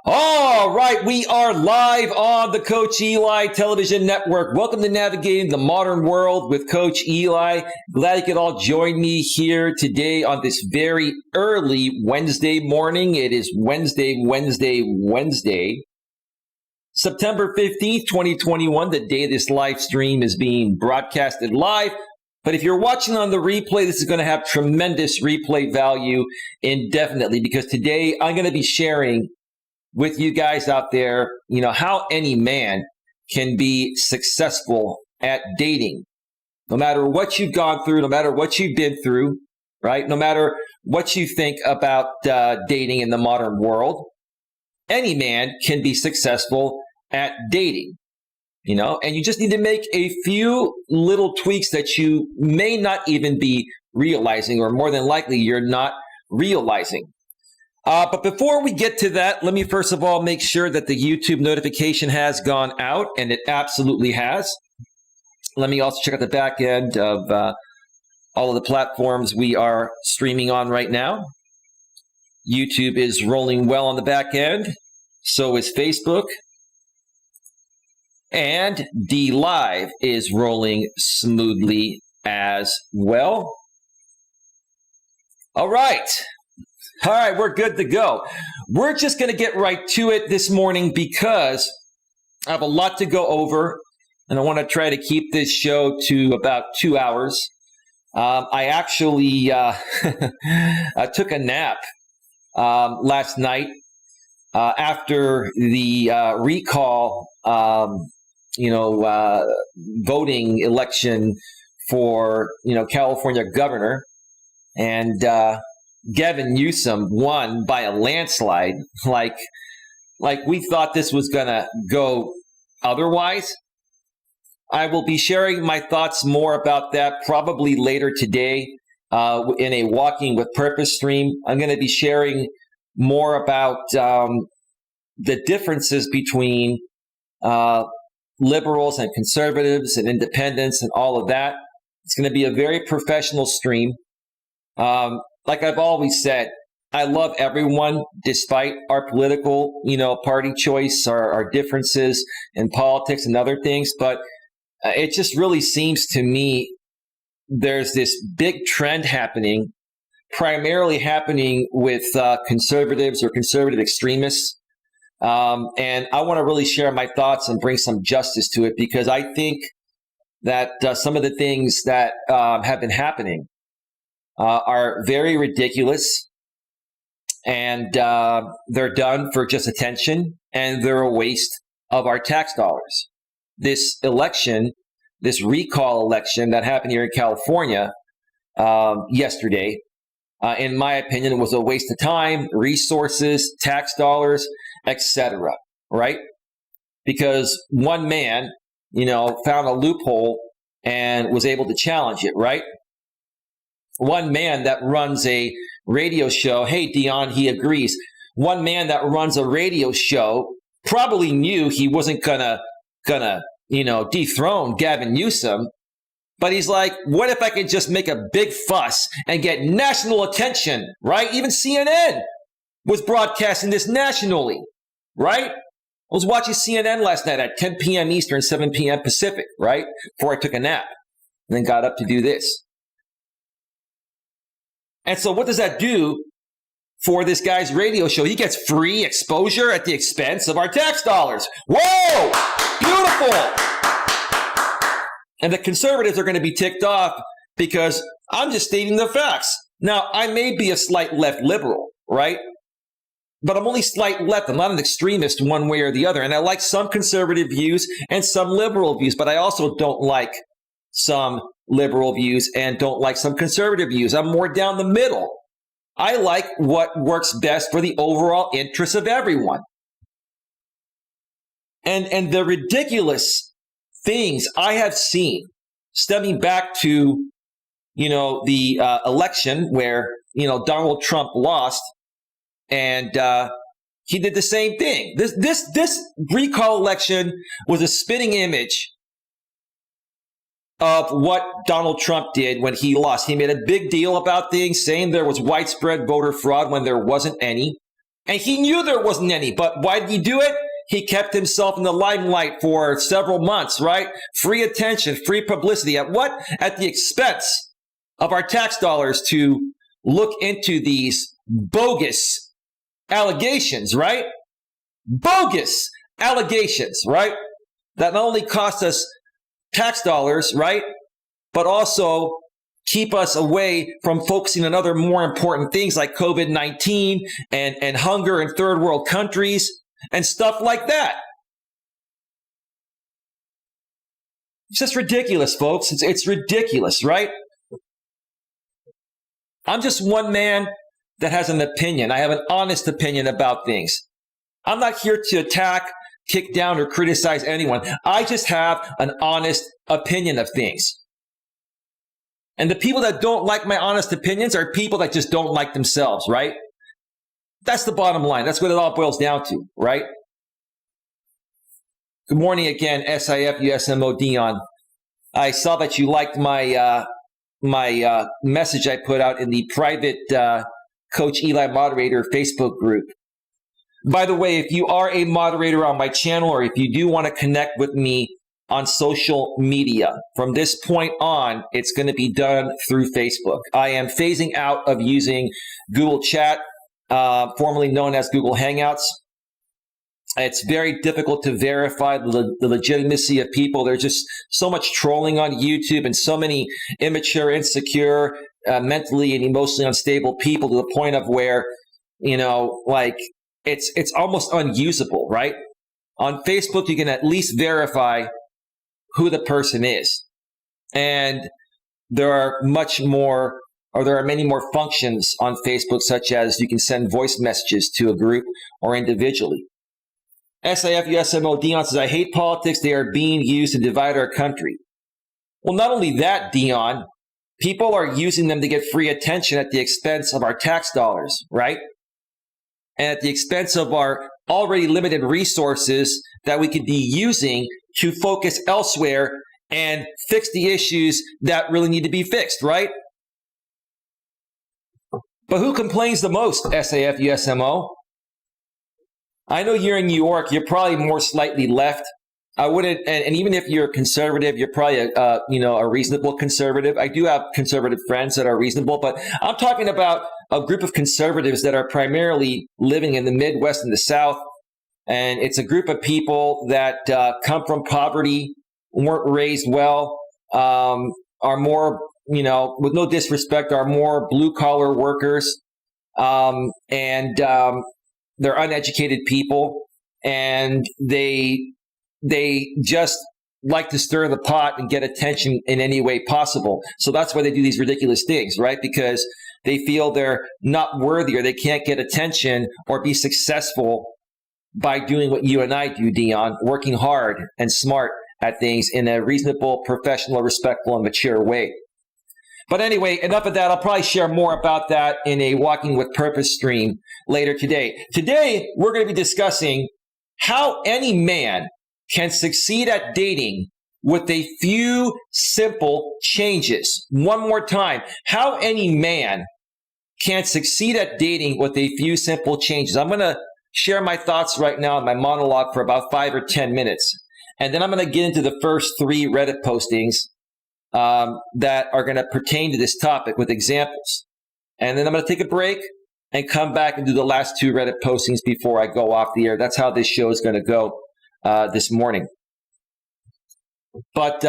All right, we are live on the Coach Eli television network. Welcome to Navigating the Modern World with Coach Eli. Glad you could all join me here today on this very early Wednesday morning. It is Wednesday, September 15th, 2021, the day this live stream is being broadcasted live. But if you're watching on the replay, this is going to have tremendous replay value indefinitely, because today I'm going to be sharing with you guys out there, how any man can be successful at dating. No matter what you've gone through, no matter what you've been through, right? No matter what you think about dating in the modern world, any man can be successful at dating, and you just need to make a few little tweaks that you may not even be realizing, or more than likely you're not realizing. But before we get to that, let me first of all make sure that the YouTube notification has gone out, and it absolutely has. Let me also check out the back end of all of the platforms we are streaming on right now. YouTube is rolling well on the back end. So is Facebook. And DLive is rolling smoothly as well. All right, we're good to go. We're just going to get right to it this morning because I have a lot to go over, and I want to try to keep this show to about 2 hours. I actually took a nap last night after the recall, voting election for, California governor. And Gavin Newsom won by a landslide, like we thought this was going to go otherwise. I will be sharing my thoughts more about that probably later today in a Walking with Purpose stream. I'm going to be sharing more about the differences between liberals and conservatives and independents and all of that. It's going to be a very professional stream. Like I've always said, I love everyone despite our political, party choice, our differences in politics and other things. But it just really seems to me there's this big trend happening, primarily happening with conservatives or conservative extremists. And I want to really share my thoughts and bring some justice to it, because I think that some of the things that have been happening are very ridiculous, and they're done for just attention, and they're a waste of our tax dollars. This election, this recall election that happened here in California yesterday, in my opinion, was a waste of time, resources, tax dollars, etc. Right? Because one man, found a loophole and was able to challenge it, right? One man that runs a radio show, hey, Dion, he agrees. One man that runs a radio show probably knew he wasn't gonna dethrone Gavin Newsom, but he's like, what if I could just make a big fuss and get national attention, right? Even CNN was broadcasting this nationally, right? I was watching CNN last night at 10 p.m. Eastern, 7 p.m. Pacific, right? Before I took a nap and then got up to do this. And so what does that do for this guy's radio show? He gets free exposure at the expense of our tax dollars. Whoa! Beautiful! And the conservatives are going to be ticked off because I'm just stating the facts. Now, I may be a slight left liberal, right? But I'm only slight left. I'm not an extremist one way or the other. And I like some conservative views and some liberal views, but I also don't like some liberal views and don't like some conservative views. I'm more down the middle. I like what works best for the overall interests of everyone. And the ridiculous things I have seen stemming back to, the election where, Donald Trump lost, and he did the same thing. This recall election was a spitting image of what Donald Trump did when he lost. He made a big deal about things, saying there was widespread voter fraud when there wasn't any. And he knew there wasn't any, but why did he do it? He kept himself in the limelight for several months, right? Free attention, free publicity. At what? At the expense of our tax dollars to look into these bogus allegations, right? Bogus allegations, right? That not only cost us tax dollars, right? But also keep us away from focusing on other more important things like COVID-19 and hunger in third world countries and stuff like that. It's just ridiculous, folks. It's ridiculous, right? I'm just one man that has an opinion. I have an honest opinion about things. I'm not here to attack, kick down, or criticize anyone. I just have an honest opinion of things. And the people that don't like my honest opinions are people that just don't like themselves, right? That's the bottom line. That's what it all boils down to, right? Good morning again, SIF USMO Dion. I saw that you liked my message I put out in the private Coach Eli moderator Facebook group. By the way, if you are a moderator on my channel, or if you do want to connect with me on social media, from this point on, it's going to be done through Facebook. I am phasing out of using Google Chat, formerly known as Google Hangouts. It's very difficult to verify the legitimacy of people. There's just so much trolling on YouTube and so many immature, insecure, mentally and emotionally unstable people to the point of where, it's almost unusable, right? On Facebook, you can at least verify who the person is. And there are many more functions on Facebook, such as you can send voice messages to a group or individually. SIF USMO Dion says, I hate politics. They are being used to divide our country. Well, not only that, Dion, people are using them to get free attention at the expense of our tax dollars, right? And at the expense of our already limited resources that we could be using to focus elsewhere and fix the issues that really need to be fixed, right? But who complains the most, SAF USMO? I know you're in New York. You're probably more slightly left. I wouldn't, and even if you're conservative, you're probably a reasonable conservative. I do have conservative friends that are reasonable, but I'm talking about a group of conservatives that are primarily living in the Midwest and the South. And it's a group of people that come from poverty, weren't raised well, are more, with no disrespect, are more blue-collar workers, and they're uneducated people, and they just like to stir the pot and get attention in any way possible. So that's why they do these ridiculous things, right? Because they feel they're not worthy or they can't get attention or be successful by doing what you and I do, Dion, working hard and smart at things in a reasonable, professional, respectful, and mature way. But anyway, enough of that. I'll probably share more about that in a Walking with Purpose stream later today. Today, we're going to be discussing how any man can succeed at dating with a few simple changes. One more time, how any man can succeed at dating with a few simple changes. I'm going to share my thoughts right now in my monologue for about 5 or 10 minutes. And then I'm going to get into the first 3 Reddit postings that are going to pertain to this topic with examples. And then I'm going to take a break and come back and do the last 2 Reddit postings before I go off the air. That's how this show is going to go this morning. But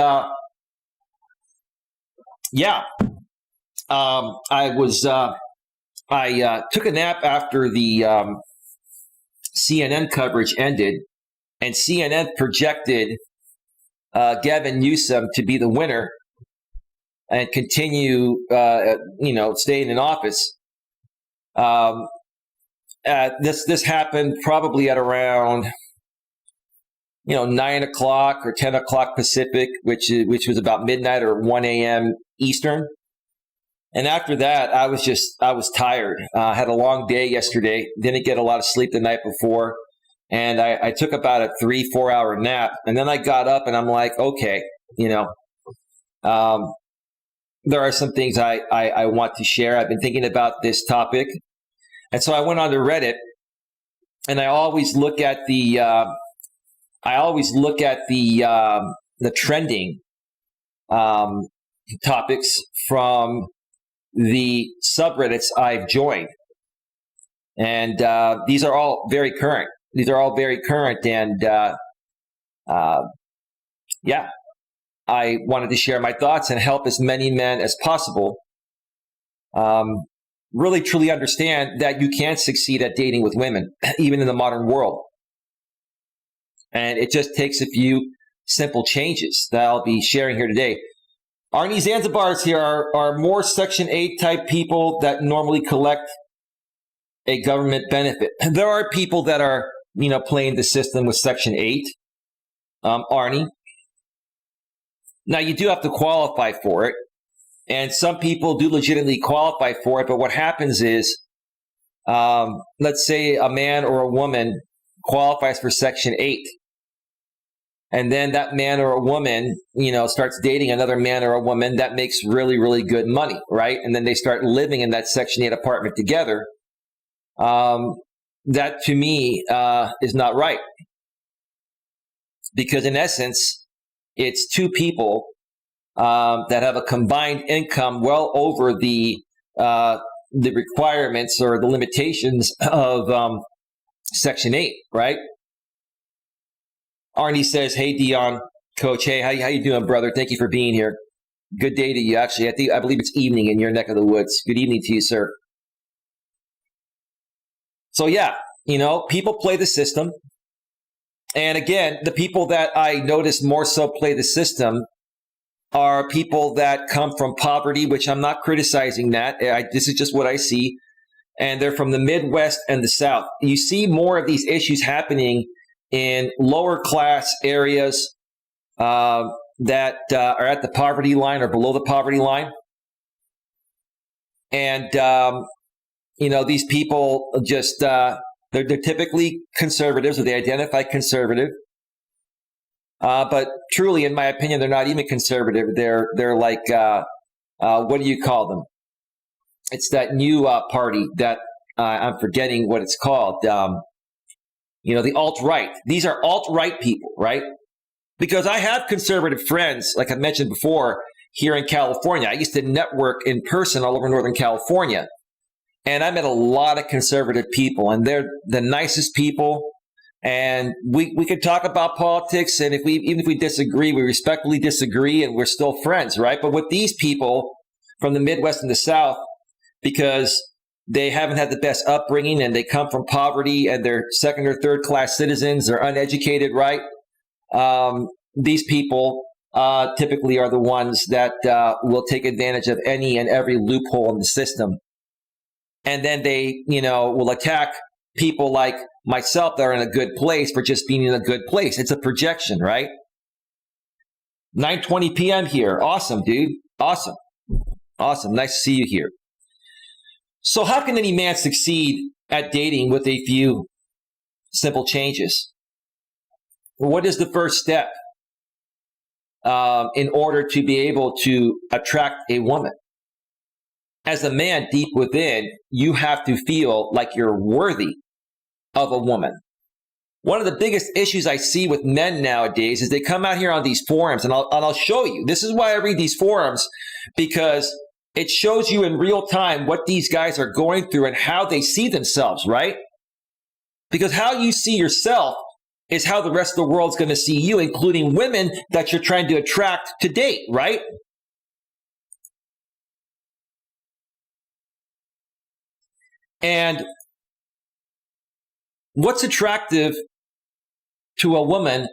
I took a nap after the CNN coverage ended, and CNN projected Gavin Newsom to be the winner and continue, staying in office. This happened probably at around 9 o'clock or 10 o'clock Pacific, which was about midnight or 1 a.m. Eastern. And after that, I was tired. I had a long day yesterday. Didn't get a lot of sleep the night before. And I took about a 3-4 hour nap. And then I got up and I'm like, okay, there are some things I want to share. I've been thinking about this topic. And so I went on to Reddit and I always look at the trending topics from the subreddits I've joined, and these are all very current. And yeah, I wanted to share my thoughts and help as many men as possible really truly understand that you can succeed at dating with women, even in the modern world. And it just takes a few simple changes that I'll be sharing here today. Arnie Zanzibars here are more Section 8 type people that normally collect a government benefit. There are people that are, playing the system with Section 8, Arnie. Now, you do have to qualify for it. And some people do legitimately qualify for it. But what happens is, let's say a man or a woman qualifies for Section 8. And then that man or a woman, starts dating another man or a woman that makes really, really good money, right? And then they start living in that Section 8 apartment together. That, to me, is not right. Because in essence, it's two people that have a combined income well over the requirements or the limitations of Section 8, right? Arnie says, "Hey, Dion, Coach, hey, how you doing, brother? Thank you for being here. Good day to you, actually. I believe it's evening in your neck of the woods. Good evening to you, sir." So, yeah, people play the system. And again, the people that I notice more so play the system are people that come from poverty, which I'm not criticizing that. This is just what I see. And they're from the Midwest and the South. You see more of these issues happening in lower class areas that are at the poverty line or below the poverty line. And, these people just, they're typically conservatives, or they identify conservative. But truly, in my opinion, they're not even conservative. They're like, what do you call them? It's that new party that I'm forgetting what it's called. The alt-right. These are alt-right people, right? Because I have conservative friends, like I mentioned before, here in California. I used to network in person all over Northern California. And I met a lot of conservative people, and they're the nicest people. And we could talk about politics, and even if we disagree, we respectfully disagree, and we're still friends, right? But with these people from the Midwest and the South, because they haven't had the best upbringing and they come from poverty and they're second or third class citizens, they're uneducated, right? These people typically are the ones that will take advantage of any and every loophole in the system. And then they, will attack people like myself that are in a good place for just being in a good place. It's a projection, right? 9:20 p.m. here. Awesome, dude. Awesome. Nice to see you here. So how can any man succeed at dating with a few simple changes? What is the first step in order to be able to attract a woman? As a man deep within, you have to feel like you're worthy of a woman. One of the biggest issues I see with men nowadays is they come out here on these forums, and I'll show you. This is why I read these forums, because it shows you in real time what these guys are going through and how they see themselves, right? Because how you see yourself is how the rest of the world's going to see you, including women that you're trying to attract to date, right? And what's attractive to a woman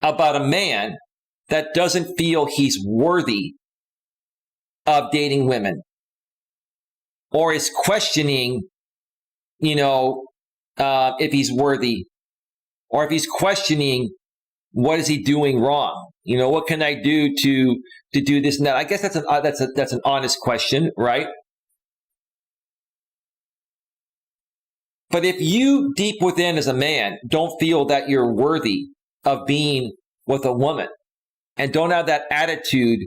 about a man that doesn't feel he's worthy of dating women, or is questioning, if he's worthy, or if he's questioning what is he doing wrong? What can I do to do this and that? I guess that's an honest question, right? But if you deep within as a man don't feel that you're worthy of being with a woman, and don't have that attitude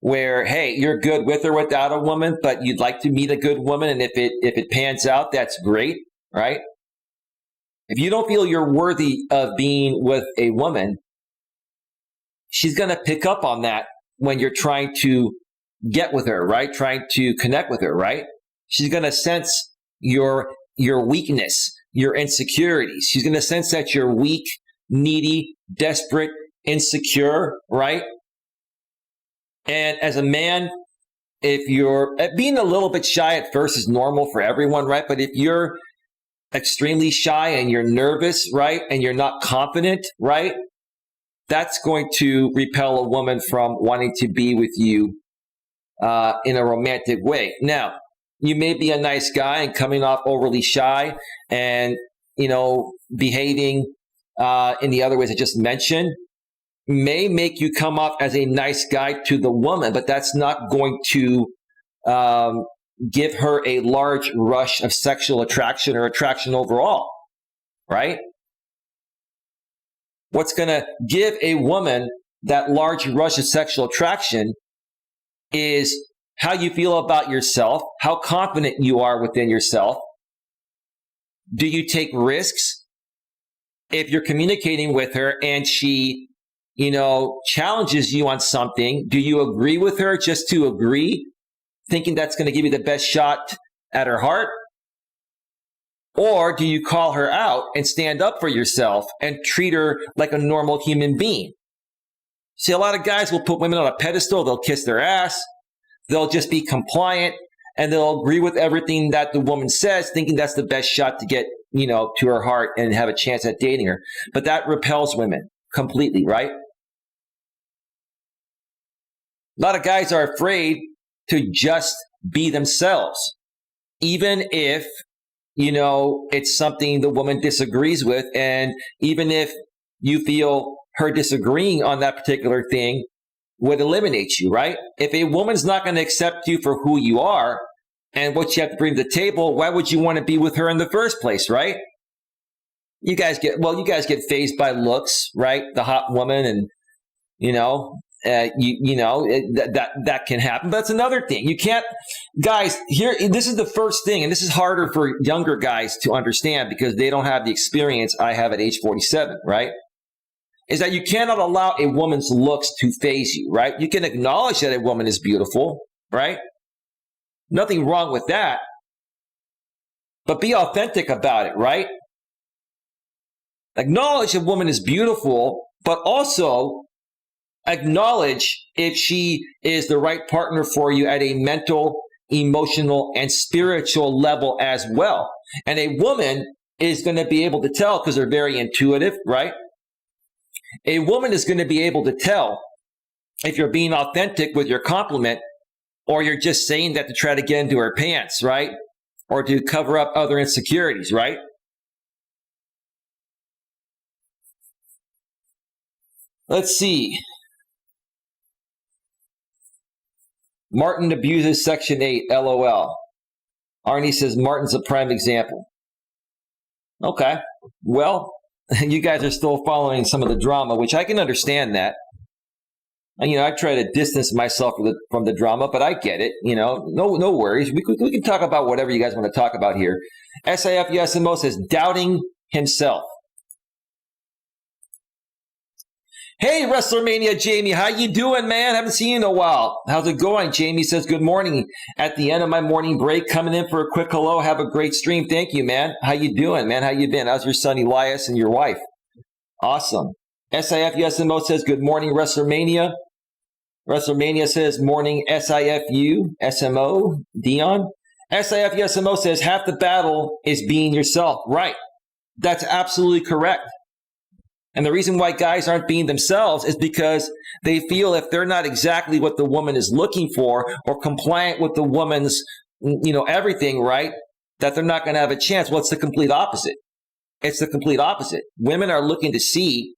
where, hey, you're good with or without a woman, but you'd like to meet a good woman, and if it pans out, that's great, right? If you don't feel you're worthy of being with a woman, she's going to pick up on that when you're trying to get with her, right? Trying to connect with her, right? She's going to sense your weakness, your insecurities. She's going to sense that you're weak, needy, desperate, insecure, right? And as a man, if you're being a little bit shy at first is normal for everyone, right? But if you're extremely shy and you're nervous, right? And you're not confident, right? That's going to repel a woman from wanting to be with you in a romantic way. Now, you may be a nice guy and coming off overly shy and, behaving in the other ways I just mentioned may make you come off as a nice guy to the woman, but that's not going to give her a large rush of sexual attraction or attraction overall, right? What's going to give a woman that large rush of sexual attraction is how you feel about yourself, how confident you are within yourself. Do you take risks? If you're communicating with her and she, challenges you on something, do you agree with her just to agree, thinking that's going to give you the best shot at her heart? Or do you call her out and stand up for yourself and treat her like a normal human being? See, a lot of guys will put women on a pedestal. They'll kiss their ass. They'll just be compliant and they'll agree with everything that the woman says, thinking that's the best shot to get, to her heart and have a chance at dating her. But that repels women completely, right? A lot of guys are afraid to just be themselves, even if, it's something the woman disagrees with. And even if you feel her disagreeing on that particular thing would eliminate you, right? If a woman's not going to accept you for who you are and what you have to bring to the table, why would you want to be with her in the first place, right? You guys get fazed by looks, right? The hot woman and, that can happen. But that's another thing. You can't, guys, this is the first thing, and this is harder for younger guys to understand because they don't have the experience I have at age 47, right? Is that you cannot allow a woman's looks to faze you, right? You can acknowledge that a woman is beautiful, right? Nothing wrong with that. But be authentic about it, right? Acknowledge a woman is beautiful, but also acknowledge if she is the right partner for you at a mental, emotional, and spiritual level as well. And a woman is going to be able to tell because they're very intuitive, right? A woman is going to be able to tell if you're being authentic with your compliment or you're just saying that to try to get into her pants, right? Or to cover up other insecurities, right? Let's see. Martin abuses Section 8, LOL. Arnie says Martin's a prime example. Okay. Well, you guys are still following some of the drama, which I can understand that. And, I try to distance myself from the drama, but I get it. No worries. We can talk about whatever you guys want to talk about here. SIF USMO says doubting himself. Hey, WrestleMania Jamie, how you doing, man? Haven't seen you in a while. How's it going? Jamie says, good morning. At the end of my morning break, coming in for a quick hello. Have a great stream. Thank you, man. How you doing, man? How you been? How's your son Elias and your wife? Awesome. SIF USMO says, good morning, WrestleMania. WrestleMania says, morning, SIFU, SMO, Dion. SIF USMO says, half the battle is being yourself. Right. That's absolutely correct. And the reason why guys aren't being themselves is because they feel if they're not exactly what the woman is looking for or compliant with the woman's, everything, right, that they're not going to have a chance. Well, it's the complete opposite. It's the complete opposite. Women are looking to see,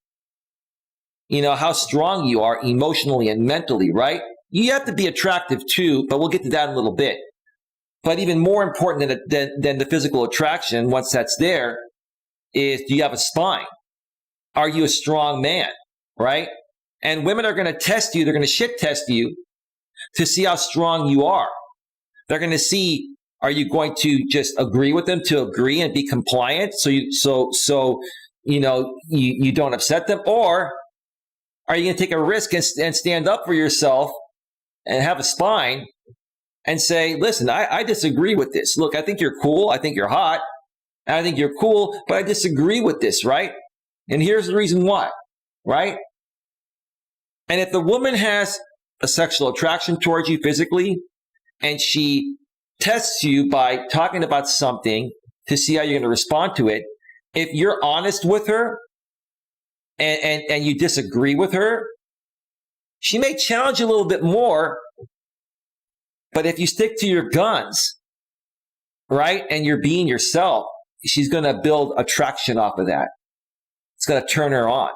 how strong you are emotionally and mentally, right? You have to be attractive too, but we'll get to that in a little bit. But even more important than the physical attraction, once that's there, is do you have a spine? Are you a strong man, right? And women are going to test you. They're going to shit test you to see how strong you are. They're going to see Are you going to just agree with them to agree and be compliant so you don't upset them? Or are you going to take a risk and stand up for yourself and have a spine and say, listen, I disagree with this. Look, I think you're cool. I think you're hot. I think you're cool, but I disagree with this, right? And here's the reason why, right? And if the woman has a sexual attraction towards you physically, and she tests you by talking about something to see how you're going to respond to it, if you're honest with her and you disagree with her, she may challenge you a little bit more. But if you stick to your guns, right, and you're being yourself, she's going to build attraction off of that. It's going to turn her on.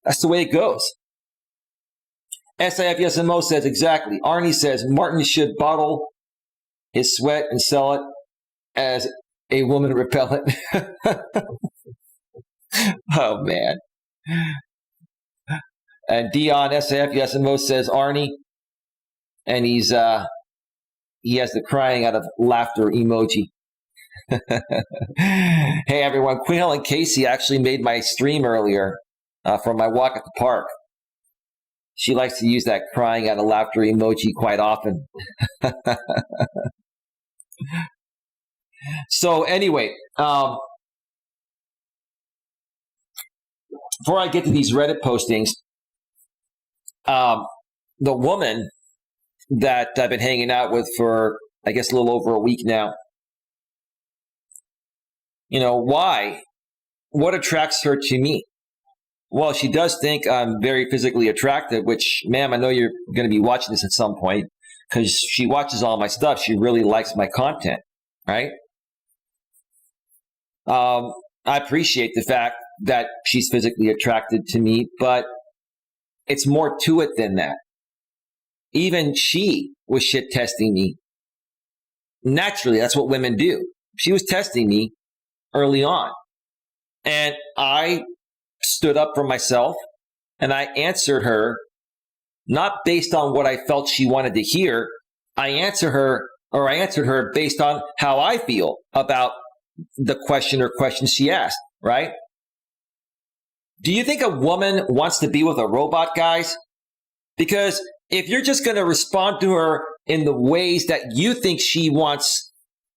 That's the way it goes. SIFYSMO says exactly. Arnie says Martin should bottle his sweat and sell it as a woman repellent. Oh, man. And Dion SIFYSMO says Arnie, and he has the crying out of laughter emoji. Hey, everyone. Quinn Helen Casey actually made my stream earlier from my walk at the park. She likes to use that crying out of laughter emoji quite often. So anyway, before I get to these Reddit postings, the woman that I've been hanging out with for, I guess, a little over a week now, why? What attracts her to me? Well, she does think I'm very physically attractive, which, ma'am, I know you're going to be watching this at some point because she watches all my stuff. She really likes my content, right? I appreciate the fact that she's physically attracted to me, but it's more to it than that. Even she was shit testing me. Naturally, that's what women do. She was testing me early on. And I stood up for myself and I answered her, not based on what I felt she wanted to hear. I answered her based on how I feel about the question or questions she asked, right? Do you think a woman wants to be with a robot, guys? Because if you're just going to respond to her in the ways that you think she wants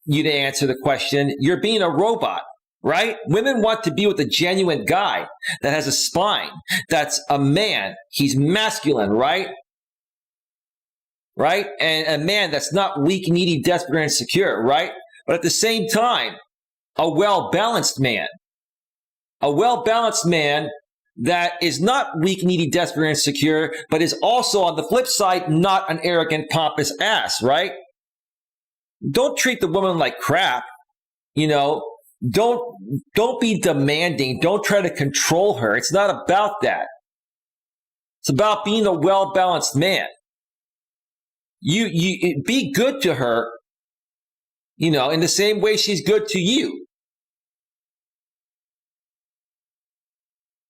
you to answer the question, you're being a robot, right? Women want to be with a genuine guy that has a spine, that's a man. He's masculine, right? Right? And a man that's not weak, needy, desperate, and insecure, right? But at the same time, a well-balanced man. A well-balanced man that is not weak, needy, desperate, and insecure, but is also, on the flip side, not an arrogant, pompous ass, right? Don't treat the woman like crap. Don't be demanding. Don't try to control her. It's not about that. It's about being a well-balanced man. You be good to her, in the same way she's good to you.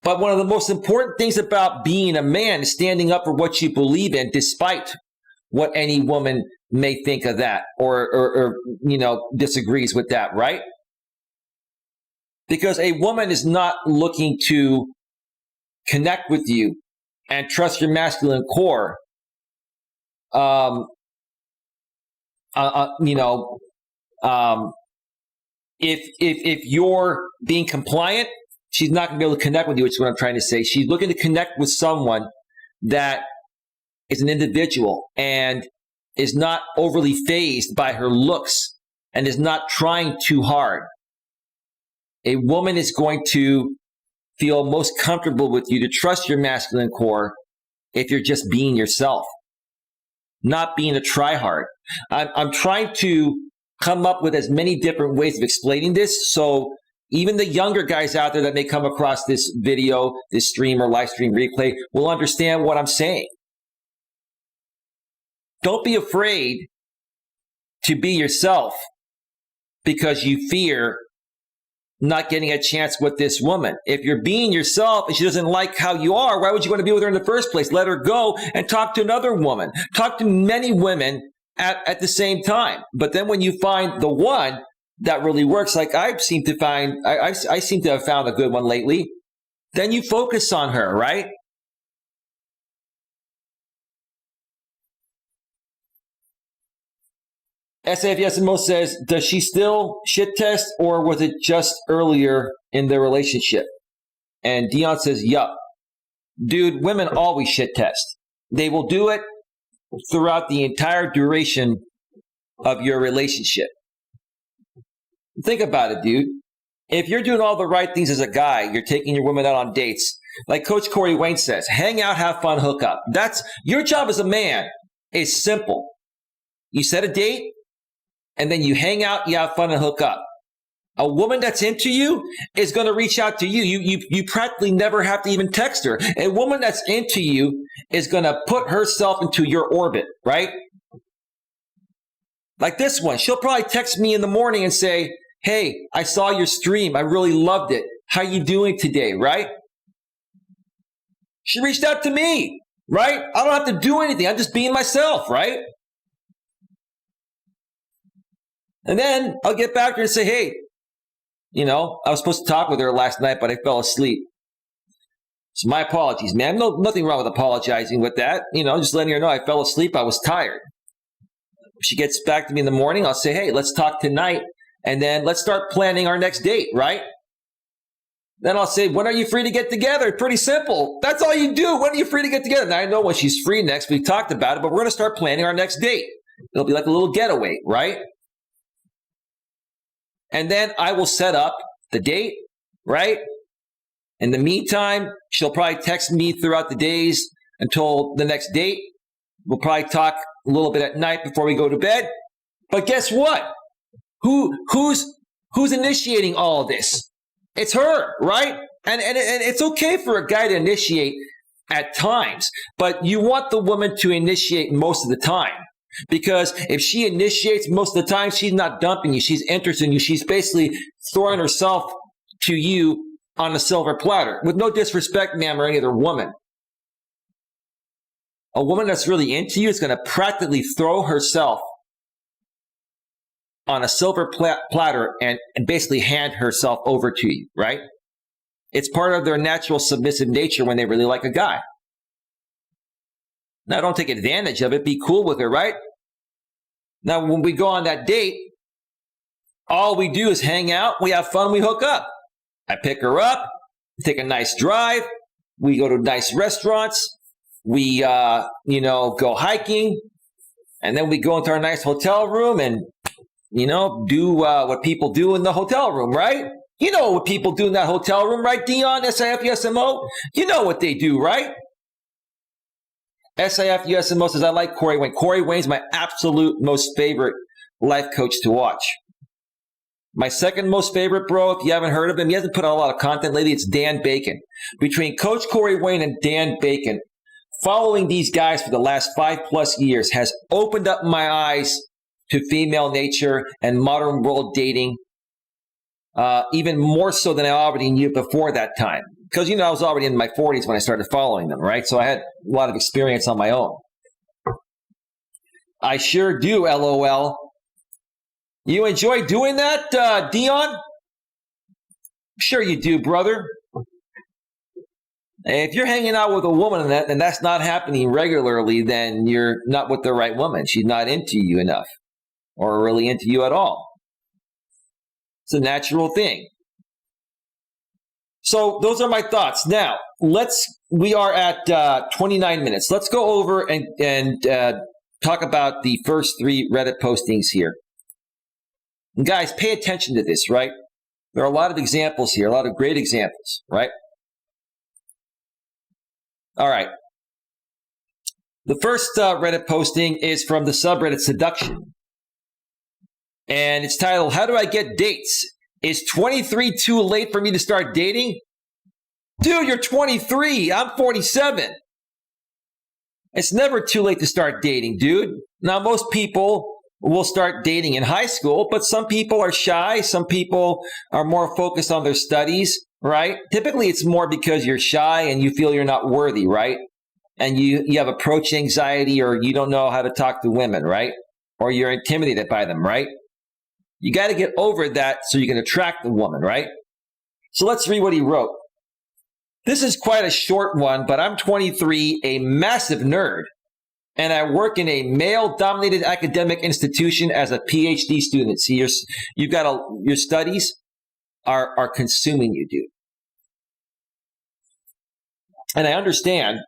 But one of the most important things about being a man is standing up for what you believe in, despite what any woman may think of that or disagrees with that, right? Because a woman is not looking to connect with you and trust your masculine core. If you're being compliant, she's not going to be able to connect with you, which is what I'm trying to say. She's looking to connect with someone that is an individual and is not overly fazed by her looks and is not trying too hard. A woman is going to feel most comfortable with you, to trust your masculine core, if you're just being yourself, not being a tryhard. I'm trying to come up with as many different ways of explaining this, so even the younger guys out there that may come across this video, this stream or live stream replay will understand what I'm saying. Don't be afraid to be yourself because you fear not getting a chance with this woman. If you're being yourself and she doesn't like how you are, why would you want to be with her in the first place? Let her go and talk to another woman. Talk to many women at the same time. But then when you find the one that really works, like I seem to have found a good one lately, then you focus on her, right? SAFYSMO says, does she still shit test, or was it just earlier in their relationship? And Dion says, yup. Dude, women always shit test. They will do it throughout the entire duration of your relationship. Think about it, dude. If you're doing all the right things as a guy, you're taking your women out on dates, like Coach Corey Wayne says, hang out, have fun, hook up. That's your job as a man. Is simple. You set a date, and then you hang out, you have fun, and hook up. A woman that's into you is going to reach out to you. You practically never have to even text her. A woman that's into you is going to put herself into your orbit, right? Like this one. She'll probably text me in the morning and say, hey, I saw your stream. I really loved it. How you doing today, right? She reached out to me, right? I don't have to do anything. I'm just being myself, right? And then I'll get back to her and say, hey, I was supposed to talk with her last night, but I fell asleep. So my apologies, man. Nothing wrong with apologizing with that. Just letting her know I fell asleep. I was tired. If she gets back to me in the morning, I'll say, hey, let's talk tonight. And then let's start planning our next date, right? Then I'll say, when are you free to get together? Pretty simple. That's all you do. When are you free to get together? Now I know when she's free next. We've talked about it, but we're going to start planning our next date. It'll be like a little getaway, right? And then I will set up the date, right? In the meantime, she'll probably text me throughout the days until the next date. We'll probably talk a little bit at night before we go to bed. But guess what? Who's initiating all of this? It's her, right? And it's okay for a guy to initiate at times, but you want the woman to initiate most of the time. Because if she initiates most of the time, she's not dumping you. She's interested in you. She's basically throwing herself to you on a silver platter. With no disrespect, ma'am, or any other woman. A woman that's really into you is going to practically throw herself on a silver platter and basically hand herself over to you, right? It's part of their natural submissive nature when they really like a guy. Now, don't take advantage of it. Be cool with her, right? Now, when we go on that date, all we do is hang out. We have fun. We hook up. I pick her up, take a nice drive. We go to nice restaurants. We, go hiking. And then we go into our nice hotel room and, do what people do in the hotel room, right? You know what people do in that hotel room, right, Dion, SIFUSMO? You know what they do, right? SIFUSMO says, I like Corey Wayne. Corey Wayne's my absolute most favorite life coach to watch. My second most favorite, bro, if you haven't heard of him, he hasn't put out a lot of content lately, it's Dan Bacon. Between Coach Corey Wayne and Dan Bacon, following these guys for the last 5+ years has opened up my eyes to female nature and modern world dating, even more so than I already knew before that time. Because, I was already in my 40s when I started following them, right? So I had a lot of experience on my own. I sure do, LOL. You enjoy doing that, Dion? Sure you do, brother. If you're hanging out with a woman and that's not happening regularly, then you're not with the right woman. She's not into you enough or really into you at all. It's a natural thing. So those are my thoughts. Now, we are at 29 minutes. Let's go over and talk about the first 3 Reddit postings here. And guys, pay attention to this, right? There are a lot of examples here, a lot of great examples, right? All right. The first Reddit posting is from the subreddit Seduction. And it's titled, How Do I Get Dates? Is 23 too late for me to start dating? Dude, you're 23. I'm 47. It's never too late to start dating, dude. Now, most people will start dating in high school, but some people are shy. Some people are more focused on their studies, right? Typically, it's more because you're shy and you feel you're not worthy, right? And you have approach anxiety or you don't know how to talk to women, right? or you're intimidated by them, right? You got to get over that so you can attract the woman, right? So let's read what he wrote. This is quite a short one, but I'm 23, a massive nerd, and I work in a male-dominated academic institution as a PhD student. See, your studies are consuming you, dude. And I understand.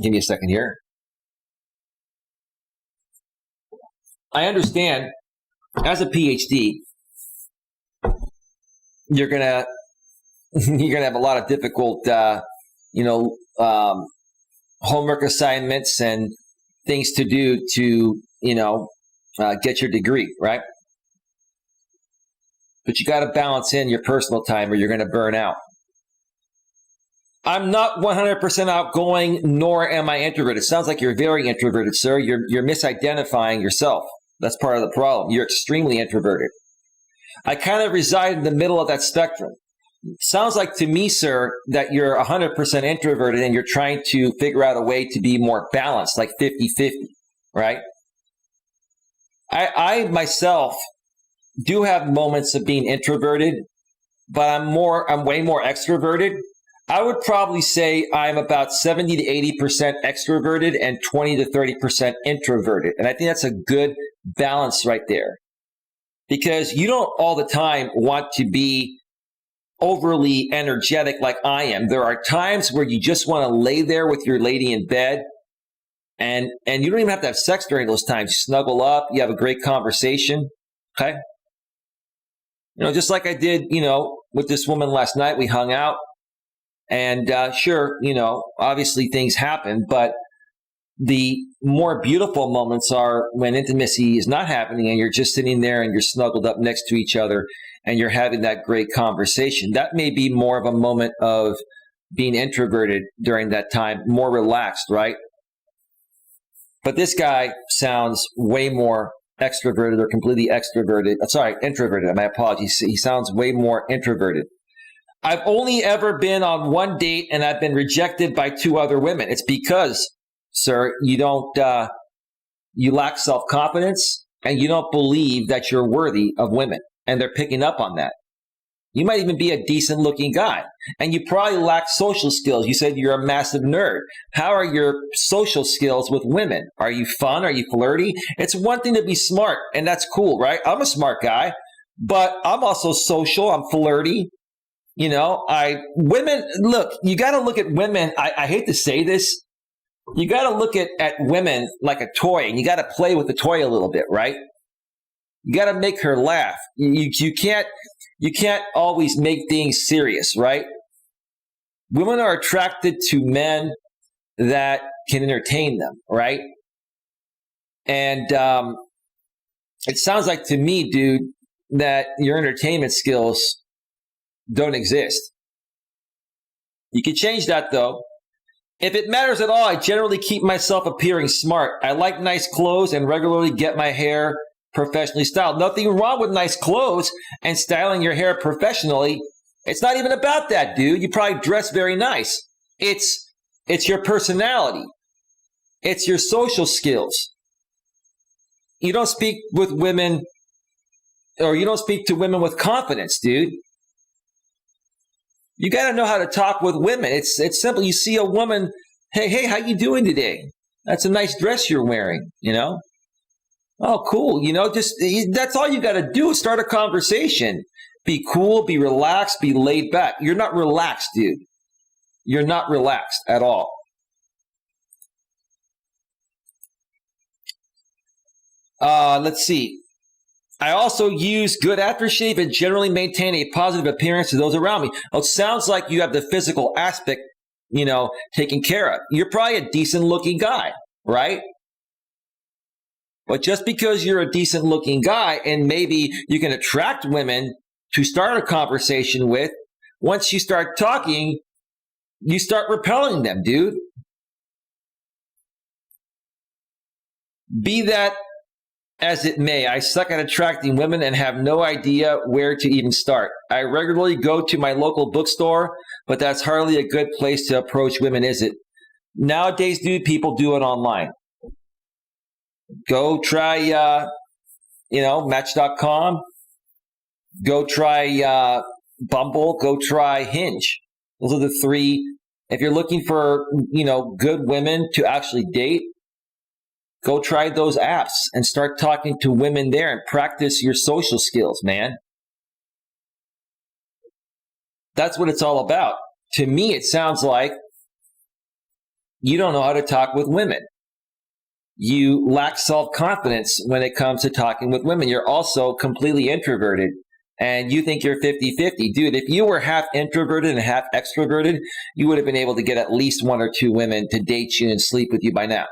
Give me a second here. I understand. As a PhD, you're gonna have a lot of difficult, homework assignments and things to do to, get your degree, right? But you got to balance in your personal time or you're going to burn out. I'm not 100% outgoing, nor am I introverted. It sounds like you're very introverted, sir. You're misidentifying yourself. That's part of the problem. You're extremely introverted. I kind of reside in the middle of that spectrum. Sounds like to me, sir, that you're 100% introverted and you're trying to figure out a way to be more balanced, like 50-50, right? I myself do have moments of being introverted, but I'm way more extroverted. I would probably say I'm about 70 to 80% extroverted and 20 to 30% introverted. And I think that's a good balance right there. Because you don't all the time want to be overly energetic like I am. There are times where you just want to lay there with your lady in bed and you don't even have to have sex during those times. You snuggle up, you have a great conversation, okay? Just like I did, with this woman last night, we hung out and sure, obviously things happen, but the more beautiful moments are when intimacy is not happening and you're just sitting there and you're snuggled up next to each other and you're having that great conversation. That may be more of a moment of being introverted during that time, more relaxed, right? But this guy sounds way more extroverted or completely extroverted. Sorry, introverted. My apologies. He sounds way more introverted. I've only ever been on one date and I've been rejected by 2 other women. It's because, sir, you lack self-confidence and you don't believe that you're worthy of women. And they're picking up on that. You might even be a decent looking guy and you probably lack social skills. You said you're a massive nerd. How are your social skills with women? Are you fun? Are you flirty? It's one thing to be smart and that's cool, right? I'm a smart guy, but I'm also social. I'm flirty. Women, look, you got to look at women. I hate to say this. You got to look at women like a toy and you got to play with the toy a little bit, right? You got to make her laugh. You can't always make things serious, right? Women are attracted to men that can entertain them, right? And it sounds like to me, dude, that your entertainment skills don't exist. You can change that though. If it matters at all, I generally keep myself appearing smart. I like nice clothes and regularly get my hair professionally styled. Nothing wrong with nice clothes and styling your hair professionally. It's not even about that, dude. You probably dress very nice. It's your personality. It's your social skills. You don't speak with women, or you don't speak to women with confidence, dude. You got to know how to talk with women. It's simple. You see a woman, hey, how you doing today? That's a nice dress you're wearing, Oh, cool. Just that's all you got to do is start a conversation. Be cool, be relaxed, be laid back. You're not relaxed, dude. You're not relaxed at all. Let's see. I also use good aftershave and generally maintain a positive appearance to those around me. Oh, it sounds like you have the physical aspect, taken care of. You're probably a decent looking guy, right? But just because you're a decent looking guy and maybe you can attract women to start a conversation with, once you start talking, you start repelling them, dude. Be that as it may, I suck at attracting women and have no idea where to even start. I regularly go to my local bookstore, but that's hardly a good place to approach women, is it? Nowadays, dude, people do it online. Go try, Match.com. Go try Bumble. Go try Hinge. Those are the three. If you're looking for, good women to actually date, go try those apps and start talking to women there and practice your social skills, man. That's what it's all about. To me, it sounds like you don't know how to talk with women. You lack self-confidence when it comes to talking with women. You're also completely introverted, and you think you're 50-50. Dude, if you were half introverted and half extroverted, you would have been able to get at least one or two women to date you and sleep with you by now.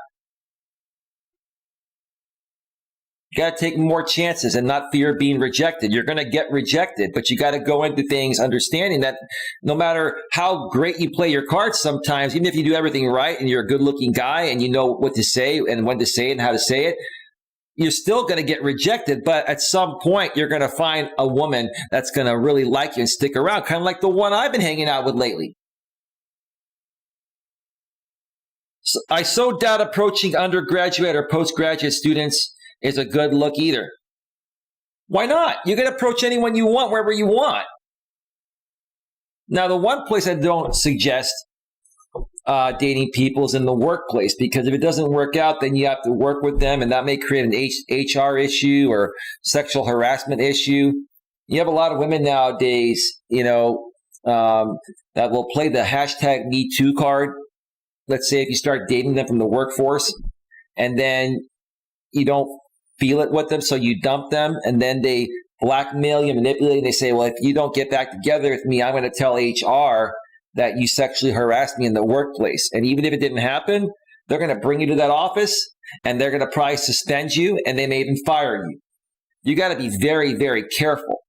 You got to take more chances and not fear being rejected. You're going to get rejected, but you got to go into things understanding that no matter how great you play your cards sometimes, even if you do everything right and you're a good-looking guy and you know what to say and when to say it and how to say it, you're still going to get rejected. But at some point, you're going to find a woman that's going to really like you and stick around, kind of like the one I've been hanging out with lately. So I so doubt approaching undergraduate or postgraduate students is a good look either. Why not? You can approach anyone you want, wherever you want. Now, the one place I don't suggest dating people is in the workplace, because if it doesn't work out, then you have to work with them, and that may create an HR issue or sexual harassment issue. You have a lot of women nowadays, that will play the hashtag #MeToo card. Let's say if you start dating them from the workforce, and then you don't feel it with them, so you dump them, and then they blackmail you, manipulate you, and they say, well, if you don't get back together with me, I'm going to tell HR that you sexually harassed me in the workplace. And even if it didn't happen, they're going to bring you to that office, and they're going to probably suspend you, and they may even fire you. You got to be very, very careful.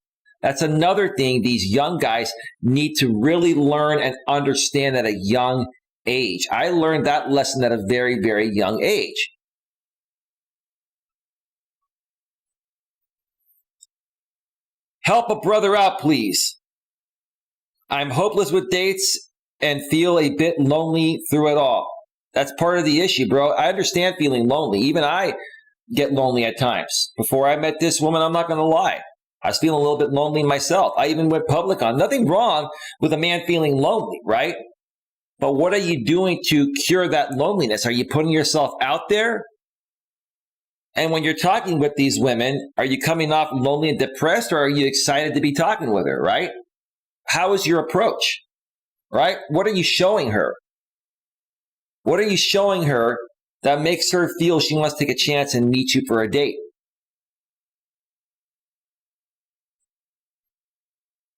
That's another thing these young guys need to really learn and understand at a young age. I learned that lesson at a very, very young age. Help a brother out, please. I'm hopeless with dates and feel a bit lonely through it all. That's part of the issue, bro. I understand feeling lonely. Even I get lonely at times. Before I met this woman, I'm not going to lie, I was feeling a little bit lonely myself. I even went public on nothing wrong with a man feeling lonely, right? But what are you doing to cure that loneliness? Are you putting yourself out there? And when you're talking with these women, are you coming off lonely and depressed, or are you excited to be talking with her, right? How is your approach, right? What are you showing her? What are you showing her that makes her feel she wants to take a chance and meet you for a date?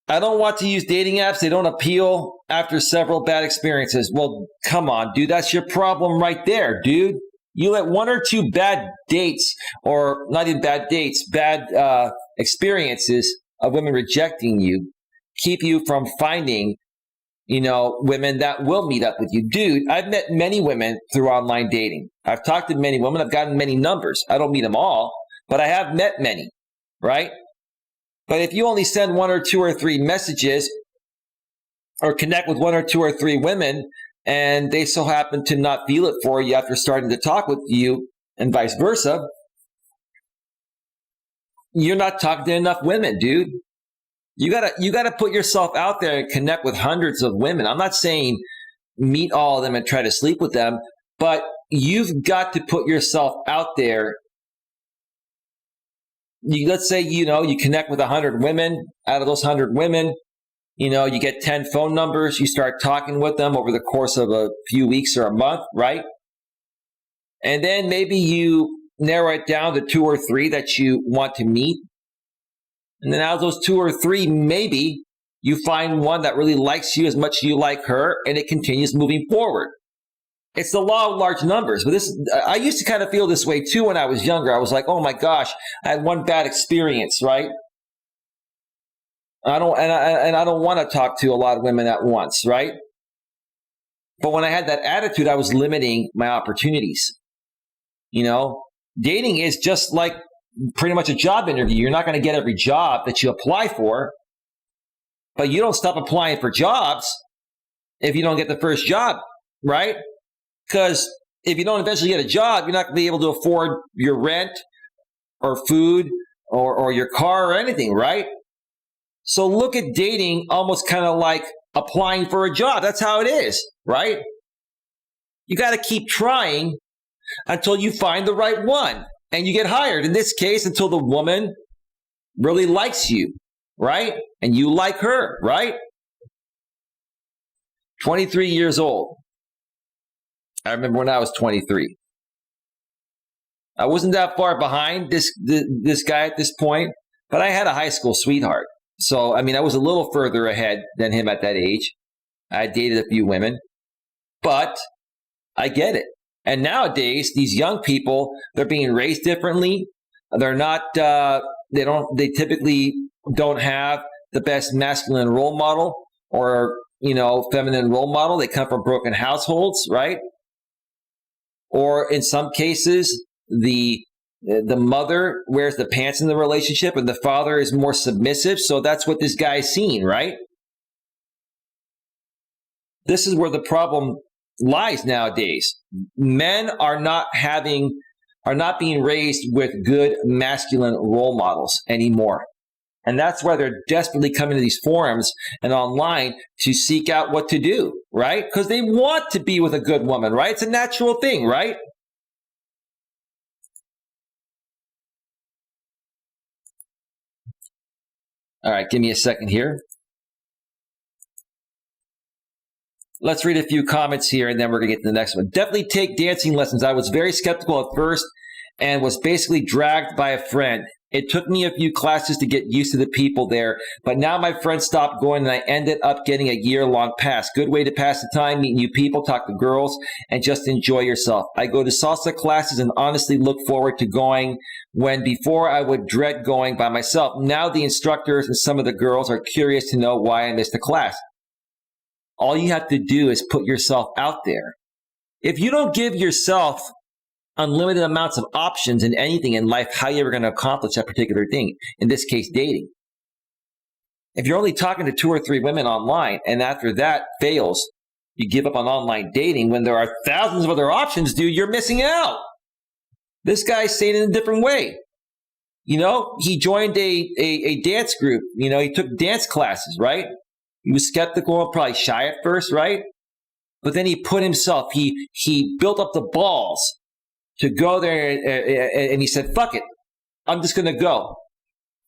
I don't want to use dating apps. They don't appeal after several bad experiences. Well, come on, dude. That's your problem right there, dude. You let one or two bad dates, or not even bad dates, bad experiences of women rejecting you, keep you from finding, women that will meet up with you. Dude, I've met many women through online dating. I've talked to many women. I've gotten many numbers. I don't meet them all, but I have met many, right? But if you only send one or two or three messages or connect with one or two or three women, and they so happen to not feel it for you after starting to talk with you, and vice versa, you're not talking to enough women, dude. You gotta put yourself out there and connect with hundreds of women. I'm not saying meet all of them and try to sleep with them, but you've got to put yourself out there. Let's say, you connect with 100 women. Out of those 100 women, you get 10 phone numbers. You start talking with them over the course of a few weeks or a month, right? And then maybe you narrow it down to 2 or 3 that you want to meet. And then out of those 2 or 3, maybe you find one that really likes you as much as you like her, and it continues moving forward. It's the law of large numbers. But I used to kind of feel this way too when I was younger. I was like, oh my gosh, I had one bad experience, right? I don't want to talk to a lot of women at once, right? But when I had that attitude, I was limiting my opportunities. Dating is just like pretty much a job interview. You're not going to get every job that you apply for, but you don't stop applying for jobs if you don't get the first job, right? Because if you don't eventually get a job, you're not going to be able to afford your rent or food or your car or anything, right? So look at dating almost kind of like applying for a job. That's how it is, right? You got to keep trying until you find the right one and you get hired. In this case, until the woman really likes you, right? And you like her, right? 23 years old. I remember when I was 23. I wasn't that far behind this guy at this point, but I had a high school sweetheart. So, I mean, I was a little further ahead than him at that age. I dated a few women, but I get it. And nowadays, these young people, they're being raised differently. They're not, they typically don't have the best masculine role model or, feminine role model. They come from broken households, right? Or in some cases, the mother wears the pants in the relationship and the father is more submissive. So that's what this guy's seeing, right? This is where the problem lies nowadays. Men are not being raised with good masculine role models anymore. And that's why they're desperately coming to these forums and online to seek out what to do, right? Because they want to be with a good woman, right? It's a natural thing, right? All right, give me a second here. Let's read a few comments here, and then we're going to get to the next one. Definitely take dancing lessons. I was very skeptical at first and was basically dragged by a friend. It took me a few classes to get used to the people there, but now my friends stopped going and I ended up getting a year-long pass. Good way to pass the time, meet new people, talk to girls, and just enjoy yourself. I go to salsa classes and honestly look forward to going when before I would dread going by myself. Now the instructors and some of the girls are curious to know why I missed a class. All you have to do is put yourself out there. If you don't give yourself unlimited amounts of options in anything in life, how are you ever going to accomplish that particular thing? In this case, dating. If you're only talking to 2 or 3 women online and after that fails, you give up on online dating when there are thousands of other options, dude, you're missing out. This guy's saying it in a different way. He joined a dance group. He took dance classes, right? He was skeptical, probably shy at first, right? But then he put himself, he built up the balls to go there, and he said, fuck it, I'm just going to go.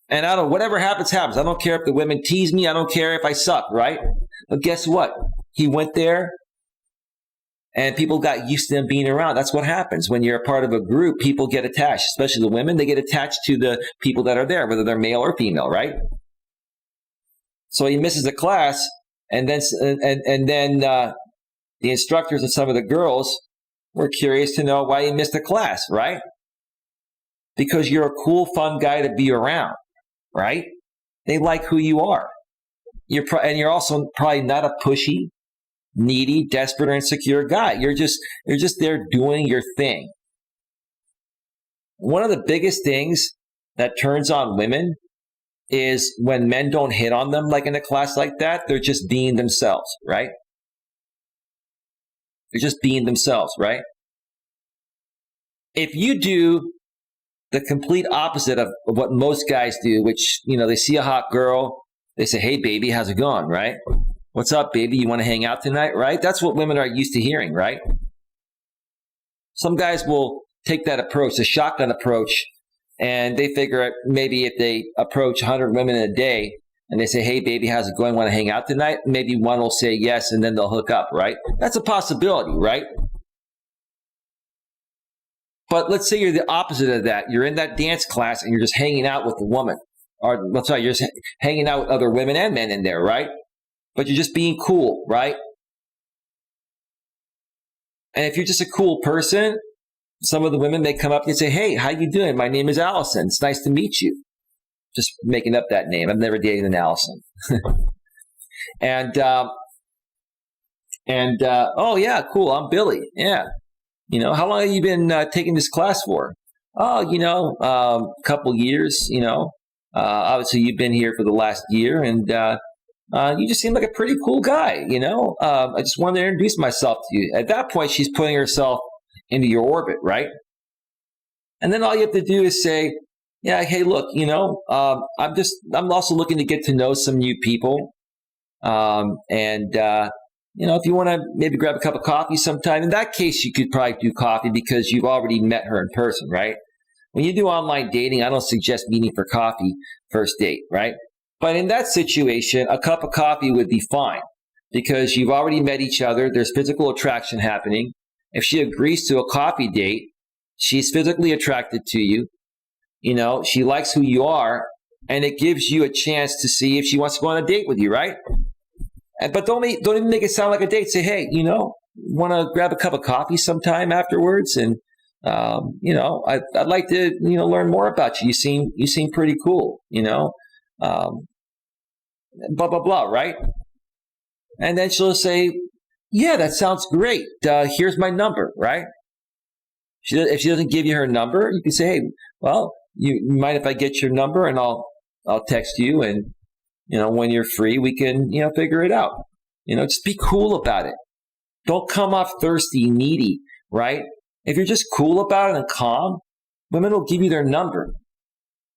And I don't, whatever happens, happens. I don't care if the women tease me. I don't care if I suck, right? But guess what? He went there, and people got used to him being around. That's what happens. When you're a part of a group, people get attached, especially the women. They get attached to the people that are there, whether they're male or female, right? So he misses a class, and then the instructors and some of the girls were curious to know why he missed a class, right? Because you're a cool, fun guy to be around, right? They like who you are. You're also probably not a pushy, needy, desperate, or insecure guy. You're just there doing your thing. One of the biggest things that turns on women is when men don't hit on them like in a class like that, they're just being themselves, right? They're just being themselves, right? If you do the complete opposite of what most guys do, which, they see a hot girl, they say, hey, baby, how's it going, right? What's up, baby? You want to hang out tonight, right? That's what women are used to hearing, right? Some guys will take that approach, the shotgun approach, and they figure maybe if they approach 100 women in a day and they say, hey, baby, how's it going? Want to hang out tonight? Maybe one will say yes, and then they'll hook up, right? That's a possibility, right? But let's say you're the opposite of that. You're in that dance class and you're just hanging out with the woman. Or, you're just hanging out with other women and men in there, right? But you're just being cool, right? And if you're just a cool person, some of the women may come up and say, hey, how you doing? My name is Allison. It's nice to meet you. Just making up that name. I've never dated an Allison. And oh, yeah, cool. I'm Billy. Yeah. How long have you been taking this class for? Oh, a couple years, obviously you've been here for the last year and you just seem like a pretty cool guy, I just wanted to introduce myself to you. At that point, she's putting herself into your orbit, right? And then all you have to do is say, yeah, hey, look, I'm also looking to get to know some new people. If you want to maybe grab a cup of coffee sometime, in that case, you could probably do coffee because you've already met her in person, right? When you do online dating, I don't suggest meeting for coffee first date, right? But in that situation, a cup of coffee would be fine because you've already met each other. There's physical attraction happening. If she agrees to a coffee date, she's physically attracted to you. She likes who you are, and it gives you a chance to see if she wants to go on a date with you, right? But don't even make it sound like a date. Say, hey, want to grab a cup of coffee sometime afterwards? And, I'd like to, learn more about you. You seem pretty cool, blah, blah, blah, right? And then she'll say, yeah, that sounds great. Here's my number, right? If she doesn't give you her number, you can say, hey, well, you mind if I get your number and I'll text you, and when you're free, we can figure it out. Just be cool about it. Don't come off thirsty, needy, right? If you're just cool about it and calm, women will give you their number.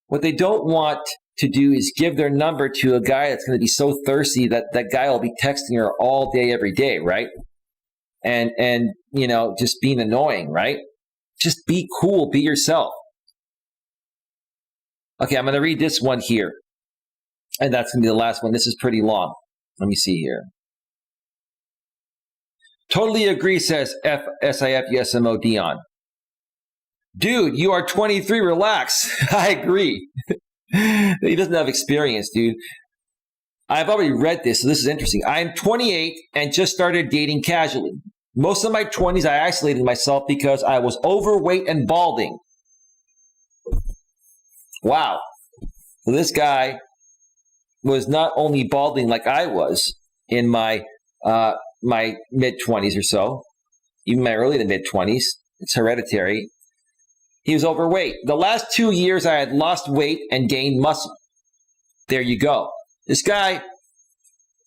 What they don't want to do is give their number to a guy that's going to be so thirsty that that guy will be texting her all day, every day, right? And just being annoying, right? Just be cool, be yourself. Okay, I'm going to read this one here. And that's going to be the last one. This is pretty long. Let me see here. Totally agree, says SIFUSMO Dion. Dude, you are 23. Relax. I agree. He doesn't have experience, dude. I've already read this, so this is interesting. I'm 28 and just started dating casually. Most of my 20s, I isolated myself because I was overweight and balding. Wow. So this guy was not only balding like I was in my mid-20s or so, even my early to mid-20s. It's hereditary. He was overweight. The last 2 years, I had lost weight and gained muscle. There you go. This guy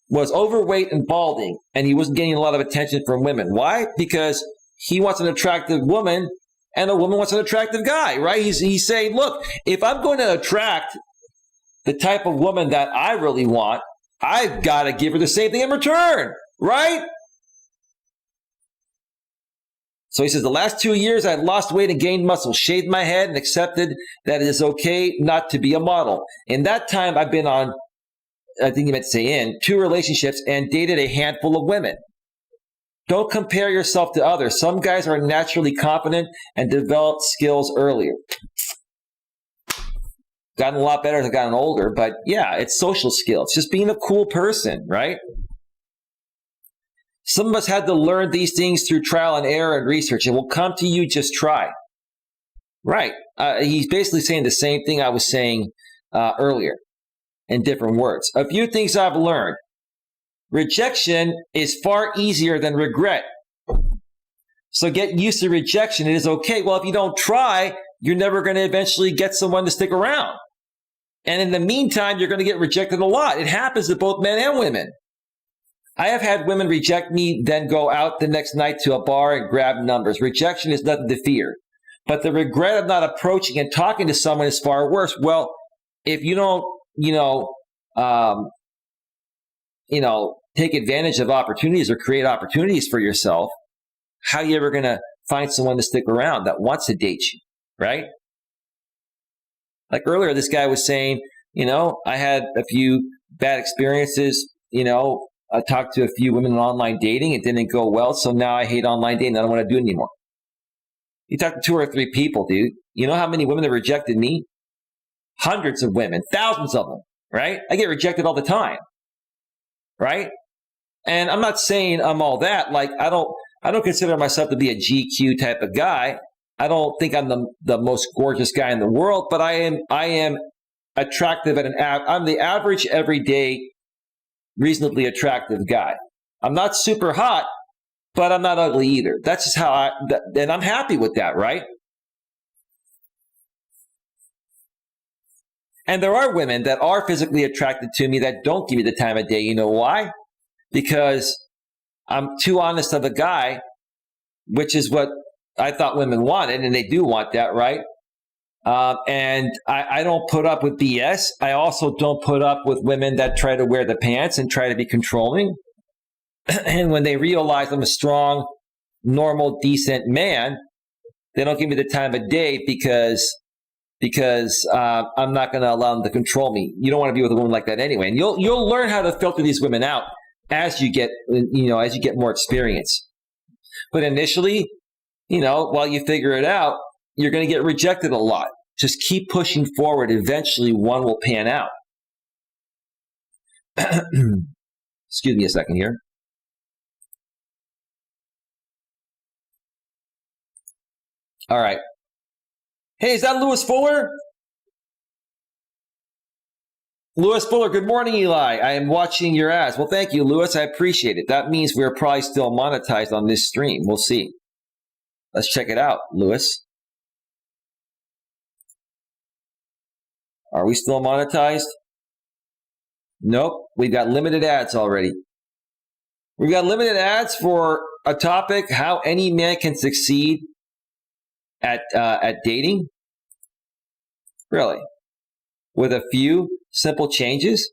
was overweight and balding, and he wasn't getting a lot of attention from women. Why? Because he wants an attractive woman, and a woman wants an attractive guy, right? He's saying, look, if I'm going to attract the type of woman that I really want, I've got to give her the same thing in return, right? So he says, the last 2 years, I had lost weight and gained muscle, shaved my head, and accepted that it is okay not to be a model. In that time, I've been on, I think you meant to say in, 2 relationships and dated a handful of women. Don't compare yourself to others. Some guys are naturally confident and develop skills earlier. Gotten a lot better as I've gotten older, but yeah, it's social skills. Just being a cool person, right? Some of us had to learn these things through trial and error and research. It will come to you, just try. Right. He's basically saying the same thing I was saying earlier in different words. A few things I've learned. Rejection is far easier than regret. So get used to rejection. It is okay. Well, if you don't try, you're never going to eventually get someone to stick around. And in the meantime, you're going to get rejected a lot. It happens to both men and women. I have had women reject me, then go out the next night to a bar and grab numbers. Rejection is nothing to fear. But the regret of not approaching and talking to someone is far worse. Well, if you don't, take advantage of opportunities or create opportunities for yourself, how are you ever going to find someone to stick around that wants to date you, right? Like earlier, this guy was saying, I had a few bad experiences, I talked to a few women in online dating. It didn't go well, so now I hate online dating. I don't want to do it anymore. You talk to 2 or 3 people, dude. You know how many women have rejected me? Hundreds of women, thousands of them, right? I get rejected all the time, right? And I'm not saying I'm all that. Like, I don't consider myself to be a GQ type of guy. I don't think I'm the most gorgeous guy in the world, but I am attractive I'm the average everyday reasonably attractive guy. I'm not super hot, but I'm not ugly either. That's just how and I'm happy with that, right? And there are women that are physically attracted to me that don't give me the time of day. You know why? Because I'm too honest of a guy, which is what I thought women wanted, and they do want that, right? And I don't put up with BS. I also don't put up with women that try to wear the pants and try to be controlling. And when they realize I'm a strong, normal, decent man, they don't give me the time of day because I'm not going to allow them to control me. You don't want to be with a woman like that anyway. And you'll learn how to filter these women out as you get more experience. But initially, while you figure it out, you're going to get rejected a lot. Just keep pushing forward. Eventually, one will pan out. Excuse me a second here. All right. Hey, is that Lewis Fuller? Lewis Fuller, good morning, Eli. I am watching your ads. Well, thank you, Lewis. I appreciate it. That means we're probably still monetized on this stream. We'll see. Let's check it out, Lewis. Are we still monetized? Nope. We've got limited ads already. We've got limited ads for a topic, how any man can succeed at dating. Really? With a few simple changes?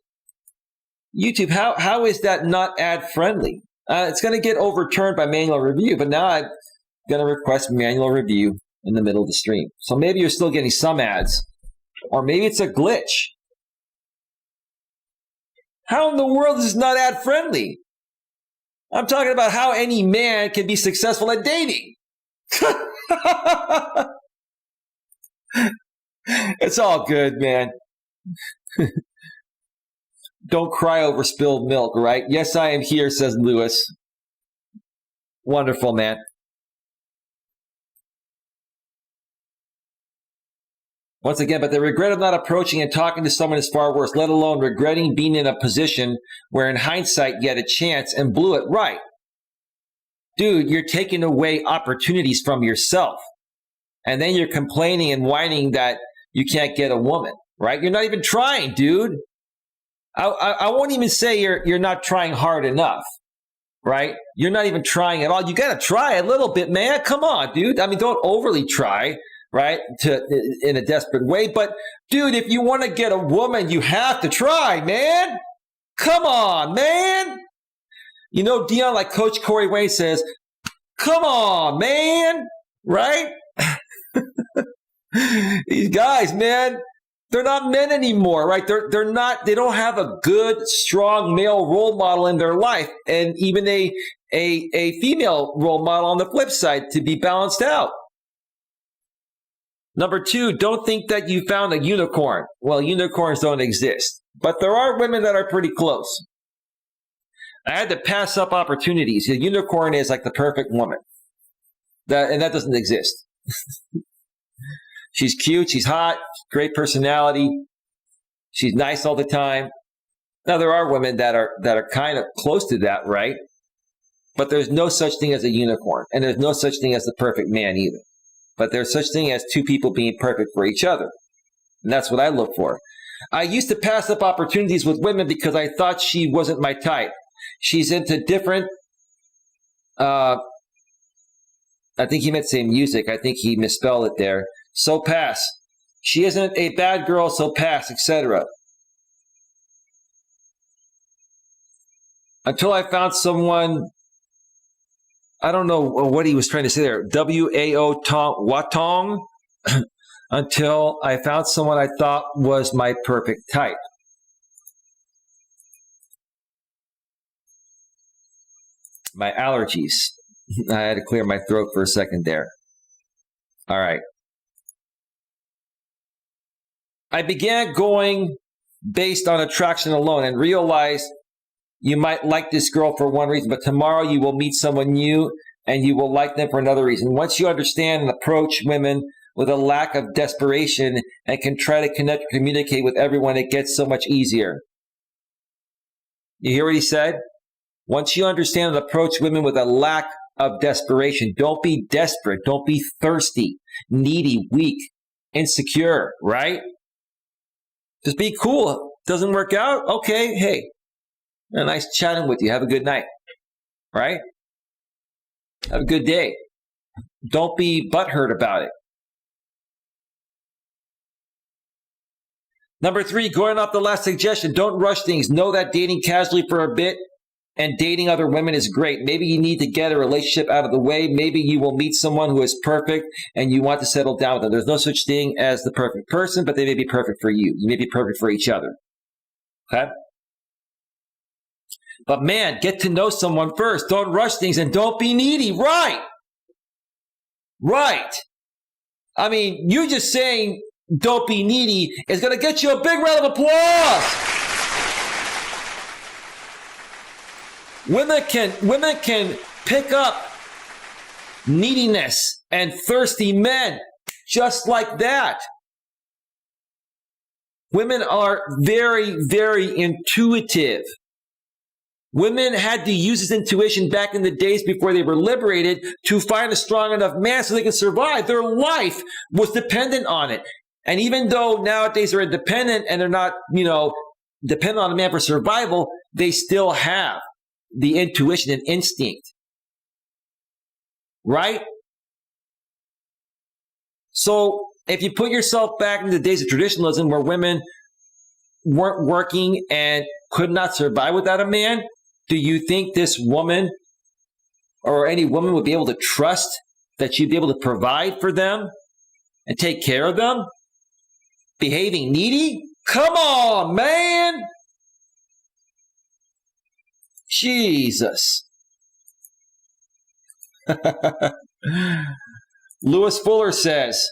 YouTube, how is that not ad friendly? It's going to get overturned by manual review, but now I'm going to request manual review in the middle of the stream. So maybe you're still getting some ads, or maybe it's a glitch. How in the world is this not ad friendly? I'm talking about how any man can be successful at dating. It's all good, man. Don't cry over spilled milk, right? Yes, I am here, says Lewis. Wonderful, man. Once again, but the regret of not approaching and talking to someone is far worse, let alone regretting being in a position where in hindsight you had a chance and blew it. Right. Dude, you're taking away opportunities from yourself. And then you're complaining and whining that you can't get a woman, right? You're not even trying, dude. I won't even say you're not trying hard enough, right? You're not even trying at all. You got to try a little bit, man. Come on, dude. I mean, don't overly try, right? In a desperate way. But dude, if you want to get a woman, you have to try, man. Come on, man. Dion, like Coach Corey Wayne says, come on, man. Right? These guys, man, they're not men anymore, right? They don't have a good, strong male role model in their life, and even a female role model on the flip side to be balanced out. Number 2, don't think that you found a unicorn. Well, unicorns don't exist, but there are women that are pretty close. I had to pass up opportunities. A unicorn is like the perfect woman. And that doesn't exist. She's cute, she's hot, great personality. She's nice all the time. Now there are women that are kind of close to that, right? But there's no such thing as a unicorn, and there's no such thing as the perfect man either. But there's such thing as two people being perfect for each other. And that's what I look for. I used to pass up opportunities with women because I thought she wasn't my type. She's into different I think he meant to say music. I think he misspelled it there. So pass. She isn't a bad girl, so pass, etc. Until I found someone, I don't know what he was trying to say there. W-A-O Watong. Until I found someone I thought was my perfect type. My allergies. I had to clear my throat for a second there. All right. I began going based on attraction alone and realized you might like this girl for one reason, but tomorrow you will meet someone new and you will like them for another reason. Once you understand and approach women with a lack of desperation and can try to connect and communicate with everyone, it gets so much easier. You hear what he said? Once you understand and approach women with a lack of desperation, don't be desperate. Don't be thirsty, needy, weak, insecure, right? Just be cool. Doesn't work out? Okay, hey, nice chatting with you. Have a good night, right? Have a good day. Don't be butthurt about it. Number 3, going off the last suggestion, don't rush things. Know that dating casually for a bit and dating other women is great. Maybe you need to get a relationship out of the way. Maybe you will meet someone who is perfect and you want to settle down with them. There's no such thing as the perfect person, but they may be perfect for you. You may be perfect for each other. Okay? But man, get to know someone first. Don't rush things and don't be needy. Right. Right. I mean, you just saying don't be needy is going to get you a big round of applause. Women can pick up neediness and thirsty men just like that. Women are very, very intuitive. Women had to use this intuition back in the days before they were liberated to find a strong enough man so they could survive. Their life was dependent on it. And even though nowadays they're independent and they're not, dependent on a man for survival, they still have the intuition and instinct. Right? So if you put yourself back in the days of traditionalism where women weren't working and could not survive without a man, do you think this woman or any woman would be able to trust that you'd be able to provide for them and take care of them? Behaving needy? Come on, man! Jesus. Lewis Fuller says,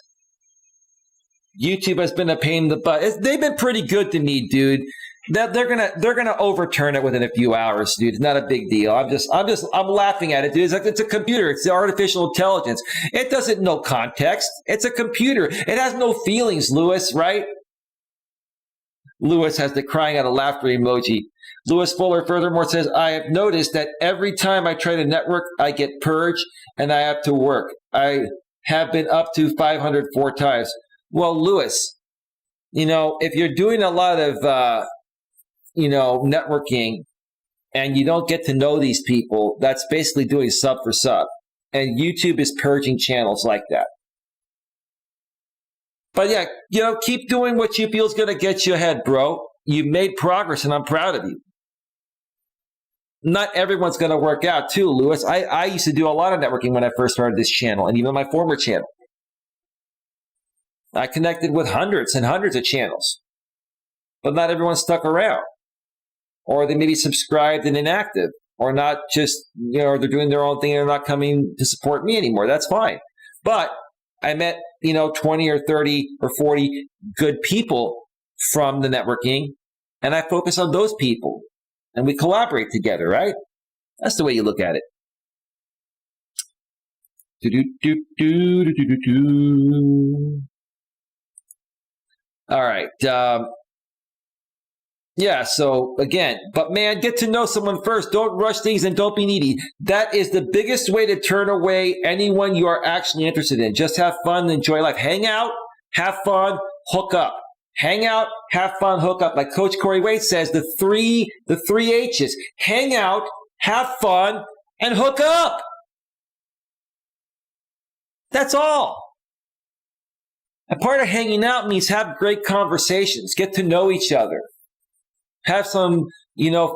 YouTube has been a pain in the butt. They've been pretty good to me, dude. They're gonna overturn it within a few hours, dude. It's not a big deal. I'm laughing at it, dude. It's a computer. It's the artificial intelligence. It doesn't know context. It's a computer. It has no feelings, Lewis, right? Lewis has the crying out of laughter emoji. Lewis Fuller furthermore says, I have noticed that every time I try to network, I get purged and I have to work. I have been up to 504 times. Well, Lewis, if you're doing a lot of, networking and you don't get to know these people, that's basically doing sub for sub. And YouTube is purging channels like that. But yeah, keep doing what you feel is going to get you ahead, bro. You've made progress and I'm proud of you. Not everyone's going to work out too, Lewis. I used to do a lot of networking when I first started this channel and even my former channel. I connected with hundreds and hundreds of channels, but not everyone stuck around. Or they may be subscribed and inactive, or not just, or they're doing their own thing and they're not coming to support me anymore. That's fine. But I met, 20 or 30 or 40 good people from the networking, and I focus on those people, and we collaborate together, right? That's the way you look at it. All right. So again, but man, get to know someone first. Don't rush things and don't be needy. That is the biggest way to turn away anyone you are actually interested in. Just have fun, enjoy life. Hang out, have fun, hook up. Hang out, have fun, hook up. Like Coach Corey Wade says, the three H's. Hang out, have fun, and hook up. That's all. And part of hanging out means have great conversations, get to know each other. Have some,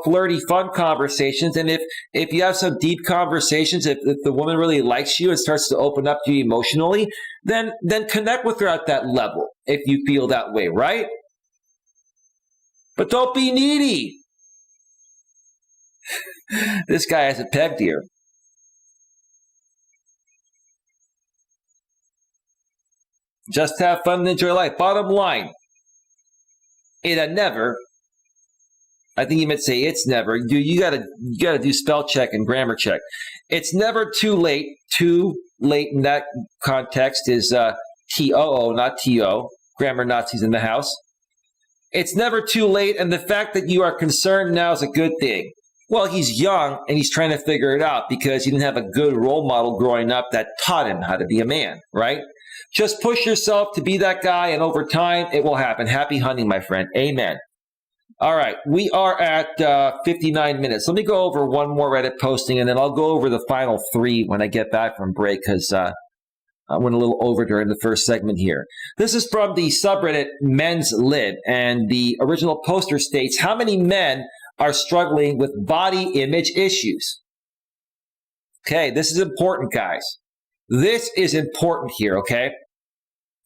flirty, fun conversations. And if you have some deep conversations, if the woman really likes you and starts to open up to you emotionally, then connect with her at that level if you feel that way, right? But don't be needy. This guy has it pegged here. Just have fun and enjoy life. Bottom line, it had never. I think you meant say it's never. You gotta do spell check and grammar check. It's never too late. Too late in that context is T-O-O, not T-O. Grammar Nazis in the house. It's never too late, and the fact that you are concerned now is a good thing. Well, he's young and he's trying to figure it out because he didn't have a good role model growing up that taught him how to be a man, right? Just push yourself to be that guy, and over time, it will happen. Happy hunting, my friend. Amen. All right, we are at 59 minutes. Let me go over one more Reddit posting, and then I'll go over the final 3 when I get back from break, because I went a little over during the first segment here. This is from the subreddit Men's Lib, and the original poster states, how many men are struggling with body image issues? Okay, this is important, guys. This is important here, okay?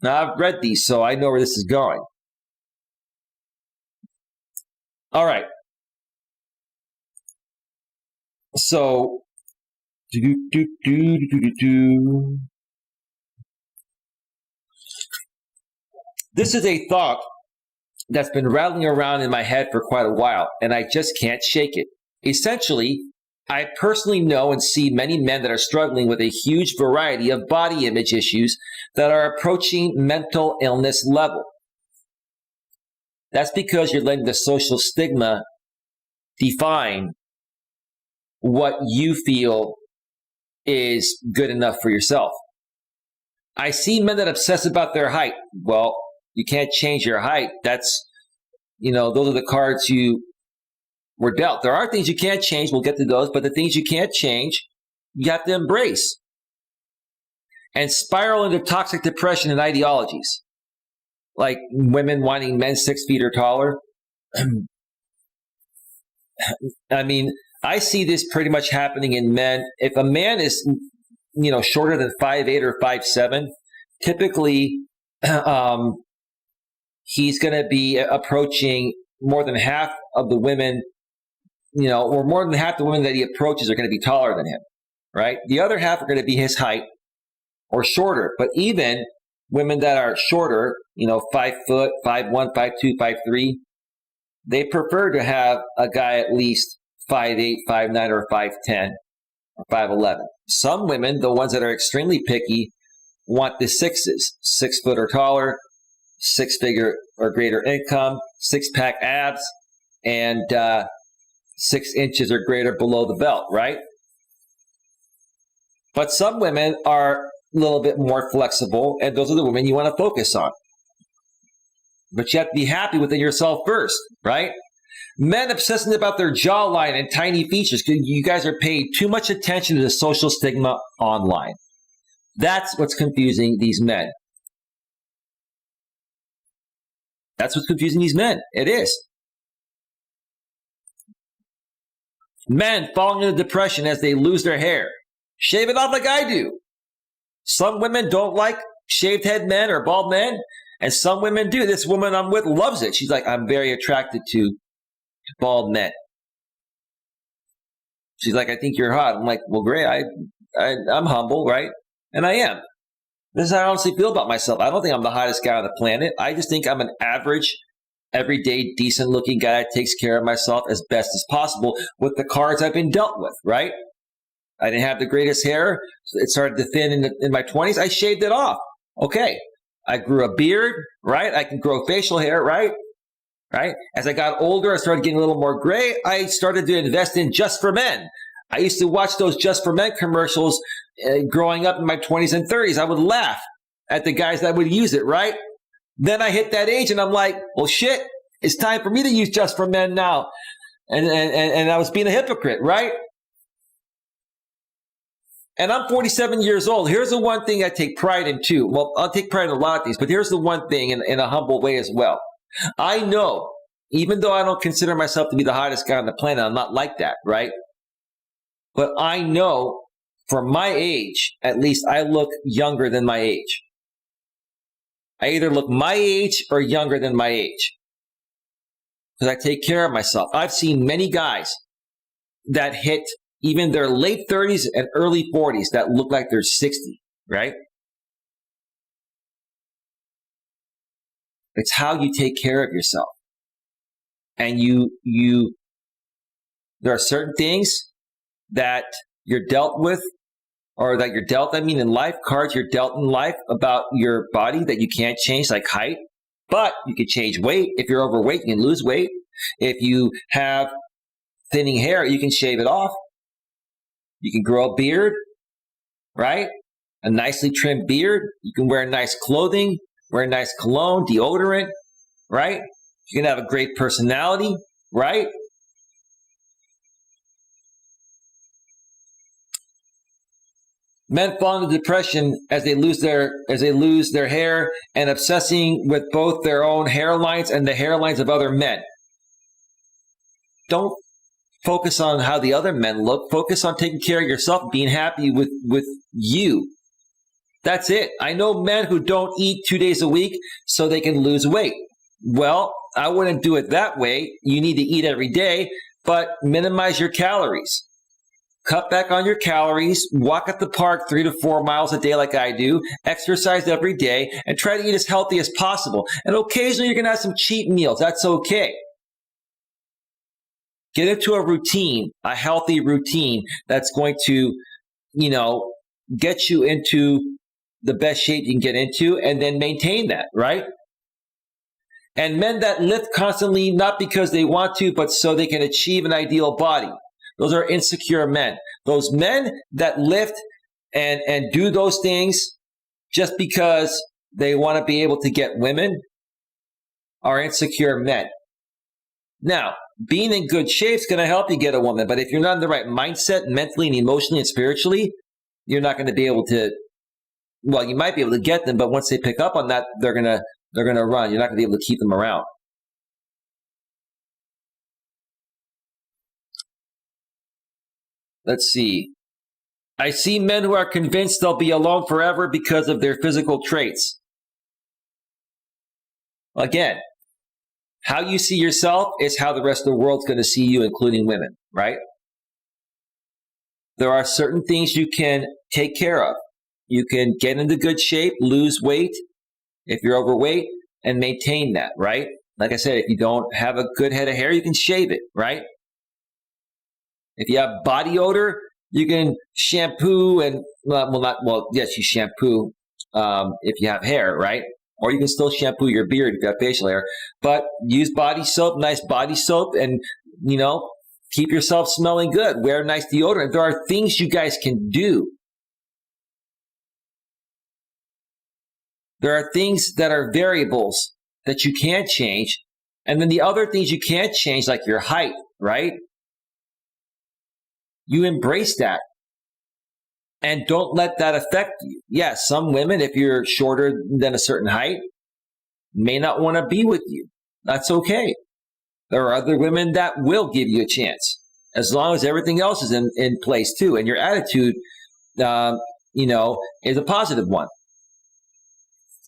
Now, I've read these, so I know where this is going. All right. So, this is a thought that's been rattling around in my head for quite a while, and I just can't shake it. Essentially, I personally know and see many men that are struggling with a huge variety of body image issues that are approaching mental illness level. That's because you're letting the social stigma define what you feel is good enough for yourself. I see men that obsess about their height. Well, you can't change your height. That's, those are the cards you were dealt. There are things you can't change. We'll get to those. But the things you can't change, you have to embrace. And spiral into toxic depression and ideologies. Like women wanting men 6 feet or taller. I mean, I see this pretty much happening in men. If a man is, shorter than 5'8" or 5'7", typically he's going to be approaching more than half of the women, or more than half the women that he approaches are going to be taller than him, right? The other half are going to be his height or shorter. But even women that are shorter, 5 foot, 5'1", 5'2", 5'3", they prefer to have a guy at least 5'8", 5'9", or 5'10", or 5'11". Some women, the ones that are extremely picky, want the 6s, 6 foot or taller, 6-figure or greater income, 6-pack abs, and 6 inches or greater below the belt, right? But some women are a little bit more flexible, and those are the women you want to focus on. But you have to be happy within yourself first, right? Men obsessing about their jawline and tiny features. You guys are paying too much attention to the social stigma online. That's what's confusing these men. That's what's confusing these men. It is. Men falling into depression as they lose their hair. Shave it off like I do. Some women don't like shaved head men or bald men, and some women do. This woman I'm with loves it. She's like, I'm very attracted to bald men. She's like, I think you're hot. I'm like, well, great. I'm humble, right? And I am. This is how I honestly feel about myself. I don't think I'm the hottest guy on the planet. I just think I'm an average, everyday, decent-looking guy that takes care of myself as best as possible with the cards I've been dealt with, right? I didn't have the greatest hair. It started to thin in my 20s. I shaved it off. Okay. I grew a beard, right? I can grow facial hair, right? Right? As I got older, I started getting a little more gray. I started to invest in Just for Men. I used to watch those Just for Men commercials growing up in my 20s and 30s. I would laugh at the guys that would use it, right? Then I hit that age and I'm like, well, shit, it's time for me to use Just for Men now. And I was being a hypocrite, right? And I'm 47 years old. Here's the one thing I take pride in too. Well, I'll take pride in a lot of things, but here's the one thing in a humble way as well. I know, even though I don't consider myself to be the hottest guy on the planet, I'm not like that, right? But I know for my age, at least I look younger than my age. I either look my age or younger than my age. Because I take care of myself. I've seen many guys that hit even their late 30s and early 40s that look like they're 60, right? It's how you take care of yourself. And there are certain things that you're dealt with, or that you're dealt, in life, cards you're dealt in life about your body that you can't change, like height. But you can change weight. If you're overweight, you can lose weight. If you have thinning hair, you can shave it off. You can grow a beard, right? A nicely trimmed beard. You can wear nice clothing, wear nice cologne, deodorant, right? You can have a great personality, right? Men fall into depression as they lose their hair and obsessing with both their own hairlines and the hairlines of other men. Don't focus on how the other men look. Focus on taking care of yourself, being happy with you. That's it. I know men who don't eat 2 days a week so they can lose weight. Well, I wouldn't do it that way. You need to eat every day, but minimize your calories. Cut back on your calories, walk at the park 3 to 4 miles a day like I do, exercise every day, and try to eat as healthy as possible. And occasionally you're going to have some cheat meals. That's okay. Get into a routine, a healthy routine that's going to, get you into the best shape you can get into, and then maintain that, right? And men that lift constantly, not because they want to, but so they can achieve an ideal body. Those are insecure men. Those men that lift and do those things just because they want to be able to get women are insecure men. Now, being in good shape is going to help you get a woman, but if you're not in the right mindset mentally and emotionally and spiritually, you're not going to be able to, well, you might be able to get them, but once they pick up on that, they're going to run. You're not going to be able to keep them around. Let's see. I see men who are convinced they'll be alone forever because of their physical traits. Again, how you see yourself is how the rest of the world's going to see you, including women, right? There are certain things you can take care of. You can get into good shape, lose weight if you're overweight, and maintain that, right? Like I said, if you don't have a good head of hair, you can shave it, right? If you have body odor, you can shampoo and, yes, you shampoo if you have hair, right? Or you can still shampoo your beard if you have facial hair. But use body soap, nice body soap, and, keep yourself smelling good. Wear nice deodorant. There are things you guys can do. There are things that are variables that you can't change. And then the other things you can't change, like your height, right? You embrace that. And don't let that affect you. Yes, some women, if you're shorter than a certain height, may not want to be with you. That's okay. There are other women that will give you a chance, as long as everything else is in place too. And your attitude, is a positive one.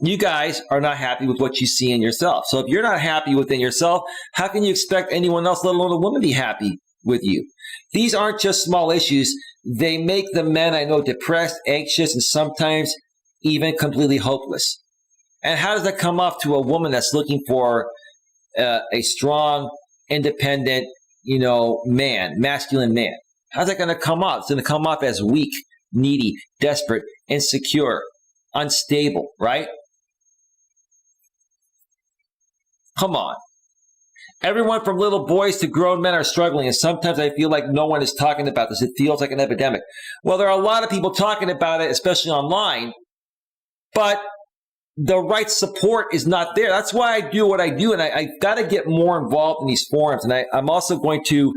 You guys are not happy with what you see in yourself. So if you're not happy within yourself, how can you expect anyone else, let alone a woman, to be happy with you? These aren't just small issues. They make the men I know depressed, anxious, and sometimes even completely hopeless. And how does that come off to a woman that's looking for a strong, independent, masculine man? How's that going to come off? It's going to come off as weak, needy, desperate, insecure, unstable, right? Come on. Everyone from little boys to grown men are struggling, and sometimes I feel like no one is talking about this. It feels like an epidemic. Well, there are a lot of people talking about it, especially online, but the right support is not there. That's why I do what I do, and I got to get more involved in these forums. And I'm also going to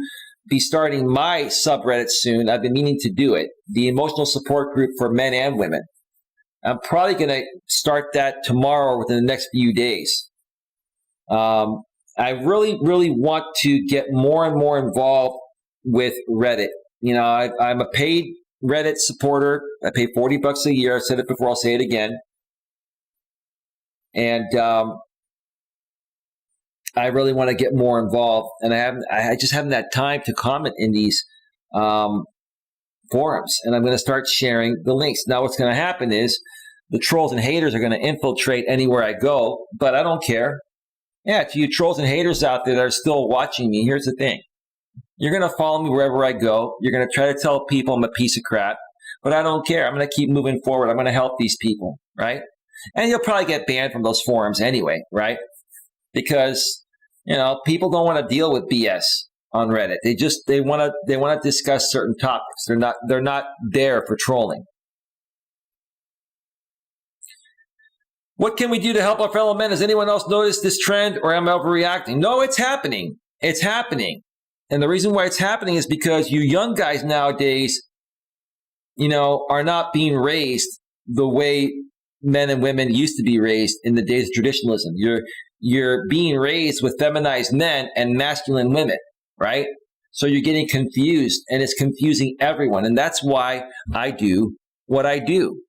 be starting my subreddit soon. I've been meaning to do it, the emotional support group for men and women. I'm probably going to start that tomorrow or within the next few days. I really, really want to get more and more involved with Reddit. I'm a paid Reddit supporter. I pay $40 a year. I've said it before. I'll say it again. And I really want to get more involved. And I just haven't had time to comment in these forums. And I'm going to start sharing the links. Now, what's going to happen is the trolls and haters are going to infiltrate anywhere I go, but I don't care. Yeah, to you trolls and haters out there that are still watching me, here's the thing. You're going to follow me wherever I go. You're going to try to tell people I'm a piece of crap, but I don't care. I'm going to keep moving forward. I'm going to help these people, right? And you'll probably get banned from those forums anyway, right? Because, people don't want to deal with BS on Reddit. They want to discuss certain topics. They're not there for trolling. What can we do to help our fellow men? Has anyone else noticed this trend, or am I overreacting? No, it's happening. It's happening. And the reason why it's happening is because you young guys nowadays, are not being raised the way men and women used to be raised in the days of traditionalism. You're being raised with feminized men and masculine women, right? So you're getting confused, and it's confusing everyone. And that's why I do what I do.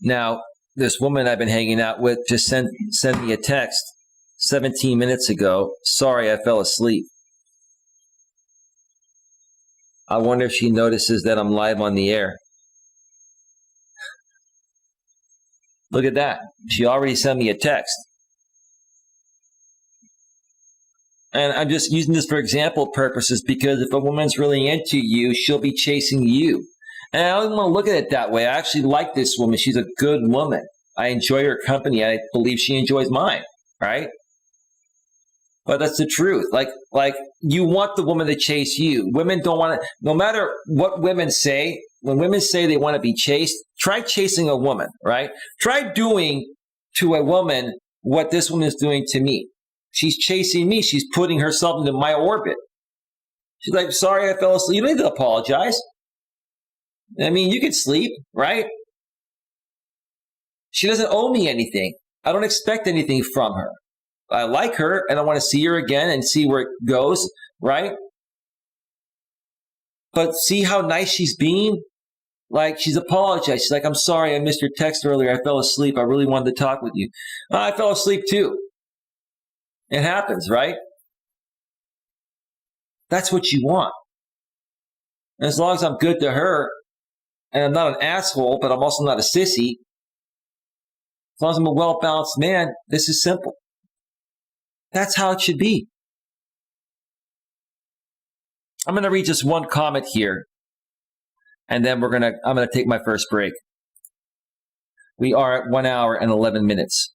Now, this woman I've been hanging out with just sent me a text 17 minutes ago. Sorry, I fell asleep. I wonder if she notices that I'm live on the air. Look at that. She already sent me a text. And I'm just using this for example purposes because if a woman's really into you, she'll be chasing you. And I don't want to look at it that way. I actually like this woman. She's a good woman. I enjoy her company. I believe she enjoys mine, right? But that's the truth. Like you want the woman to chase you. Women don't want to, no matter what women say, when women say they want to be chased, try chasing a woman, right? Try doing to a woman what this woman is doing to me. She's chasing me. She's putting herself into my orbit. She's like, sorry, I fell asleep. You don't need to apologize. I mean, you can sleep, right? She doesn't owe me anything. I don't expect anything from her. I like her and I want to see her again and see where it goes, right? But see how nice she's being? Like, she's apologized. She's like, I'm sorry, I missed your text earlier. I fell asleep. I really wanted to talk with you. I fell asleep too. It happens, right? That's what you want. And as long as I'm good to her, and I'm not an asshole, but I'm also not a sissy, as long as I'm a well-balanced man, this is simple. That's how it should be. I'm going to read just one comment here, and then I'm going to take my first break. We are at 1 hour and 11 minutes.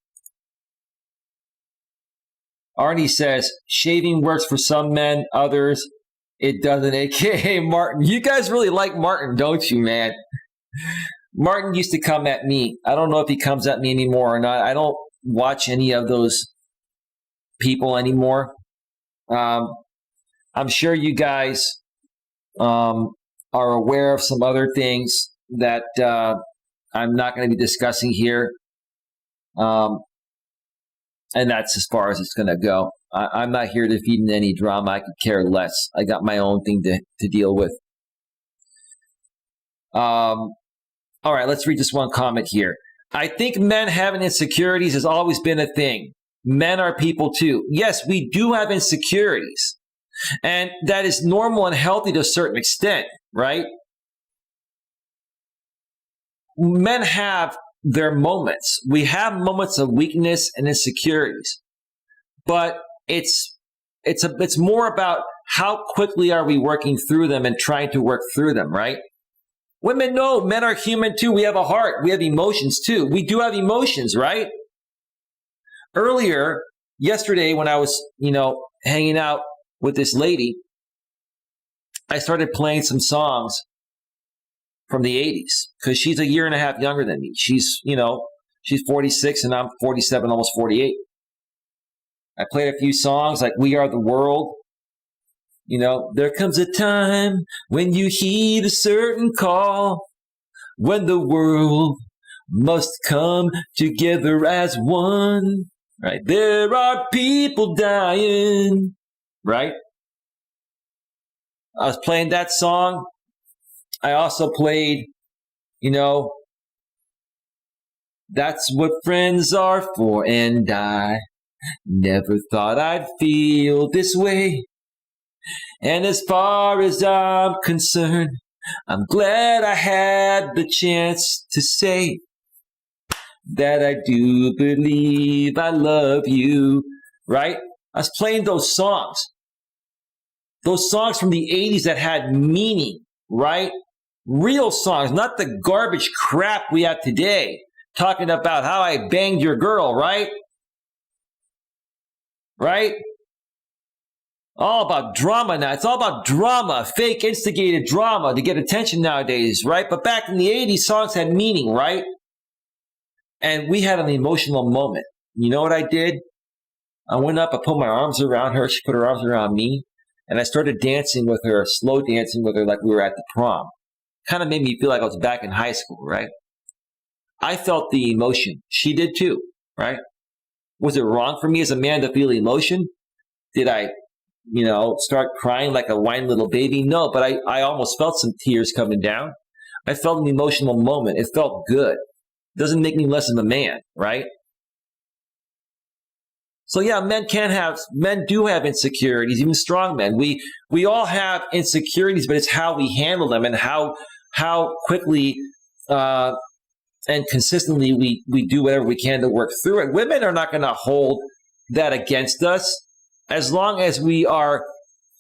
Arnie says, shaving works for some men, others it doesn't. AKA Martin. You guys really like Martin, don't you, man? Martin used to come at me. I don't know if he comes at me anymore or not. I don't watch any of those people anymore. I'm sure you guys are aware of some other things that I'm not going to be discussing here. And that's as far as it's going to go. I'm not here to feed in any drama. I could care less. I got my own thing to deal with. All right, let's read this one comment here. I think men having insecurities has always been a thing. Men are people too. Yes, we do have insecurities. And that is normal and healthy to a certain extent, right? Men have their moments. We have moments of weakness and insecurities. But it's more about how quickly are we working through them and trying to work through them, right? Women know men are human too. We have a heart. We have emotions too. We do have emotions, right? Earlier, yesterday, when I was, hanging out with this lady, I started playing some songs from the 80s because she's a year and a half younger than me. She's 46 and I'm 47, almost 48. I played a few songs like We Are the World. There comes a time when you heed a certain call, when the world must come together as one, right? There are people dying, right? I was playing that song. I also played, That's What Friends Are For, and I never thought I'd feel this way. And as far as I'm concerned, I'm glad I had the chance to say that I do believe I love you, right? I was playing those songs from the 80s that had meaning, right? Real songs, not the garbage crap we have today, talking about how I banged your girl, right? Right? All about drama now. It's all about drama, fake instigated drama to get attention nowadays, right? But back in the 80s, songs had meaning, right? And we had an emotional moment. You know what I did? I went up, I put my arms around her. She put her arms around me. And I started dancing with her, slow dancing with her like we were at the prom. Kind of made me feel like I was back in high school, right? I felt the emotion. She did too, right? Was it wrong for me as a man to feel emotion? Did I, start crying like a whiny little baby? No, but I almost felt some tears coming down. I felt an emotional moment. It felt good. It doesn't make me less of a man, right? So yeah, men do have insecurities, even strong men. We all have insecurities, but it's how we handle them and how quickly and consistently we do whatever we can to work through it. Women are not going to hold that against us as long as we are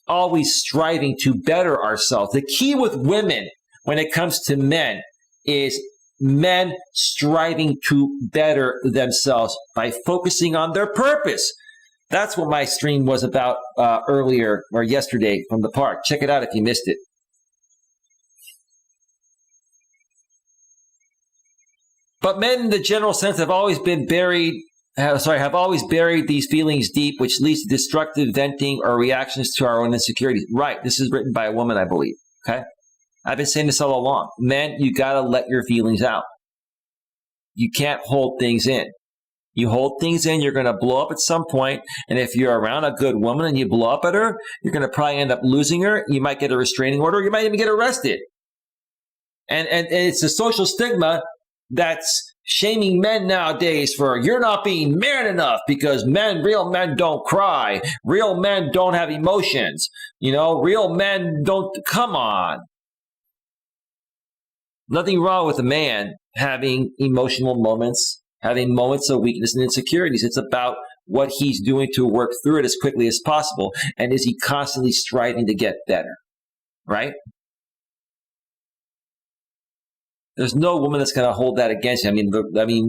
always striving to better ourselves. The key with women when it comes to men is men striving to better themselves by focusing on their purpose. That's what my stream was about earlier or yesterday from the park. Check it out if you missed it. But men in the general sense have always buried these feelings deep, which leads to destructive venting or reactions to our own insecurities. Right. This is written by a woman, I believe. Okay. I've been saying this all along. Men, you got to let your feelings out. You can't hold things in. You hold things in, you're going to blow up at some point. And if you're around a good woman and you blow up at her, you're going to probably end up losing her. You might get a restraining order. You might even get arrested. And it's a social stigma that's shaming men nowadays for you're not being man enough because real men don't cry. Real men don't have emotions. Real men don't, come on. Nothing wrong with a man having emotional moments, having moments of weakness and insecurities. It's about what he's doing to work through it as quickly as possible. And is he constantly striving to get better? Right? There's no woman that's going to hold that against you. I mean,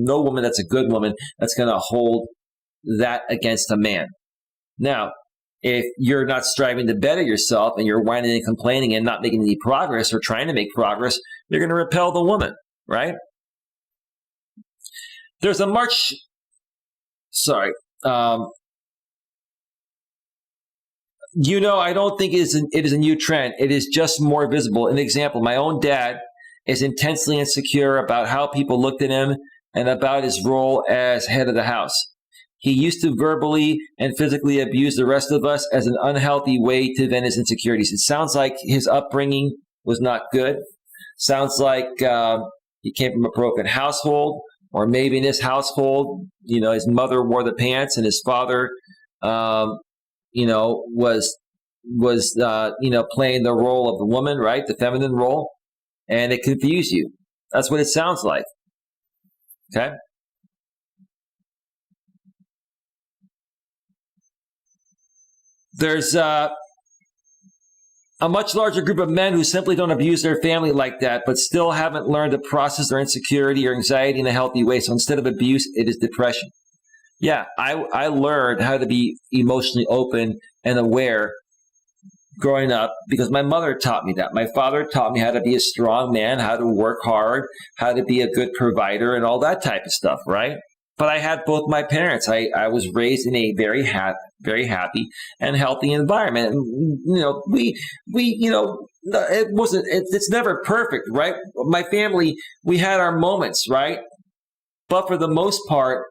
no woman that's a good woman that's going to hold that against a man. Now, if you're not striving to better yourself and you're whining and complaining and not making any progress or trying to make progress, you're going to repel the woman, right? There's a march. I don't think it is a new trend. It is just more visible. An example, my own dad is intensely insecure about how people looked at him and about his role as head of the house. He used to verbally and physically abuse the rest of us as an unhealthy way to vent his insecurities. It sounds like his upbringing was not good. Sounds like he came from a broken household, or maybe in his household, his mother wore the pants and his father, was playing the role of the woman, right? The feminine role. And it confused you. That's what it sounds like. Okay? There's a much larger group of men who simply don't abuse their family like that, but still haven't learned to process their insecurity or anxiety in a healthy way. So instead of abuse, it is depression. Yeah, I learned how to be emotionally open and aware growing up because my mother taught me that. My father taught me how to be a strong man, how to work hard, how to be a good provider, and all that type of stuff, right? But I had both my parents. I was raised in a very happy and healthy environment. And, it's never perfect, right? My family, we had our moments, right? But for the most part,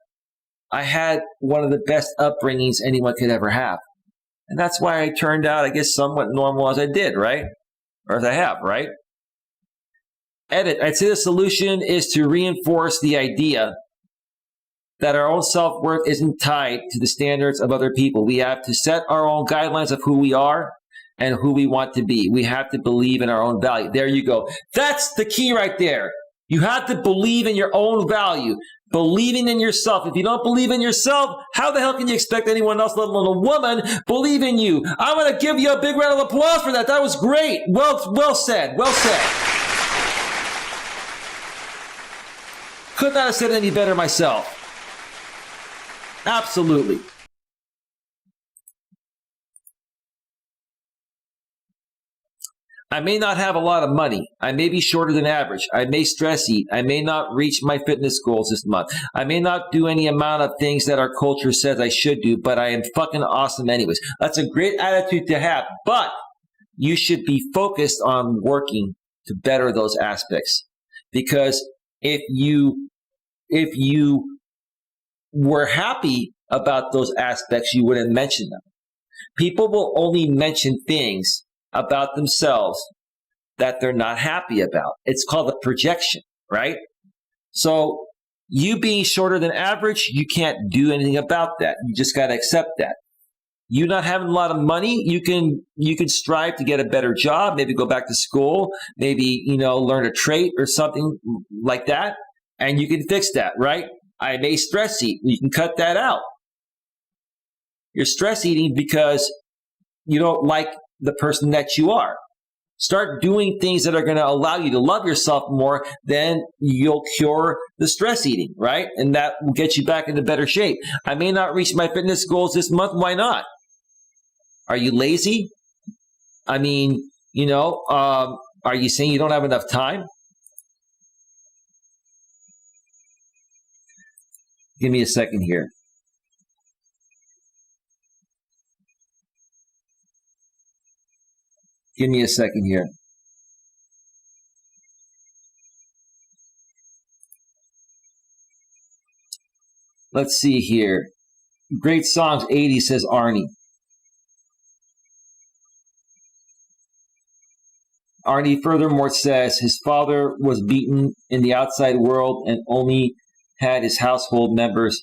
I had one of the best upbringings anyone could ever have. And that's why I turned out, I guess, somewhat normal as I did, right? Or as I have, right? Edit. I'd say the solution is to reinforce the idea that our own self-worth isn't tied to the standards of other people. We have to set our own guidelines of who we are and who we want to be. We have to believe in our own value. There you go. That's the key right there. You have to believe in your own value. Believing in yourself. If you don't believe in yourself, how the hell can you expect anyone else, let alone a woman, believe in you? I'm going to give you a big round of applause for that. That was great. Well said. Well said. Could not have said it any better myself. Absolutely. I may not have a lot of money. I may be shorter than average. I may stress eat. I may not reach my fitness goals this month. I may not do any amount of things that our culture says I should do, but I am fucking awesome anyways. That's a great attitude to have, but you should be focused on working to better those aspects. Because if you were happy about those aspects, you wouldn't mention them. People will only mention things about themselves that they're not happy about. It's called a projection, right? So you being shorter than average, you can't do anything about that. You just got to accept that. You not having a lot of money, you can strive to get a better job, maybe go back to school, maybe, learn a trade or something like that, and you can fix that, right? I may stress eat. You can cut that out. You're stress eating because you don't like the person that you are. Start doing things that are going to allow you to love yourself more, then you'll cure the stress eating, right? And that will get you back into better shape. I may not reach my fitness goals this month. Why not? Are you lazy? I mean, are you saying you don't have enough time? Give me a second here. Give me a second here. Let's see here. Great songs, 80, says Arnie. Arnie furthermore says his father was beaten in the outside world and only had his household members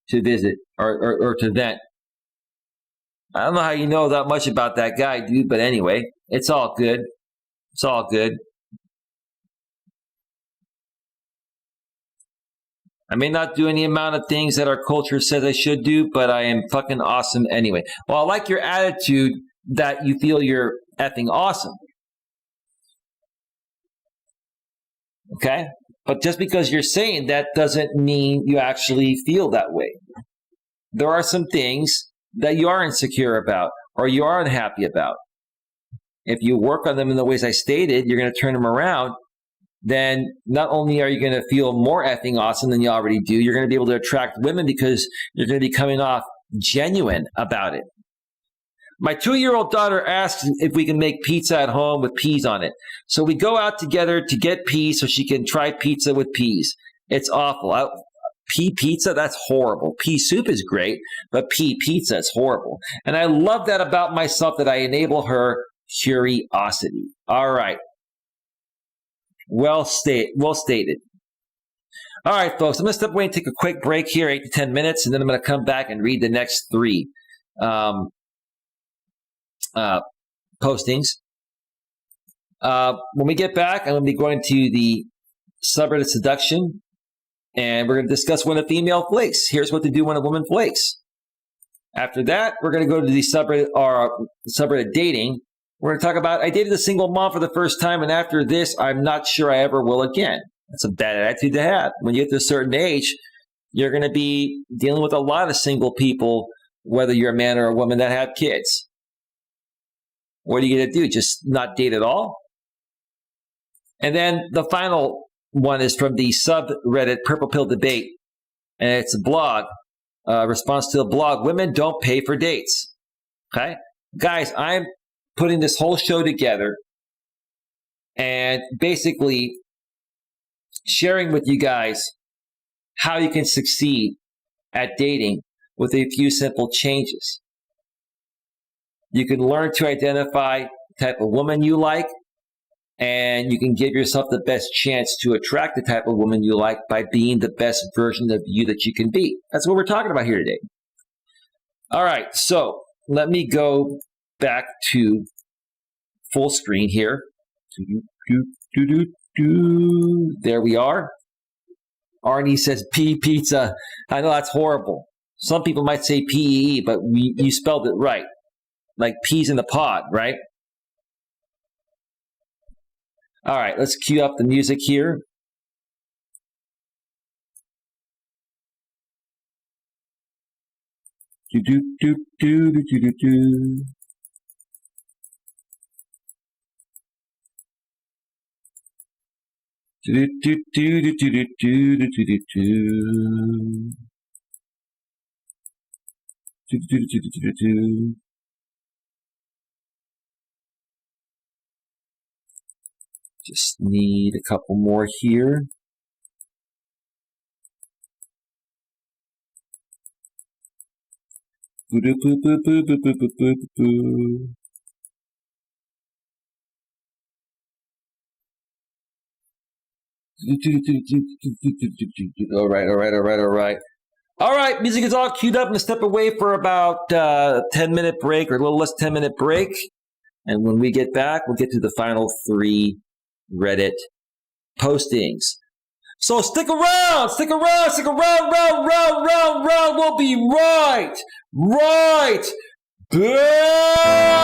to visit or to vent. I don't know how you know that much about that guy, dude, but anyway, it's all good. It's all good. I may not do any amount of things that our culture says I should do, but I am fucking awesome anyway. Well, I like your attitude that you feel you're effing awesome. Okay? But just because you're saying that doesn't mean you actually feel that way. There are some things that you are insecure about or you are unhappy about. If you work on them in the ways I stated, you're going to turn them around. Then not only are you going to feel more effing awesome than you already do, you're going to be able to attract women because you're going to be coming off genuine about it. My 2-year-old daughter asks if we can make pizza at home with peas on it. So we go out together to get peas so she can try pizza with peas. It's awful. Pea pizza, that's horrible. Pea soup is great, but pea pizza is horrible. And I love that about myself, that I enable her curiosity. All right. Well stated. All right, folks, I'm going to step away and take a quick break here, 8 to 10 minutes, and then I'm going to come back and read the next 3 postings. When we get back, I'm going to be going to the subreddit seduction, and we're going to discuss when a female flakes. Here's what to do when a woman flakes. After that, we're going to go to the subreddit dating. We're going to talk about, I dated a single mom for the first time, and after this, I'm not sure I ever will again. That's a bad attitude to have. When you get to a certain age, you're going to be dealing with a lot of single people, whether you're a man or a woman, that have kids. What are you going to do? Just not date at all? And then the final one is from the subreddit Purple Pill Debate, and it's a blog, response to a blog, Women Don't Pay for Dates. Okay? Guys, I'm putting this whole show together and basically sharing with you guys how you can succeed at dating with a few simple changes. You can learn to identify the type of woman you like, and you can give yourself the best chance to attract the type of woman you like by being the best version of you that you can be. That's what we're talking about here today. All right, so let me go back to full screen here. There we are. Arnie says pea pizza. I know that's horrible. Some people might say P-E-E, but you spelled it right. Like peas in the pod, right? All right, let's cue up the music here. Just need a couple more here. All right. All right, music is all queued up. I'm going to step away for about 10-minute break or a little less 10-minute break. And when we get back, we'll get to the final 3 Reddit postings. So stick around. Round. We'll be right back.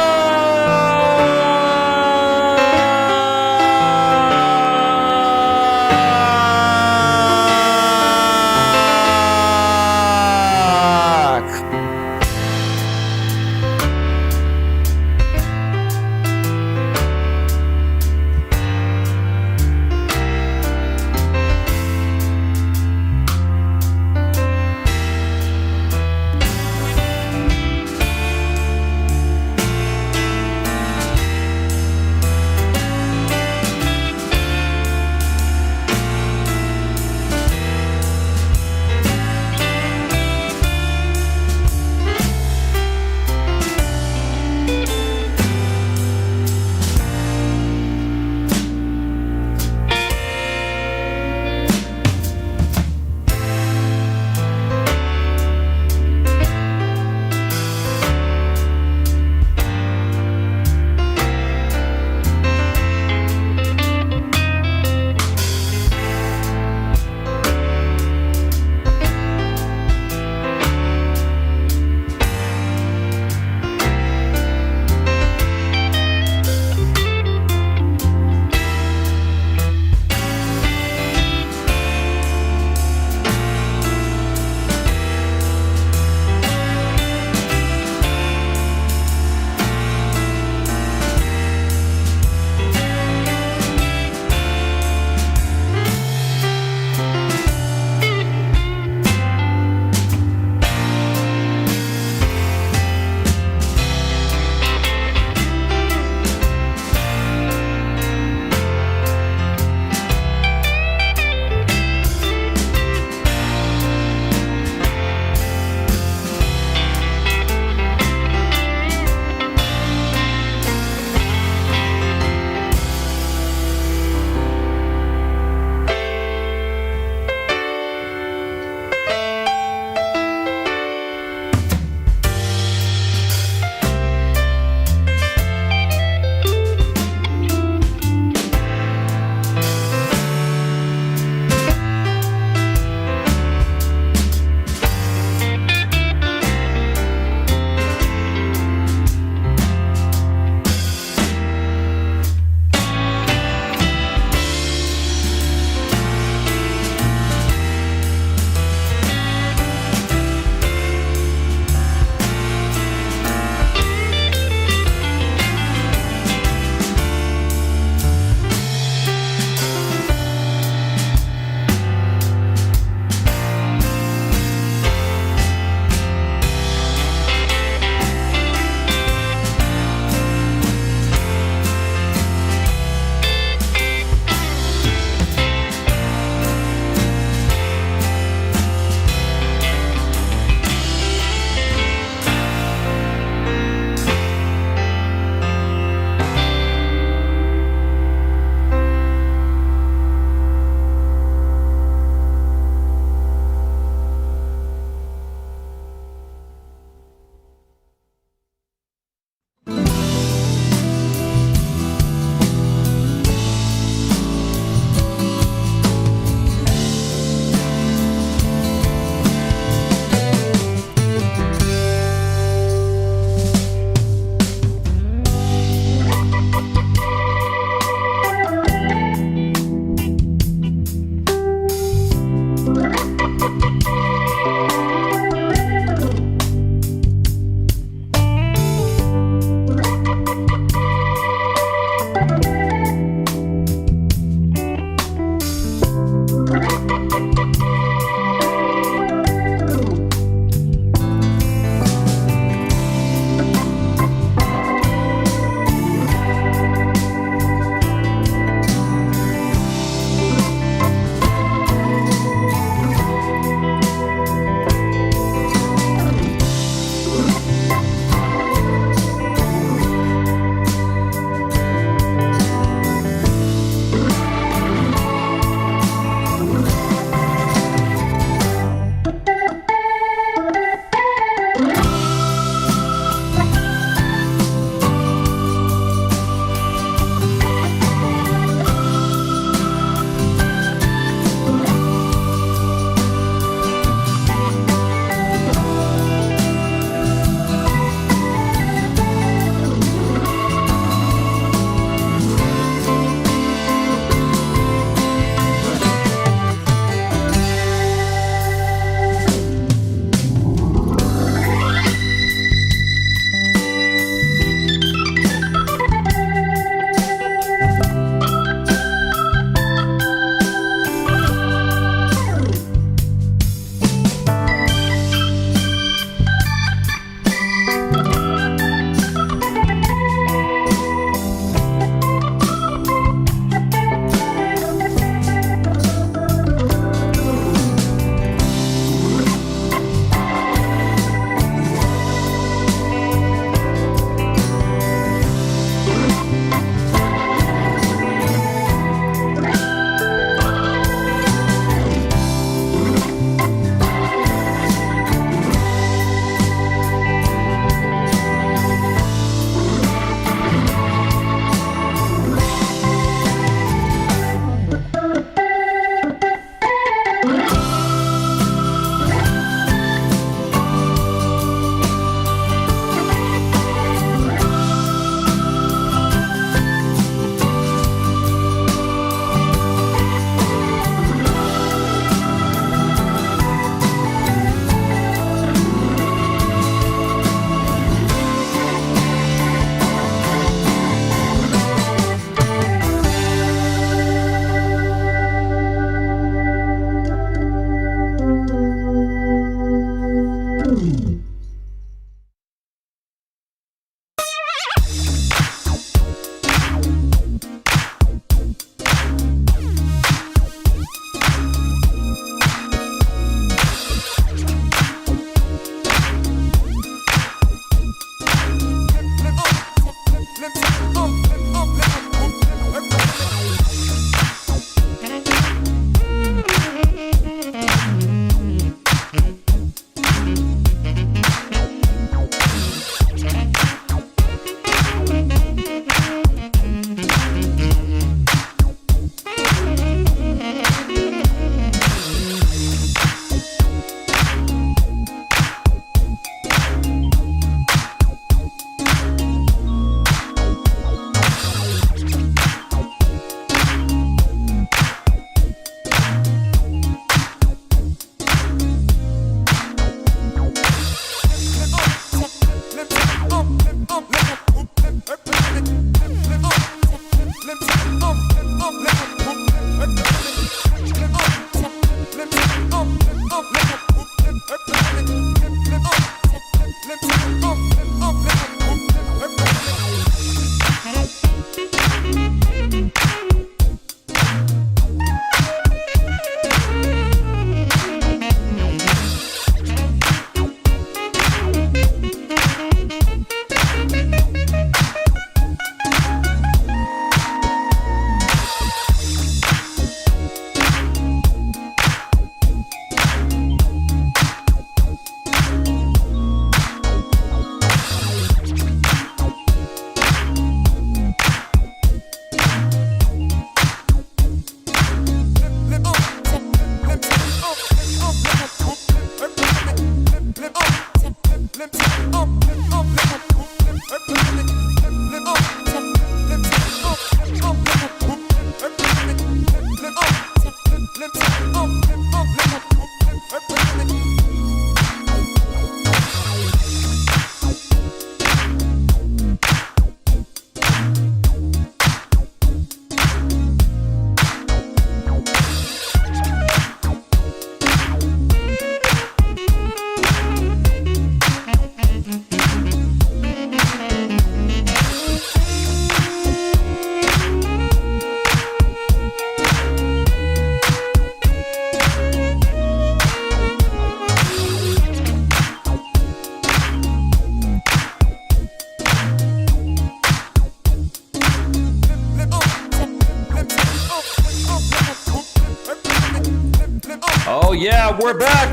yeah, we're back.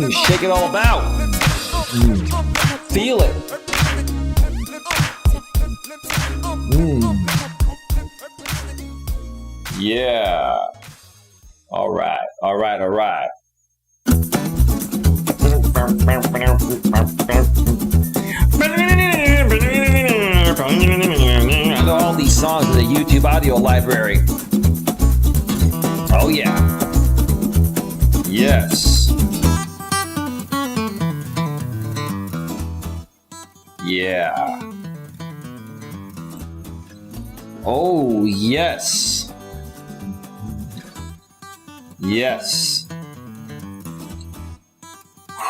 Shake it all about. Feel it. Yeah. All right. I know all these songs in the YouTube audio library. Oh, yeah. Yes. Yeah. Oh, yes. Yes.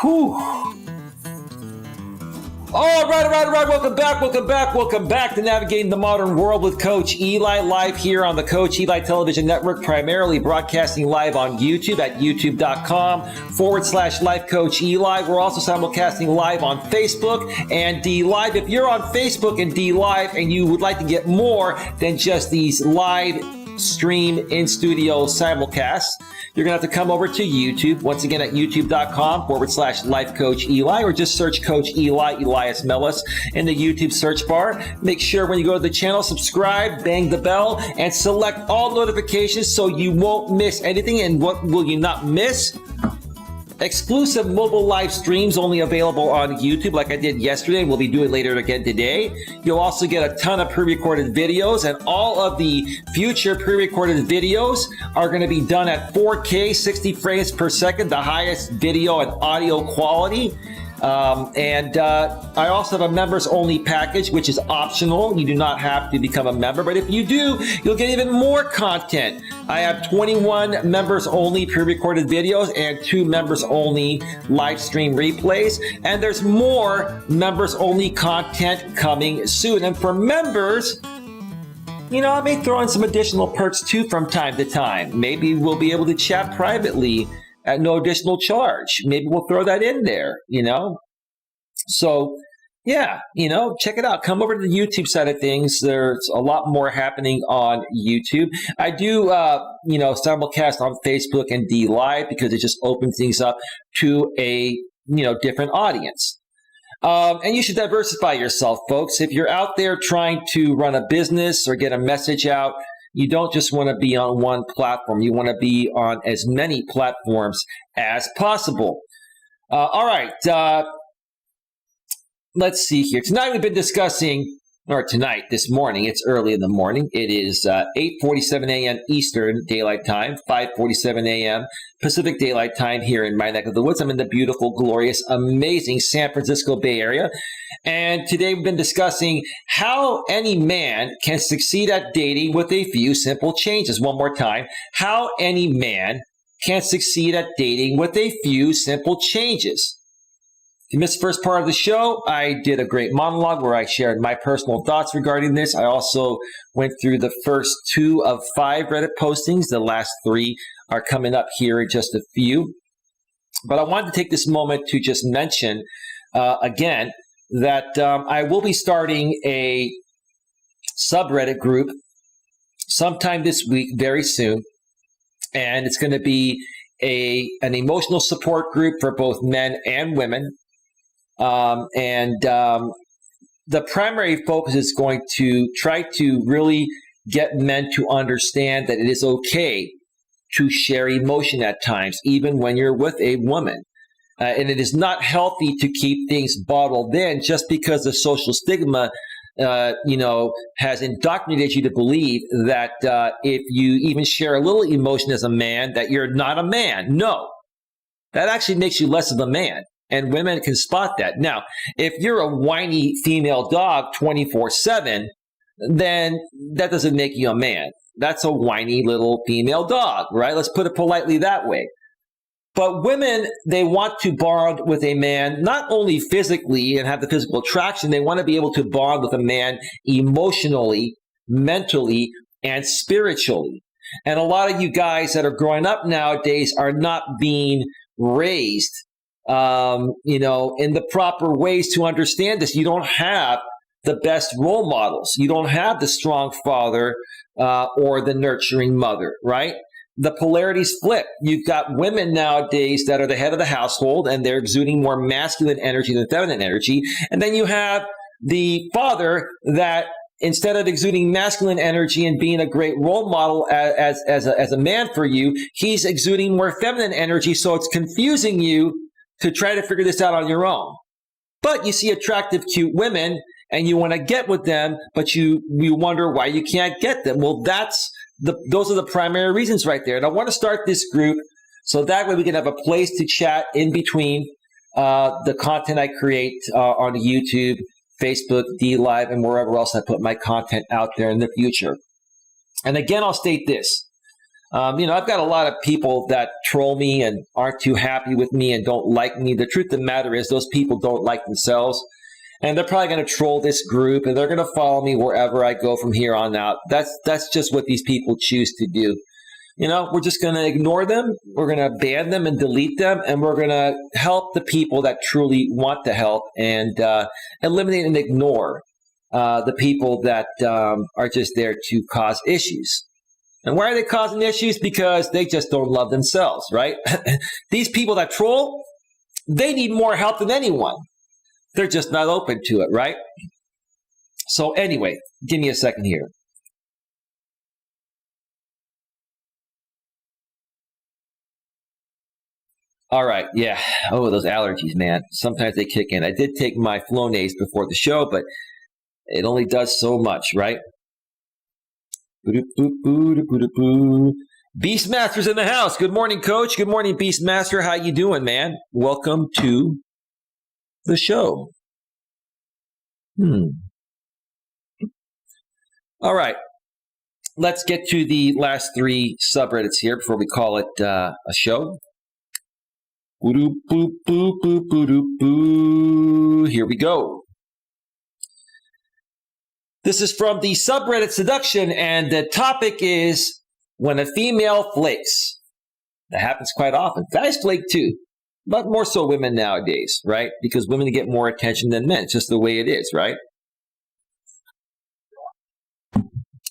Whew. All right. Welcome back to Navigating the Modern World with Coach Eli, live here on the Coach Eli Television Network, primarily broadcasting live on YouTube at youtube.com/Life Coach Eli. We're also simulcasting live on Facebook and D Live. If you're on Facebook and D Live and you would like to get more than just these live stream in studio simulcasts, you're going to have to come over to YouTube, once again at youtube.com/Life Coach Eli, or just search Coach Eli, Elias Melas in the YouTube search bar. Make sure when you go to the channel, subscribe, bang the bell, and select all notifications so you won't miss anything. And what will you not miss? Exclusive mobile live streams only available on YouTube, like I did yesterday, and we'll be doing later again today. You'll also get a ton of pre-recorded videos, and all of the future pre-recorded videos are going to be done at 4K, 60 frames per second, the highest video and audio quality. I also have a members only package, which is optional. You do not have to become a member, but if you do, you'll get even more content. I have 21 members only pre-recorded videos and 2 members only live stream replays. And there's more members only content coming soon. And for members, I may throw in some additional perks too from time to time. Maybe we'll be able to chat privately at no additional charge. Maybe we'll throw that in there, So, yeah, check it out. Come over to the YouTube side of things. There's a lot more happening on YouTube. I do, simulcast on Facebook and D Live because it just opens things up to a, different audience. And you should diversify yourself, folks. If you're out there trying to run a business or get a message out, you don't just want to be on one platform. You want to be on as many platforms as possible. All right. Let's see here. Tonight we've been discussing, this morning, it's early in the morning. It is 8:47 a.m. Eastern Daylight Time, 5:47 a.m. Pacific Daylight Time here in my neck of the woods. I'm in the beautiful, glorious, amazing San Francisco Bay Area. And today we've been discussing how any man can succeed at dating with a few simple changes. One more time. How any man can succeed at dating with a few simple changes. If you missed the first part of the show, I did a great monologue where I shared my personal thoughts regarding this. I also went through the first 2 of 5 Reddit postings. The last 3 are coming up here in just a few. But I wanted to take this moment to just mention again that I will be starting a subreddit group sometime this week, very soon. And it's going to be an emotional support group for both men and women. The primary focus is going to try to really get men to understand that it is okay to share emotion at times, even when you're with a woman. And it is not healthy to keep things bottled in just because the social stigma, has indoctrinated you to believe that if you even share a little emotion as a man, that you're not a man. No, that actually makes you less of a man. And women can spot that. Now, if you're a whiny female dog 24/7, then that doesn't make you a man. That's a whiny little female dog, right? Let's put it politely that way. But women, they want to bond with a man, not only physically and have the physical attraction, they want to be able to bond with a man emotionally, mentally, and spiritually. And a lot of you guys that are growing up nowadays are not being raised in the proper ways to understand this. You don't have the best role models. You don't have the strong father or the nurturing mother, right? the polarities flip. You've got women nowadays that are the head of the household and they're exuding more masculine energy than feminine energy. And then you have the father that instead of exuding masculine energy and being a great role model as a man for you, he's exuding more feminine energy. So it's confusing you to try to figure this out on your own. But you see attractive, cute women and you want to get with them, but you wonder why you can't get them. Well, those are the primary reasons right there. And I want to start this group so that way we can have a place to chat in between the content I create on YouTube, Facebook, DLive, and wherever else I put my content out there in the future. And again, I'll state this. I've got a lot of people that troll me and aren't too happy with me and don't like me. The truth of the matter is those people don't like themselves. And they're probably going to troll this group and they're going to follow me wherever I go from here on out. That's just what these people choose to do. We're just going to ignore them. We're going to ban them and delete them. And we're going to help the people that truly want to help and eliminate and ignore the people that are just there to cause issues. And why are they causing issues? Because they just don't love themselves, right? These people that troll, they need more help than anyone. They're just not open to it, right? So anyway, give me a second here. All right, yeah. Oh, those allergies, man. Sometimes they kick in. I did take my Flonase before the show, but it only does so much, right? Beastmaster's in the house. Good morning, Coach. Good morning, Beastmaster. How you doing, man? Welcome to the show. All right. Let's get to the last three subreddits here before we call it a show. Here we go. This is from the subreddit Seduction, and the topic is when a female flakes. That happens quite often. Guys flake too, but more so women nowadays, right? Because women get more attention than men. It's just the way it is, right?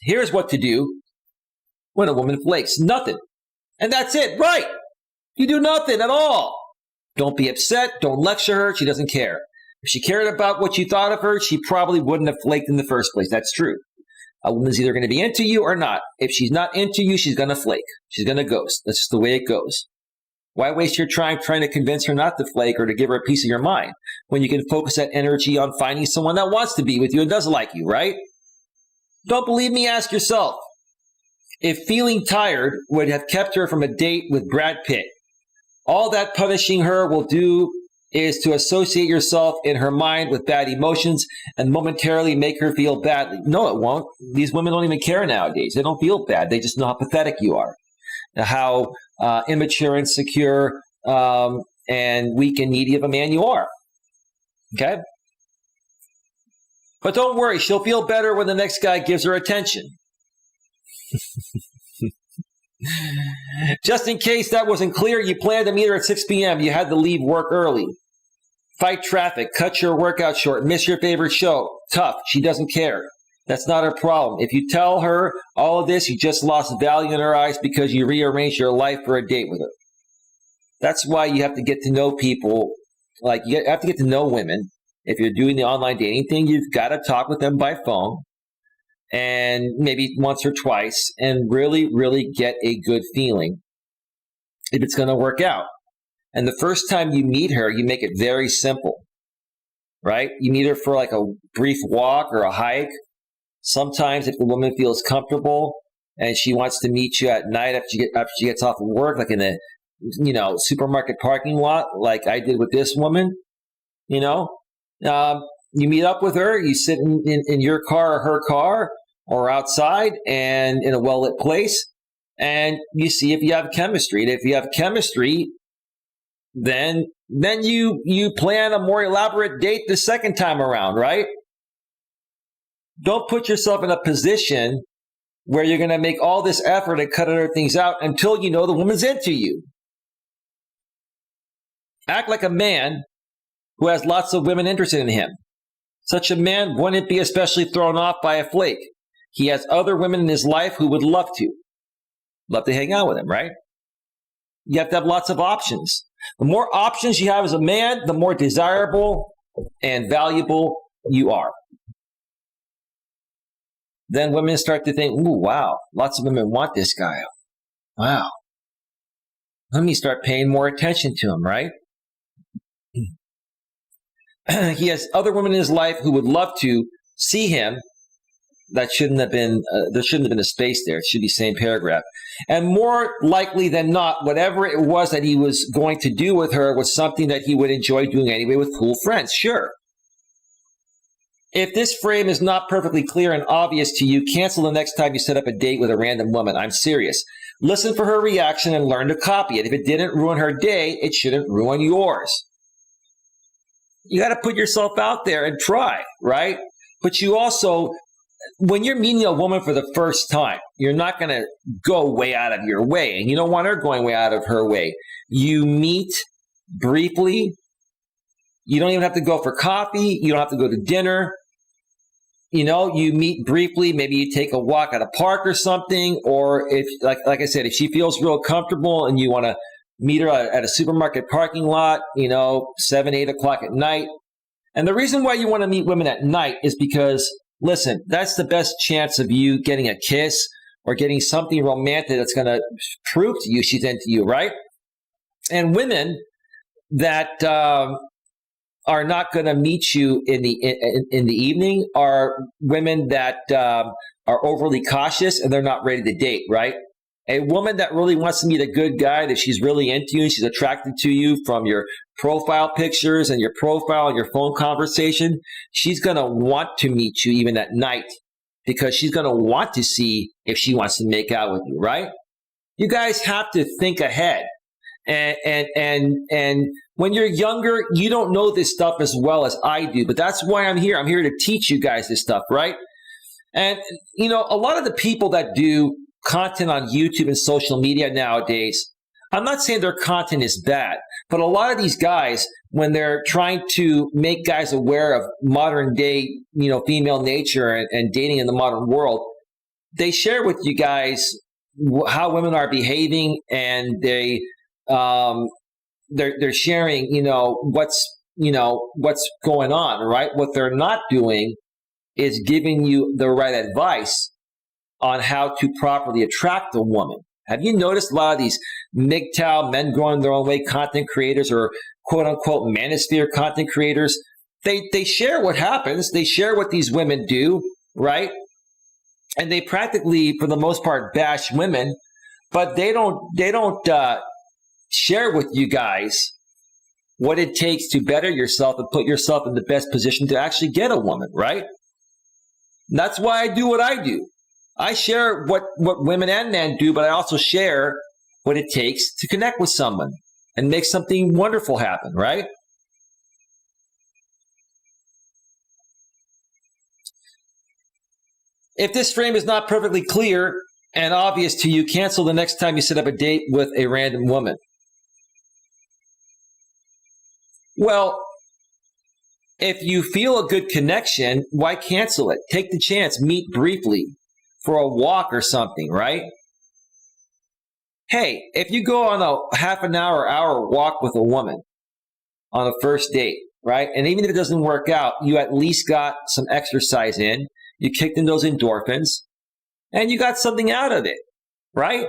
Here's what to do when a woman flakes. Nothing. And that's it, right? You do nothing at all. Don't be upset. Don't lecture her. She doesn't care. If she cared about what you thought of her, she probably wouldn't have flaked in the first place. That's true. A woman's either going to be into you or not. If she's not into you, she's going to flake. She's going to ghost. That's just the way it goes. Why waste your time trying to convince her not to flake or to give her a piece of your mind when you can focus that energy on finding someone that wants to be with you and does like you, right? Don't believe me? Ask yourself. If feeling tired would have kept her from a date with Brad Pitt, all that punishing her will do is to associate yourself in her mind with bad emotions and momentarily make her feel badly. No, it won't. These women don't even care nowadays. They don't feel bad. They just know how pathetic you are, how immature, insecure, and weak and needy of a man you are. Okay? But don't worry. She'll feel better when the next guy gives her attention. Just in case that wasn't clear, you planned to meet her at 6 p.m. You had to leave work early. Fight traffic, cut your workout short, miss your favorite show. Tough. She doesn't care. That's not her problem. If you tell her all of this, you just lost value in her eyes because you rearranged your life for a date with her. That's why you have to get to know people. Like, you have to get to know women. If you're doing the online dating thing, you've got to talk with them by phone. And maybe once or twice, and really, really get a good feeling if it's going to work out. And the first time you meet her, you make it very simple, right? You meet her for like a brief walk or a hike. Sometimes if the woman feels comfortable and she wants to meet you at night after she gets off of work, like in a supermarket parking lot, like I did with this woman, you meet up with her, you sit in your car or her car or outside and in a well-lit place, and you see if you have chemistry. And if you have chemistry, then you plan a more elaborate date the second time around, right? Don't put yourself in a position where you're going to make all this effort and cut other things out until you know the woman's into you. Act like a man who has lots of women interested in him. Such a man wouldn't be especially thrown off by a flake. He has other women in his life who would love to. love to hang out with him, right? You have to have lots of options. The more options you have as a man, the more desirable and valuable you are. Then women start to think, ooh, wow, lots of women want this guy. Wow. Let me start paying more attention to him, right? He has other women in his life who would love to see him. That shouldn't have been, there shouldn't have been a space there. It should be same paragraph. And more likely than not, whatever it was that he was going to do with her was something that he would enjoy doing anyway with cool friends. Sure. If this frame is not perfectly clear and obvious to you, cancel the next time you set up a date with a random woman. I'm serious. Listen for her reaction and learn to copy it. If it didn't ruin her day, it shouldn't ruin yours. You got to put yourself out there and try, right? But you also, when you're meeting a woman for the first time, you're not going to go way out of your way. And you don't want her going way out of her way. You meet briefly. You don't even have to go for coffee. You don't have to go to dinner. You know, you meet briefly. Maybe you take a walk at a park or something. Or if, like I said, if she feels real comfortable and you want to meet her at a supermarket parking lot, 7, 8 o'clock at night. And the reason why you want to meet women at night is because, listen, that's the best chance of you getting a kiss or getting something romantic that's going to prove to you she's into you, right? And women that are not going to meet you in the evening are women that are overly cautious and they're not ready to date, right? A woman that really wants to meet a good guy, that she's really into you, she's attracted to you from your profile pictures and your profile and your phone conversation, she's going to want to meet you even at night because she's going to want to see if she wants to make out with you, right? You guys have to think ahead. And when you're younger, you don't know this stuff as well as I do, but that's why I'm here. I'm here to teach you guys this stuff, right? And, a lot of the people that do content on YouTube and social media nowadays, I'm not saying their content is bad, but a lot of these guys, when they're trying to make guys aware of modern day, female nature and dating in the modern world, they share with you guys how women are behaving, and they're sharing, what's going on, right? What they're not doing is giving you the right advice on how to properly attract a woman. Have you noticed a lot of these MGTOW, men growing their own way content creators, or quote unquote manosphere content creators? They share what happens. They share what these women do, right? And they practically, for the most part, bash women, but they don't share with you guys what it takes to better yourself and put yourself in the best position to actually get a woman, right? And that's why I do what I do. I share what women and men do, but I also share what it takes to connect with someone and make something wonderful happen, right? If this frame is not perfectly clear and obvious to you, cancel the next time you set up a date with a random woman. Well, if you feel a good connection, why cancel it? Take the chance, meet briefly for a walk or something, right? Hey, if you go on a half an hour walk with a woman on a first date, right? And even if it doesn't work out, you at least got some exercise in, you kicked in those endorphins, and you got something out of it, right?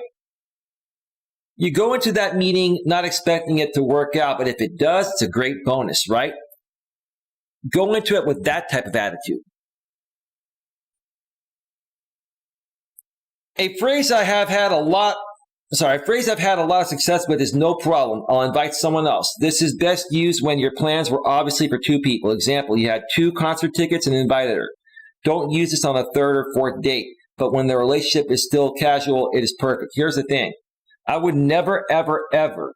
You go into that meeting not expecting it to work out, but if it does, it's a great bonus, right? Go into it with that type of attitude. A phrase I've had a lot of success with is no problem. I'll invite someone else. This is best used when your plans were obviously for 2 people. Example, you had 2 concert tickets and invited her. Don't use this on a 3rd or 4th date, but when the relationship is still casual, it is perfect. Here's the thing. I would never, ever, ever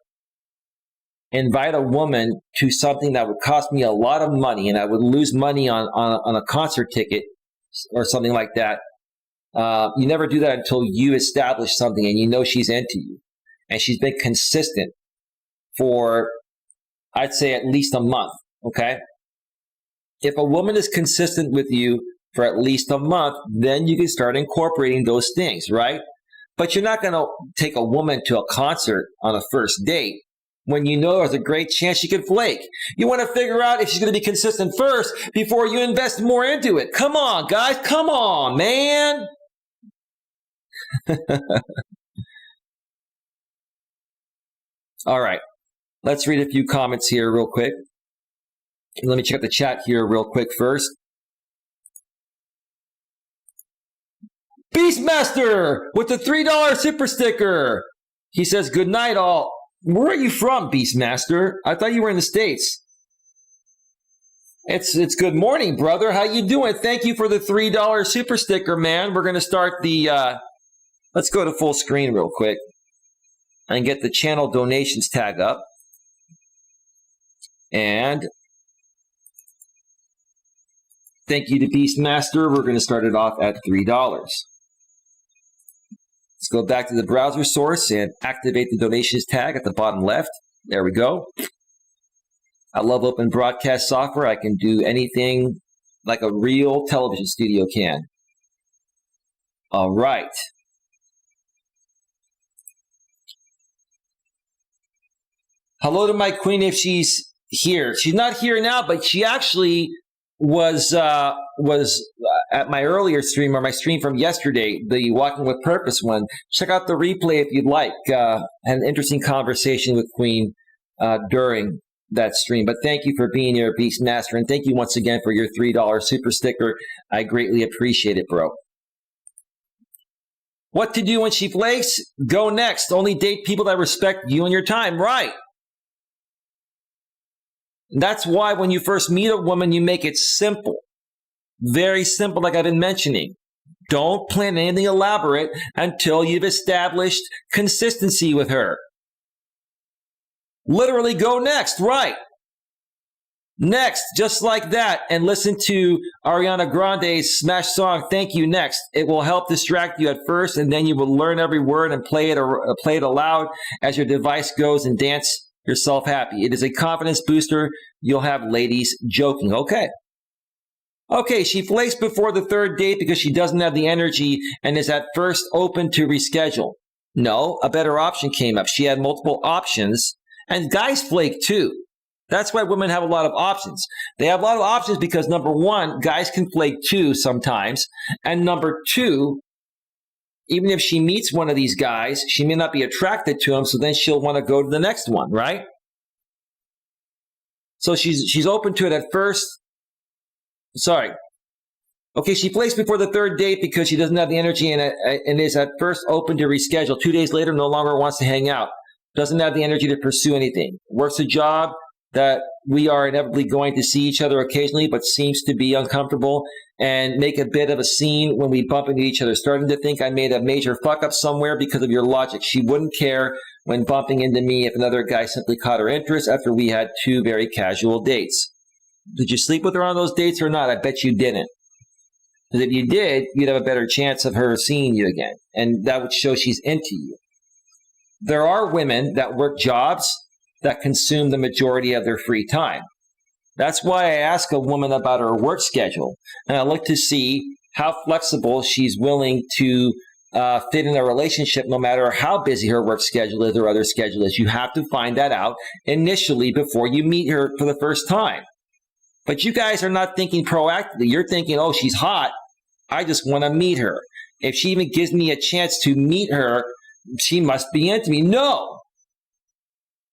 invite a woman to something that would cost me a lot of money, and I would lose money on a concert ticket or something like that. You never do that until you establish something and you know she's into you. And she's been consistent for, I'd say, at least a month, okay? If a woman is consistent with you for at least a month, then you can start incorporating those things, right? But you're not going to take a woman to a concert on a first date when you know there's a great chance she could flake. You want to figure out if she's going to be consistent first before you invest more into it. Come on, guys. Come on, man. All right. Let's read a few comments here real quick. Let me check the chat here real quick first. Beastmaster with the $3 super sticker. He says, good night, all. Where are you from, Beastmaster? I thought you were in the States. It's good morning, brother. How you doing? Thank you for the $3 super sticker, man. We're going to start the, let's go to full screen real quick and get the channel donations tag up. And thank you to Beastmaster. We're going to start it off at $3. Let's go back to the browser source and activate the donations tag at the bottom left. There we go. I love open broadcast software. I can do anything like a real television studio can. All right. Hello to my queen if she's here. She's not here now, but she actually was at my earlier stream, or my stream from yesterday, the Walking with Purpose one. Check out the replay if you'd like. Had an interesting conversation with Queen during that stream. But thank you for being here, Beastmaster, and thank you once again for your $3 super sticker. I greatly appreciate it, bro. What to do when she flakes? Go next. Only date people that respect you and your time. Right. That's why when you first meet a woman, you make it simple. Very simple, like I've been mentioning. Don't plan anything elaborate until you've established consistency with her. Literally go next, right? Next, just like that, and listen to Ariana Grande's smash song, Thank You, Next. It will help distract you at first, and then you will learn every word and play it aloud as your device goes and dance yourself happy. It is a confidence booster. You'll have ladies joking. Okay, she flakes before the third date because she doesn't have the energy and is at first open to reschedule. No, a better option came up. She had multiple options, and guys flake too. That's why women have a lot of options. They have a lot of options because, number one, guys can flake too sometimes, and number two, even if she meets one of these guys, she may not be attracted to him, so then she'll want to go to the next one, right? So she's open to it at first. Sorry. Okay, she flakes before the third date because she doesn't have the energy and is at first open to reschedule. 2 days later, no longer wants to hang out. Doesn't have the energy to pursue anything. Works a job that we are inevitably going to see each other occasionally, but seems to be uncomfortable and make a bit of a scene when we bump into each other. Starting to think I made a major fuck up somewhere because of your logic. She wouldn't care when bumping into me if another guy simply caught her interest after we had 2 very casual dates. Did you sleep with her on those dates or not? I bet you didn't. Because if you did, you'd have a better chance of her seeing you again. And that would show she's into you. There are women that work jobs that consume the majority of their free time. That's why I ask a woman about her work schedule. And I look to see how flexible she's willing to fit in a relationship no matter how busy her work schedule is or other schedule is. You have to find that out initially before you meet her for the first time. But you guys are not thinking proactively. You're thinking, oh, she's hot. I just want to meet her. If she even gives me a chance to meet her, she must be into me. No.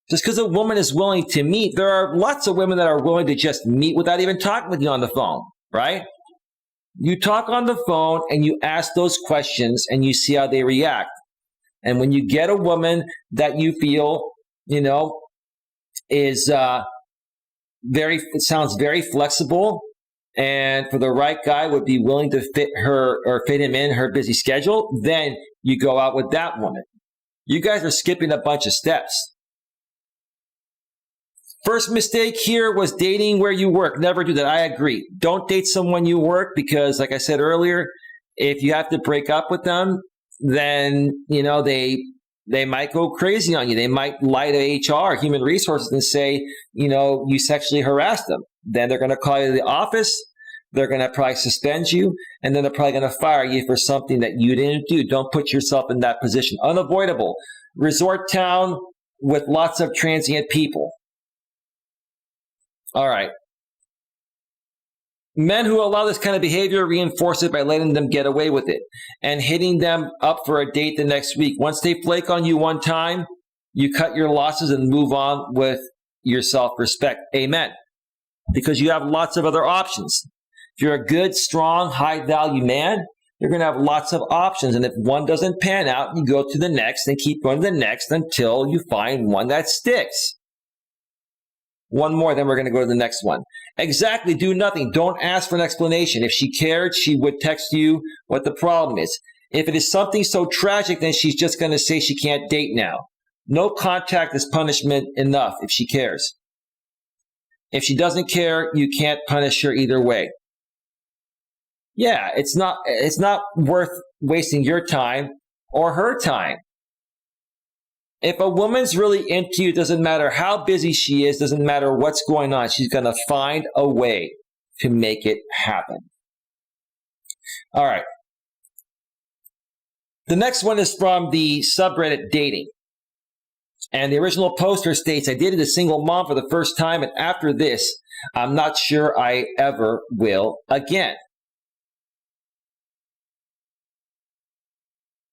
Just because a woman is willing to meet, there are lots of women that are willing to just meet without even talking with you on the phone, right? You talk on the phone and you ask those questions and you see how they react. And when you get a woman that you feel, is it sounds very flexible, and for the right guy would be willing to fit him in her busy schedule, then you go out with that woman. You guys are skipping a bunch of steps. First mistake here was dating where you work. Never do that. I agree. Don't date someone you work because, like I said earlier, if you have to break up with them, then, they might go crazy on you. They might lie to HR, human resources, and say, you sexually harassed them. Then they're going to call you to the office. They're going to probably suspend you, and then they're probably going to fire you for something that you didn't do. Don't put yourself in that position. Unavoidable. Resort town with lots of transient people. All right. Men who allow this kind of behavior reinforce it by letting them get away with it and hitting them up for a date the next week. Once they flake on you one time, you cut your losses and move on with your self-respect. Amen. Because you have lots of other options. If you're a good, strong, high-value man, you're going to have lots of options. And if one doesn't pan out, you go to the next and keep going to the next until you find one that sticks. One more, then we're going to go to the next one. Exactly. Do nothing. Don't ask for an explanation. If she cared, she would text you what the problem is. If it is something so tragic, then she's just going to say she can't date now. No contact is punishment enough if she cares. If she doesn't care, you can't punish her either way. Yeah, it's not worth wasting your time or her time. If a woman's really into you, doesn't matter how busy she is, doesn't matter what's going on, she's going to find a way to make it happen. All right. The next one is from the subreddit dating. And the original poster states, I dated a single mom for the first time, and after this, I'm not sure I ever will again.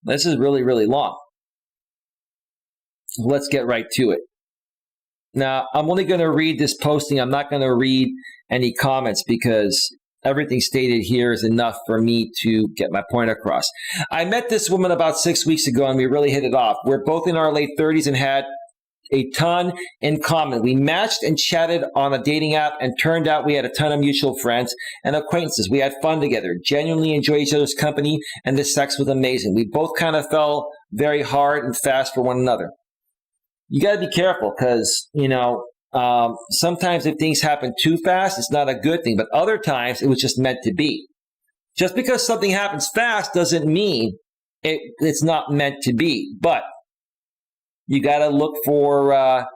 This is really, really long. Let's get right to it. Now, I'm only going to read this posting. I'm not going to read any comments because everything stated here is enough for me to get my point across. I met this woman about 6 weeks ago and we really hit it off. We're both in our late 30s and had a ton in common. We matched and chatted on a dating app and turned out we had a ton of mutual friends and acquaintances. We had fun together, genuinely enjoyed each other's company, and the sex was amazing. We both kind of fell very hard and fast for one another. You got to be careful because, sometimes if things happen too fast, it's not a good thing. But other times, it was just meant to be. Just because something happens fast doesn't mean it's not meant to be. But you got to look for, all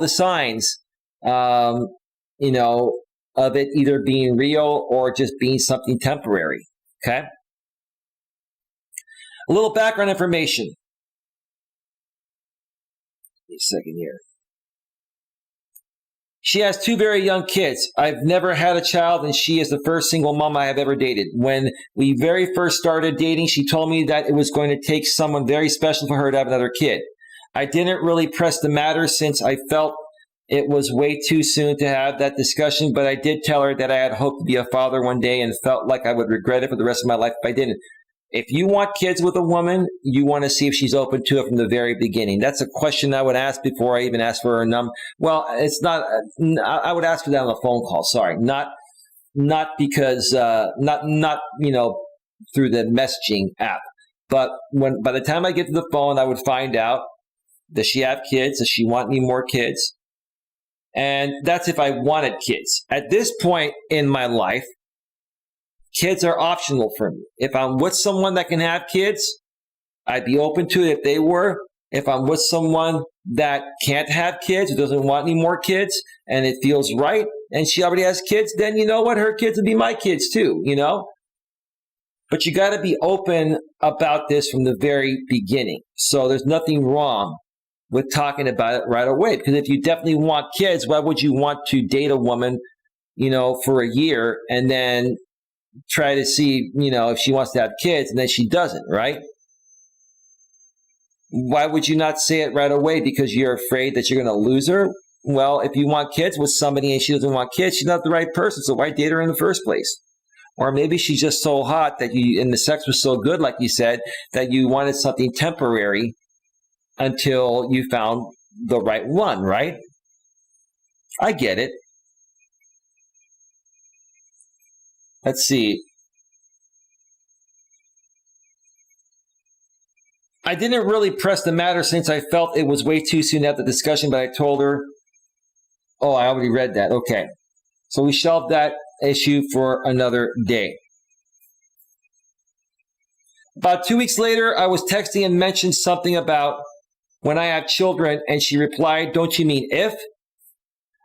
the signs, of it either being real or just being something temporary. Okay? A little background information. A second here. She has 2 very young kids. I've never had a child, and she is the first single mom I have ever dated. When we very first started dating, she told me that it was going to take someone very special for her to have another kid. I didn't really press the matter since I felt it was way too soon to have that discussion, but I did tell her that I had hoped to be a father one day and felt like I would regret it for the rest of my life if I didn't. If you want kids with a woman, you want to see if she's open to it from the very beginning. That's a question I would ask before I even ask for her number. Well, it's not. I would ask for that on a phone call. Sorry, not because not through the messaging app. But by the time I get to the phone, I would find out, does she have kids? Does she want any more kids? And that's if I wanted kids. At this point in my life, kids are optional for me. If I'm with someone that can have kids, I'd be open to it if they were. If I'm with someone that can't have kids, who doesn't want any more kids, and it feels right, and she already has kids, then you know what? Her kids would be my kids too, But you got to be open about this from the very beginning. So there's nothing wrong with talking about it right away. Because if you definitely want kids, why would you want to date a woman, for a year and then try to see, if she wants to have kids and then she doesn't, right? Why would you not say it right away? Because you're afraid that you're going to lose her? Well, if you want kids with somebody and she doesn't want kids, she's not the right person. So why date her in the first place? Or maybe she's just so hot and the sex was so good, like you said, that you wanted something temporary until you found the right one, right? I get it. Let's see. I didn't really press the matter since I felt it was way too soon to have the discussion, but I told her, oh, I already read that. Okay. So we shelved that issue for another day. About 2 weeks later, I was texting and mentioned something about when I have children, and she replied, don't you mean if?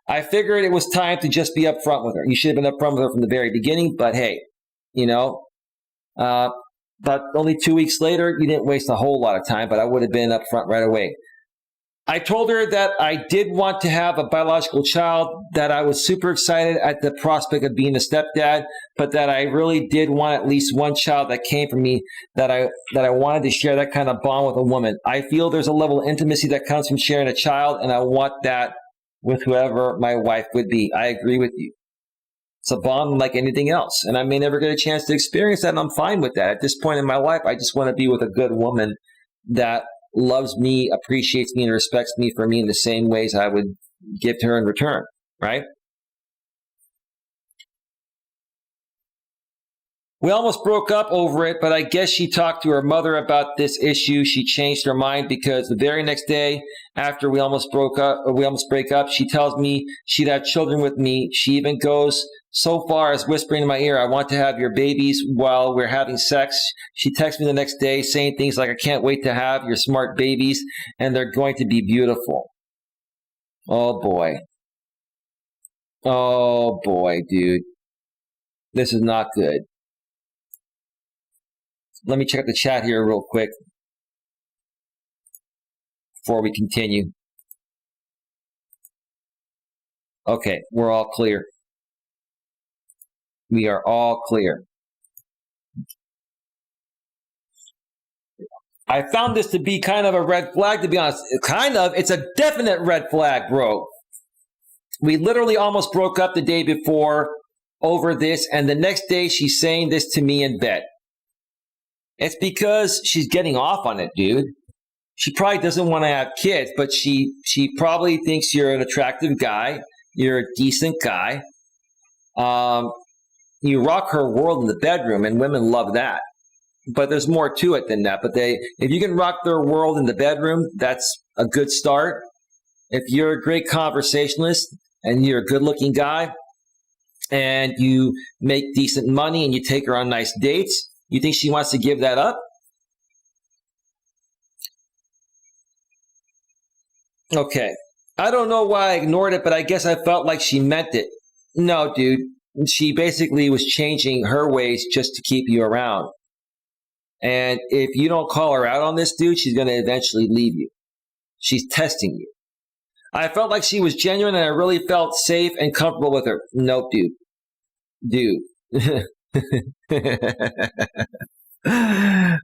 I figured it was time to just be upfront with her. You should have been upfront with her from the very beginning, but hey, but only 2 weeks later, you didn't waste a whole lot of time, but I would have been upfront right away. I told her that I did want to have a biological child, that I was super excited at the prospect of being a stepdad, but that I really did want at least one child that came from me, that I wanted to share that kind of bond with a woman. I feel there's a level of intimacy that comes from sharing a child, and I want that with whoever my wife would be. I agree with you. It's a bond like anything else, and I may never get a chance to experience that, and I'm fine with that. At this point in my life, I just want to be with a good woman that loves me, appreciates me, and respects me for me in the same ways I would give to her in return, right? We almost broke up over it, but I guess she talked to her mother about this issue. She changed her mind because the very next day after we almost break up, she tells me she'd have children with me. She even goes so far as whispering in my ear, I want to have your babies while we're having sex. She texts me the next day saying things like, I can't wait to have your smart babies, and they're going to be beautiful. Oh boy. Oh boy, dude. This is not good. Let me check out the chat here real quick before we continue. Okay, we're all clear. We are all clear. I found this to be kind of a red flag, to be honest. It's a definite red flag, bro. We literally almost broke up the day before over this, and the next day she's saying this to me in bed. It's because she's getting off on it, dude. She probably doesn't want to have kids, but she probably thinks you're an attractive guy. You're a decent guy. You rock her world in the bedroom, and women love that. But there's more to it than that. But if you can rock their world in the bedroom, that's a good start. If you're a great conversationalist and you're a good-looking guy and you make decent money and you take her on nice dates, you think she wants to give that up? Okay. I don't know why I ignored it, but I guess I felt like she meant it. No, dude. She basically was changing her ways just to keep you around. And if you don't call her out on this, dude, she's going to eventually leave you. She's testing you. I felt like she was genuine, and I really felt safe and comfortable with her. Nope, dude.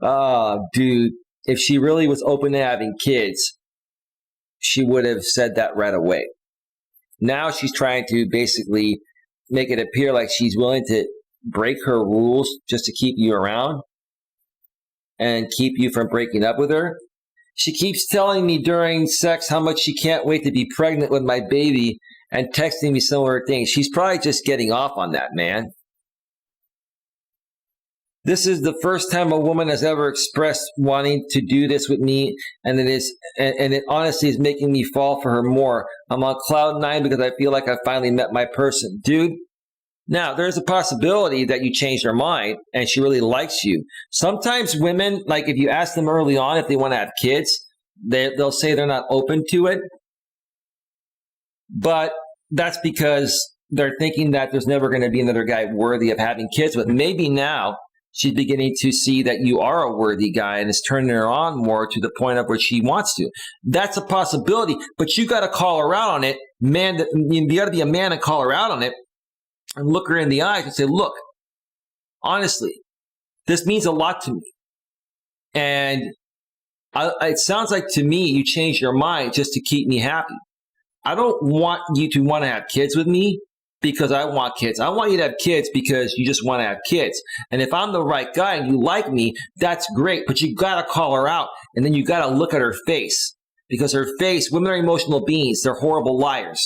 Oh, dude. If she really was open to having kids, she would have said that right away. Now she's trying to basically make it appear like she's willing to break her rules just to keep you around and keep you from breaking up with her. She keeps telling me during sex how much she can't wait to be pregnant with my baby and texting me similar things. She's probably just getting off on that, man. This is the first time a woman has ever expressed wanting to do this with me, and it honestly is making me fall for her more. I'm on cloud 9 because I feel like I finally met my person. Dude, now there's a possibility that you changed her mind and she really likes you. Sometimes women, like if you ask them early on if they want to have kids, they'll say they're not open to it. But that's because they're thinking that there's never going to be another guy worthy of having kids with. Maybe now she's beginning to see that you are a worthy guy and it's turning her on more to the point of where she wants to. That's a possibility, but you got to call her out on it. Man, you got to be a man and call her out on it and look her in the eyes and say, look, honestly, this means a lot to me. And it sounds like to me you changed your mind just to keep me happy. I don't want you to want to have kids with me because I want kids. I want you to have kids because you just want to have kids. And if I'm the right guy and you like me, that's great. But you got to call her out, and then you got to look at her face, because her face, women are emotional beings. They're horrible liars,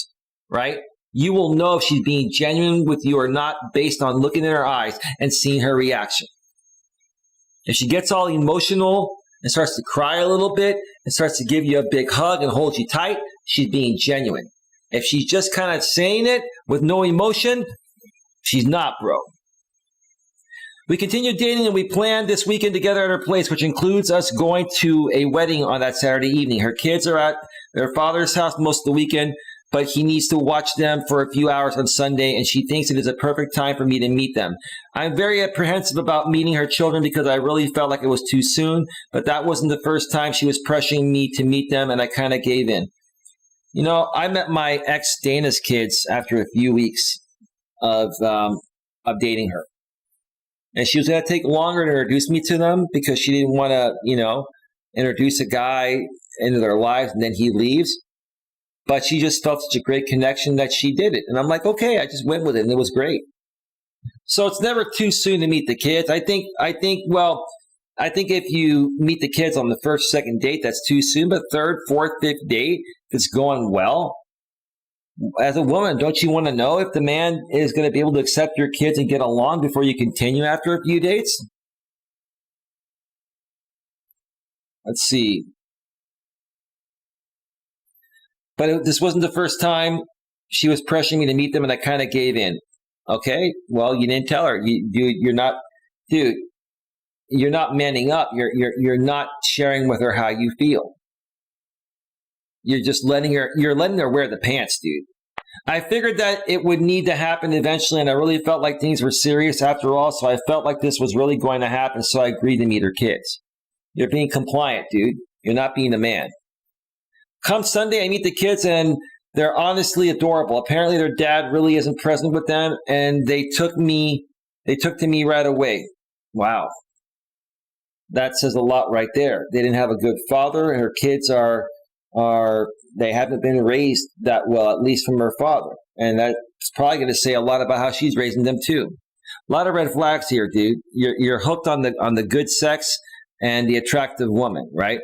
right? You will know if she's being genuine with you or not based on looking in her eyes and seeing her reaction. If she gets all emotional and starts to cry a little bit and starts to give you a big hug and hold you tight, she's being genuine. If she's just kind of saying it with no emotion, she's not, bro. We continued dating and we planned this weekend together at her place, which includes us going to a wedding on that Saturday evening. Her kids are at their father's house most of the weekend. but he needs to watch them for a few hours on Sunday, and she thinks it is a perfect time for me to meet them. I'm very apprehensive about meeting her children because I really felt like it was too soon, but that wasn't the first time she was pressuring me to meet them, and I kind of gave in. You know, I met my ex Dana's kids after a few weeks of dating her. And she was going to take longer to introduce me to them because she didn't want to, introduce a guy into their lives and then he leaves. But she just felt such a great connection that she did it. And I'm like, okay, I just went with it and it was great. So it's never too soon to meet the kids. I think if you meet the kids on the first, second date, that's too soon. But third, fourth, fifth date, if it's going well, as a woman, don't you want to know if the man is going to be able to accept your kids and get along before you continue after a few dates? Let's see. But this wasn't the first time she was pressuring me to meet them, and I kind of gave in. Okay, well, you didn't tell her. You're not, dude. You're not manning up. You're not sharing with her how you feel. You're just letting her wear the pants, dude. I figured that it would need to happen eventually, and I really felt like things were serious after all, so I felt like this was really going to happen, so I agreed to meet her kids. You're being compliant, dude. You're not being a man. Come Sunday, I meet the kids, and they're honestly adorable. Apparently, their dad really isn't present with them, and they took to me right away. Wow. That says a lot right there. They didn't have a good father, and her kids they haven't been raised that well, at least from her father. And that's probably going to say a lot about how she's raising them too. A lot of red flags here, dude. You're hooked on the good sex and the attractive woman, right?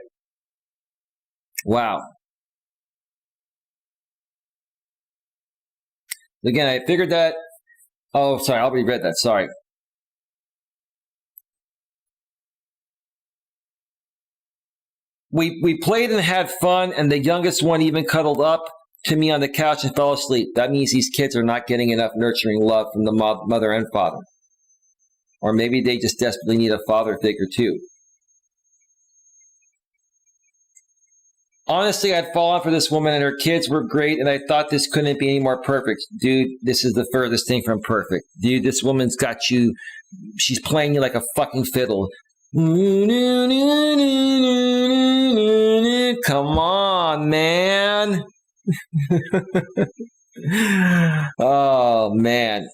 Wow. Again, I figured that. Oh, sorry, I already read that. Sorry. We played and had fun, and the youngest one even cuddled up to me on the couch and fell asleep. That means these kids are not getting enough nurturing love from the mother and father. Or maybe they just desperately need a father figure too. Honestly, I'd fallen for this woman, and her kids were great, and I thought this couldn't be any more perfect. Dude, this is the furthest thing from perfect. Dude, this woman's got you, she's playing you like a fucking fiddle. Come on, man. Oh, man.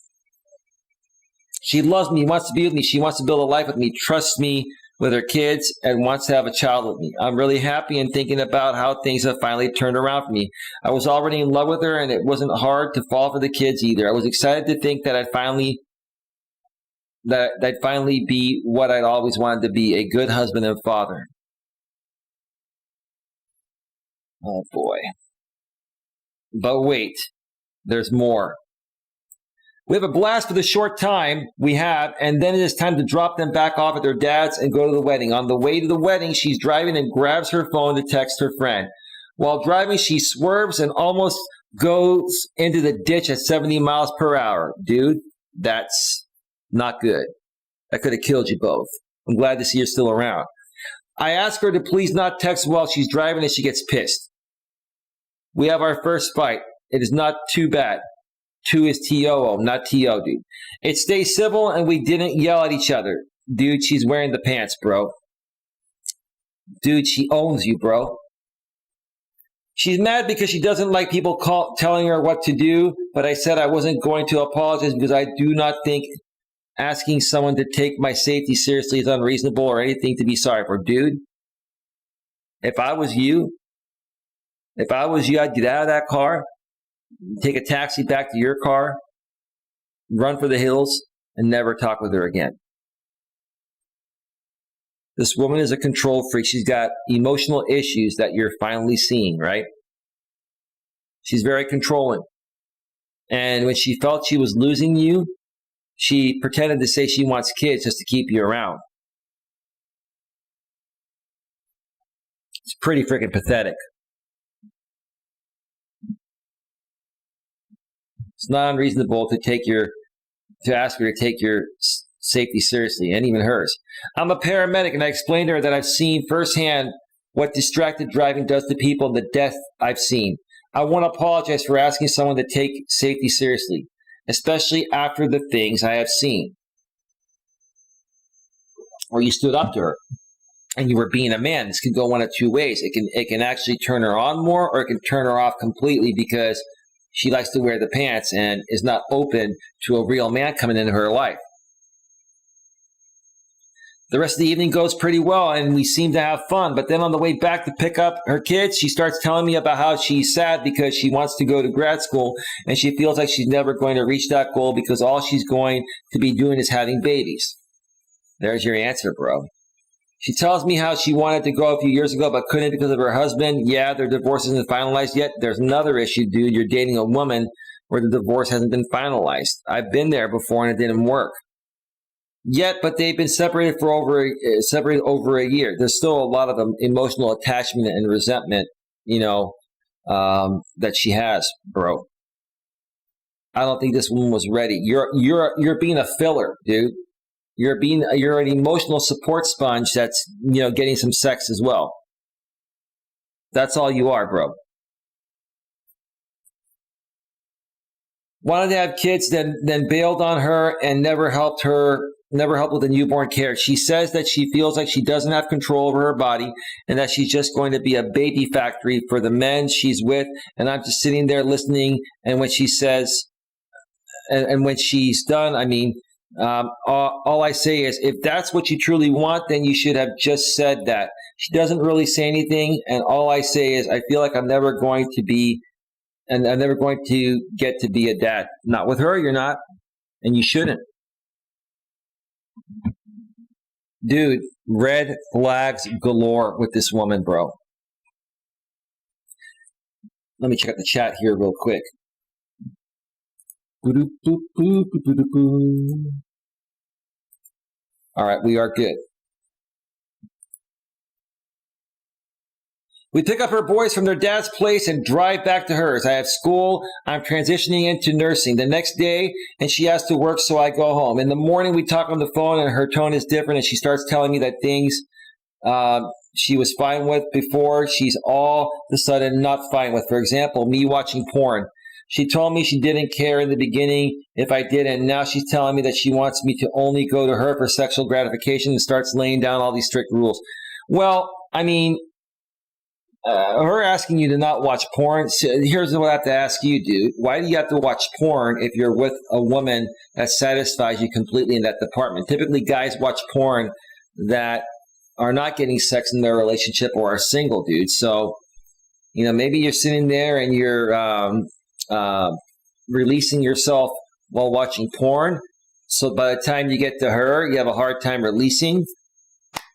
She loves me, wants to be with me. She wants to build a life with me, trusts me with her kids, and wants to have a child with me. I'm really happy and thinking about how things have finally turned around for me. I was already in love with her, and it wasn't hard to fall for the kids either. I was excited to think that I'd finally be what I'd always wanted to be, a good husband and father. Oh, boy. But wait, there's more. We have a blast for the short time we have, and then it is time to drop them back off at their dad's and go to the wedding. On the way to the wedding, she's driving and grabs her phone to text her friend. While driving, she swerves and almost goes into the ditch at 70 miles per hour. Dude, that's not good. That could have killed you both. I'm glad to see you're still around. I ask her to please not text while she's driving, and she gets pissed. We have our first fight. It is not too bad. Two is T-O-O, not T-O, dude. It stays civil, and we didn't yell at each other. Dude, she's wearing the pants, bro. Dude, she owns you, bro. She's mad because she doesn't like people telling her what to do, but I said I wasn't going to apologize because I do not think asking someone to take my safety seriously is unreasonable or anything to be sorry for. Dude, if I was you, I'd get out of that car, take a taxi back to your car, run for the hills, and never talk with her again. This woman is a control freak. She's got emotional issues that you're finally seeing, right? She's very controlling. And when she felt she was losing you, she pretended to say she wants kids just to keep you around. It's pretty freaking pathetic. It's not unreasonable to ask her to take your safety seriously, and even hers. I'm a paramedic, and I explained to her that I've seen firsthand what distracted driving does to people and the death I've seen. I want to apologize for asking someone to take safety seriously, especially after the things I have seen. Or you stood up to her and you were being a man. This can go one of two ways. It can actually turn her on more, or it can turn her off completely because she likes to wear the pants and is not open to a real man coming into her life. The rest of the evening goes pretty well, and we seem to have fun. But then on the way back to pick up her kids, she starts telling me about how she's sad because she wants to go to grad school, and she feels like she's never going to reach that goal because all she's going to be doing is having babies. There's your answer, bro. She tells me how she wanted to go a few years ago but couldn't because of her husband. Yeah, their divorce isn't finalized yet. There's another issue, dude. You're dating a woman where the divorce hasn't been finalized. I've been there before and it didn't work. Yet, but they've been separated for over a year. There's still a lot of emotional attachment and resentment, that she has, bro. I don't think this woman was ready. You're being a filler, dude. You're an emotional support sponge that's getting some sex as well. That's all you are, bro. Wanted to have kids, then bailed on her and never helped with the newborn care. She says that she feels like she doesn't have control over her body and that she's just going to be a baby factory for the men she's with. And I'm just sitting there listening. And when she says, and when she's done, all I say is, if that's what you truly want, then you should have just said that. She doesn't really say anything. And all I say is, I feel like I'm never going to get to be a dad. Not with her, you're not. And you shouldn't. Dude, red flags galore with this woman, bro. Let me check out the chat here real quick. All right, we are good. We pick up her boys from their dad's place and drive back to hers. I have school. I'm transitioning into nursing the next day, and she has to work, so I go home. In the morning, we talk on the phone, and her tone is different, and she starts telling me that things she was fine with before, she's all of a sudden not fine with. For example, me watching porn. She told me she didn't care in the beginning if I did, and now she's telling me that she wants me to only go to her for sexual gratification and starts laying down all these strict rules. Well, her asking you to not watch porn, here's what I have to ask you, dude. Why do you have to watch porn if you're with a woman that satisfies you completely in that department? Typically, guys watch porn that are not getting sex in their relationship or are single, dude. So, maybe you're sitting there and you're releasing yourself while watching porn. So by the time you get to her, you have a hard time releasing.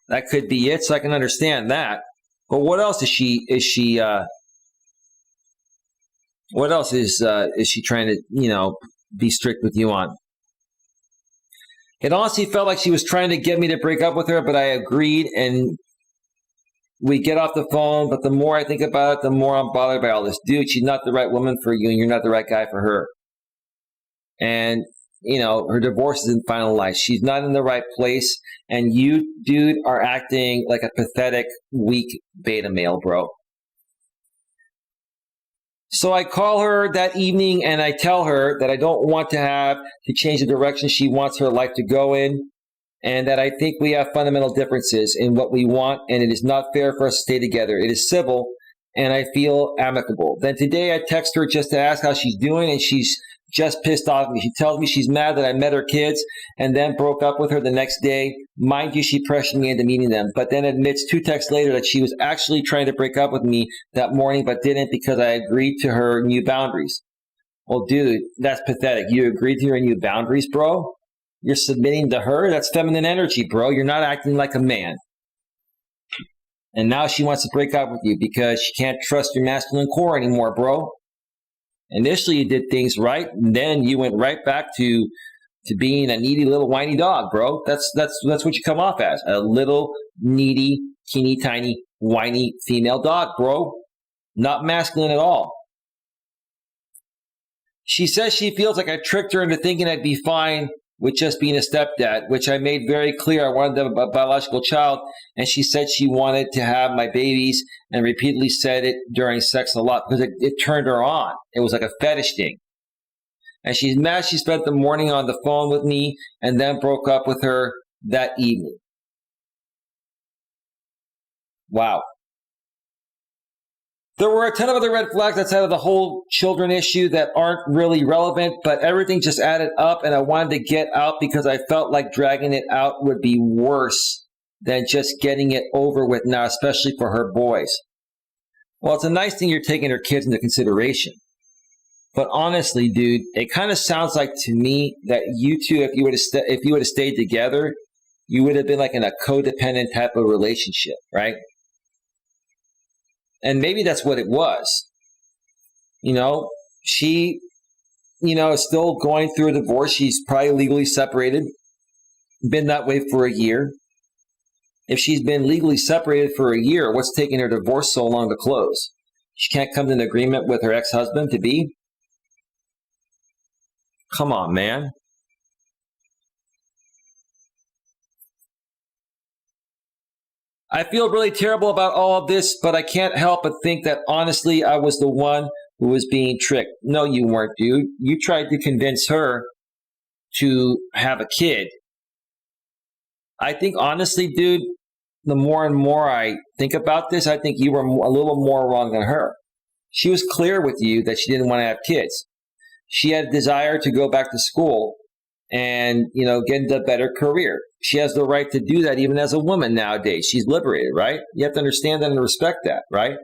That could be it. So I can understand that. But what else is she trying to, be strict with you on? It honestly felt like she was trying to get me to break up with her, but I agreed, and we get off the phone. But the more I think about it, the more I'm bothered by all this. Dude, she's not the right woman for you, and you're not the right guy for her. And, her divorce isn't finalized. She's not in the right place. And you, dude, are acting like a pathetic, weak beta male, bro. So I call her that evening and I tell her that I don't want to change the direction she wants her life to go in, and that I think we have fundamental differences in what we want, and it is not fair for us to stay together. It is civil, and I feel amicable. Then today I text her just to ask how she's doing, and she's just pissed off at me. She tells me she's mad that I met her kids and then broke up with her the next day. Mind you, she pressured me into meeting them, but then admits 2 texts later that she was actually trying to break up with me that morning, but didn't because I agreed to her new boundaries. Well, dude, that's pathetic. You agreed to your new boundaries, bro? You're submitting to her? That's feminine energy, bro. You're not acting like a man. And now she wants to break up with you because she can't trust your masculine core anymore, bro. Initially, you did things right, and then you went right back to being a needy little whiny dog, bro. That's what you come off as, a little needy, teeny tiny, whiny female dog, bro. Not masculine at all. She says she feels like I tricked her into thinking I'd be fine with just being a stepdad, which I made very clear I wanted a biological child. And she said she wanted to have my babies and repeatedly said it during sex a lot because it turned her on. It was like a fetish thing. And she's mad she spent the morning on the phone with me and then broke up with her that evening. Wow. There were a ton of other red flags outside of the whole children issue that aren't really relevant, but everything just added up and I wanted to get out because I felt like dragging it out would be worse than just getting it over with now, especially for her boys. Well, it's a nice thing you're taking her kids into consideration. But honestly, dude, it kind of sounds like to me that you two, if you would have stayed together, you would have been like in a codependent type of relationship, right? And maybe that's what it was. She, is still going through a divorce. She's probably legally separated, been that way for a year. If she's been legally separated for a year, what's taking her divorce so long to close? She can't come to an agreement with her ex-husband to be? Come on, man. I feel really terrible about all of this, but I can't help but think that honestly, I was the one who was being tricked. No, you weren't, dude. You tried to convince her to have a kid. I think honestly, dude, the more and more I think about this, I think you were a little more wrong than her. She was clear with you that she didn't want to have kids. She had a desire to go back to school and, get into a better career. She has the right to do that even as a woman nowadays. She's liberated, right? You have to understand that and respect that, right?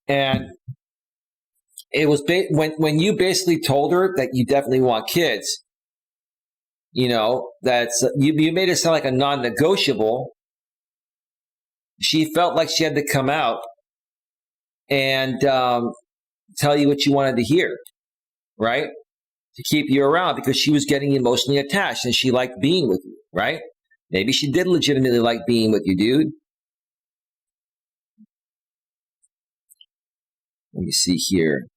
And it was when you basically told her that you definitely want kids, that's you made it sound like a non-negotiable. She felt like she had to come out and tell you what you wanted to hear, right? To keep you around because she was getting emotionally attached and she liked being with you, right? Maybe she did legitimately like being with you, dude. Let me see here.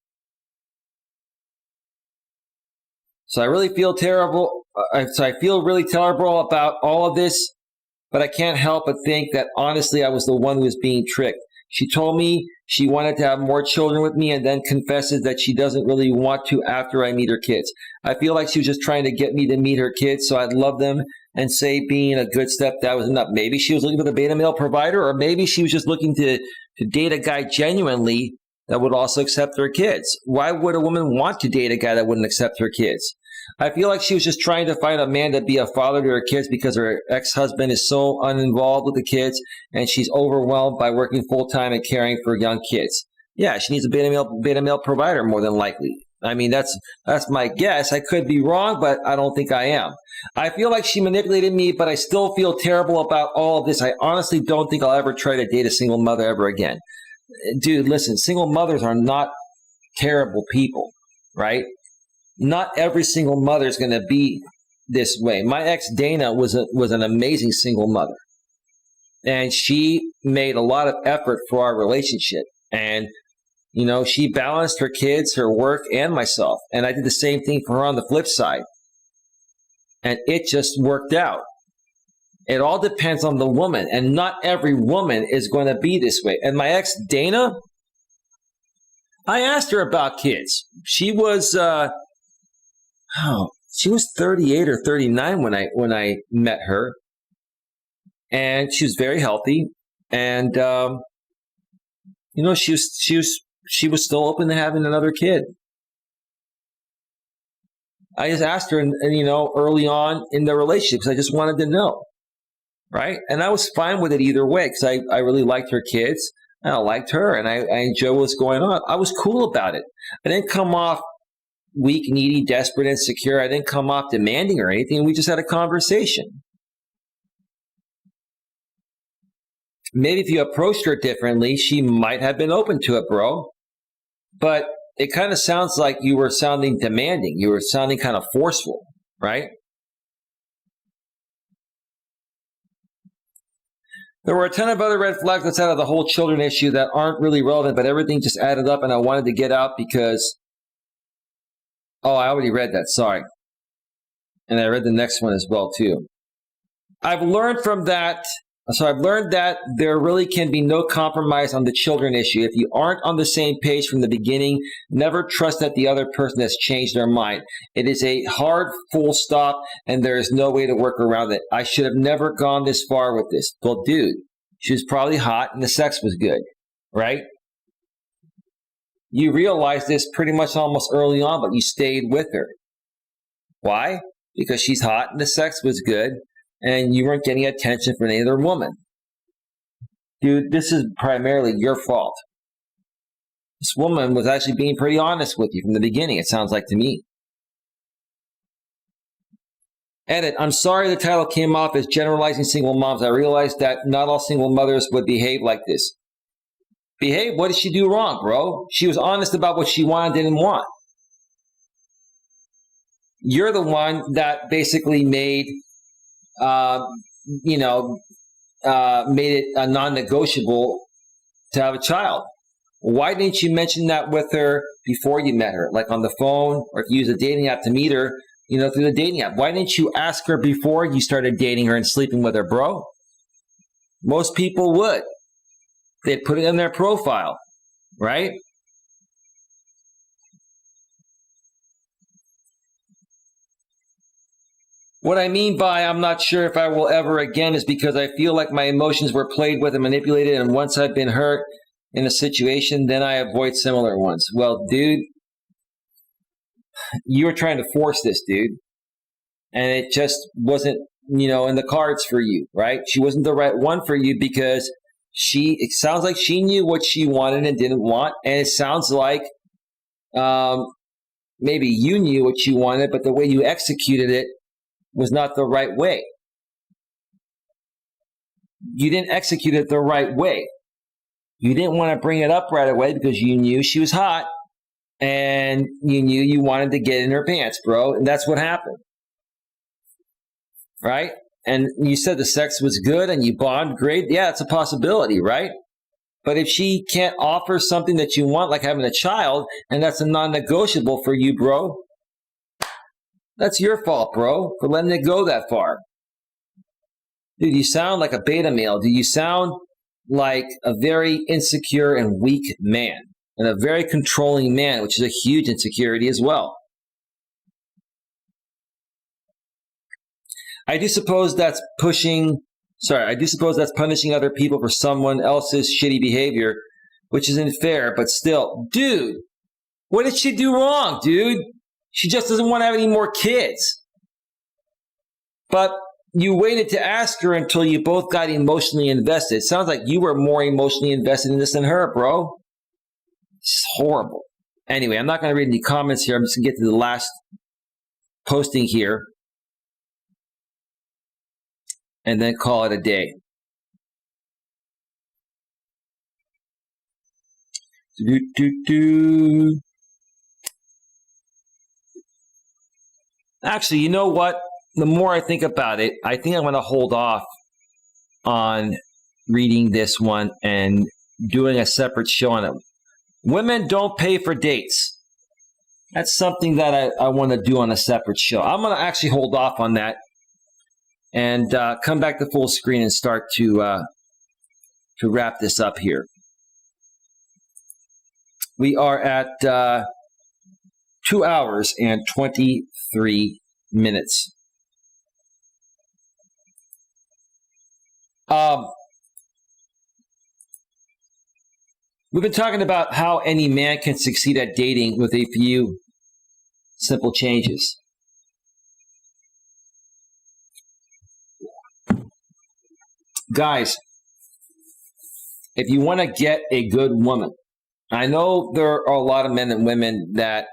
So I really feel terrible. I feel really terrible about all of this, but I can't help but think that honestly, I was the one who was being tricked. She told me she wanted to have more children with me and then confesses that she doesn't really want to after I meet her kids. I feel like she was just trying to get me to meet her kids so I'd love them and say being a good stepdad was enough. Maybe she was looking for the beta male provider, or maybe she was just looking to date a guy genuinely that would also accept her kids. Why would a woman want to date a guy that wouldn't accept her kids? I feel like she was just trying to find a man to be a father to her kids because her ex-husband is so uninvolved with the kids and she's overwhelmed by working full-time and caring for young kids. Yeah, she needs a beta male provider more than likely. I mean, that's my guess. I could be wrong, but I don't think I am. I feel like she manipulated me, but I still feel terrible about all of this. I honestly don't think I'll ever try to date a single mother ever again. Dude, listen, single mothers are not terrible people, right? Not every single mother is going to be this way. My ex Dana was an amazing single mother, and she made a lot of effort for our relationship. And she balanced her kids, her work, and myself. And I did the same thing for her on the flip side, and it just worked out. It all depends on the woman, and not every woman is going to be this way. And my ex Dana, I asked her about kids. She was. She was 38 or 39 when I met her, and she was very healthy, and she was still open to having another kid. I just asked her, and early on in the relationship, because I just wanted to know, right? And I was fine with it either way because I really liked her kids, and I liked her, and I enjoyed what's going on. I was cool about it. I didn't come off weak, needy, desperate, insecure. I didn't come off demanding or anything. We just had a conversation. Maybe if you approached her differently, she might have been open to it, bro. But it kind of sounds like you were sounding demanding. You were sounding kind of forceful, right? There were a ton of other red flags outside of the whole children issue that aren't really relevant, but everything just added up, and I wanted to get out because Oh, I already read that. Sorry. And I read the next one as well, too. I've learned that there really can be no compromise on the children issue. If you aren't on the same page from the beginning, never trust that the other person has changed their mind. It is a hard full stop, and there is no way to work around it. I should have never gone this far with this. Well, dude, she was probably hot and the sex was good, right? You realized this pretty much almost early on, but you stayed with her. Why? Because she's hot and the sex was good, and you weren't getting attention from any other woman. Dude, this is primarily your fault. This woman was actually being pretty honest with you from the beginning, it sounds like to me. Edit, I'm sorry the title came off as generalizing single moms. I realized that not all single mothers would behave like this. Behave? What did she do wrong, bro? She was honest about what she wanted and didn't want. You're the one that basically made it a non-negotiable to have a child. Why didn't you mention that with her before you met her, like on the phone, or if you use a dating app to meet her, through the dating app? Why didn't you ask her before you started dating her and sleeping with her, bro? Most people would. They'd put it in their profile, right? What I mean by I'm not sure if I will ever again is because I feel like my emotions were played with and manipulated, and once I've been hurt in a situation, then I avoid similar ones. Well, dude, you were trying to force this, dude, and it just wasn't, in the cards for you, right? She wasn't the right one for you because it sounds like she knew what she wanted and didn't want, and it sounds like maybe you knew what you wanted, but the way you executed it was not the right way. You didn't execute it the right way. You didn't want to bring it up right away because you knew she was hot and you knew you wanted to get in her pants, bro. And that's what happened. Right? And you said the sex was good and you bond great. Yeah, it's a possibility, right? But if she can't offer something that you want, like having a child, and that's a non-negotiable for you, bro, that's your fault, bro, for letting it go that far. Dude, you sound like a beta male. Dude, you sound like a very insecure and weak man, and a very controlling man, which is a huge insecurity as well. I do suppose that's punishing other people for someone else's shitty behavior, which isn't fair, but still. Dude, what did she do wrong, dude? She just doesn't want to have any more kids. But you waited to ask her until you both got emotionally invested. It sounds like you were more emotionally invested in this than her, bro. It's horrible. Anyway, I'm not going to read any comments here. I'm just going to get to the last posting here and then call it a day. Actually, you know what? The more I think about it, I think I'm going to hold off on reading this one and doing a separate show on it. Women don't pay for dates. That's something that I want to do on a separate show. I'm going to actually hold off on that and come back to full screen and start to wrap this up here. We are at 2 hours and 23 minutes. We've been talking about how any man can succeed at dating with a few simple changes. Guys, if you want to get a good woman, I know there are a lot of men and women that,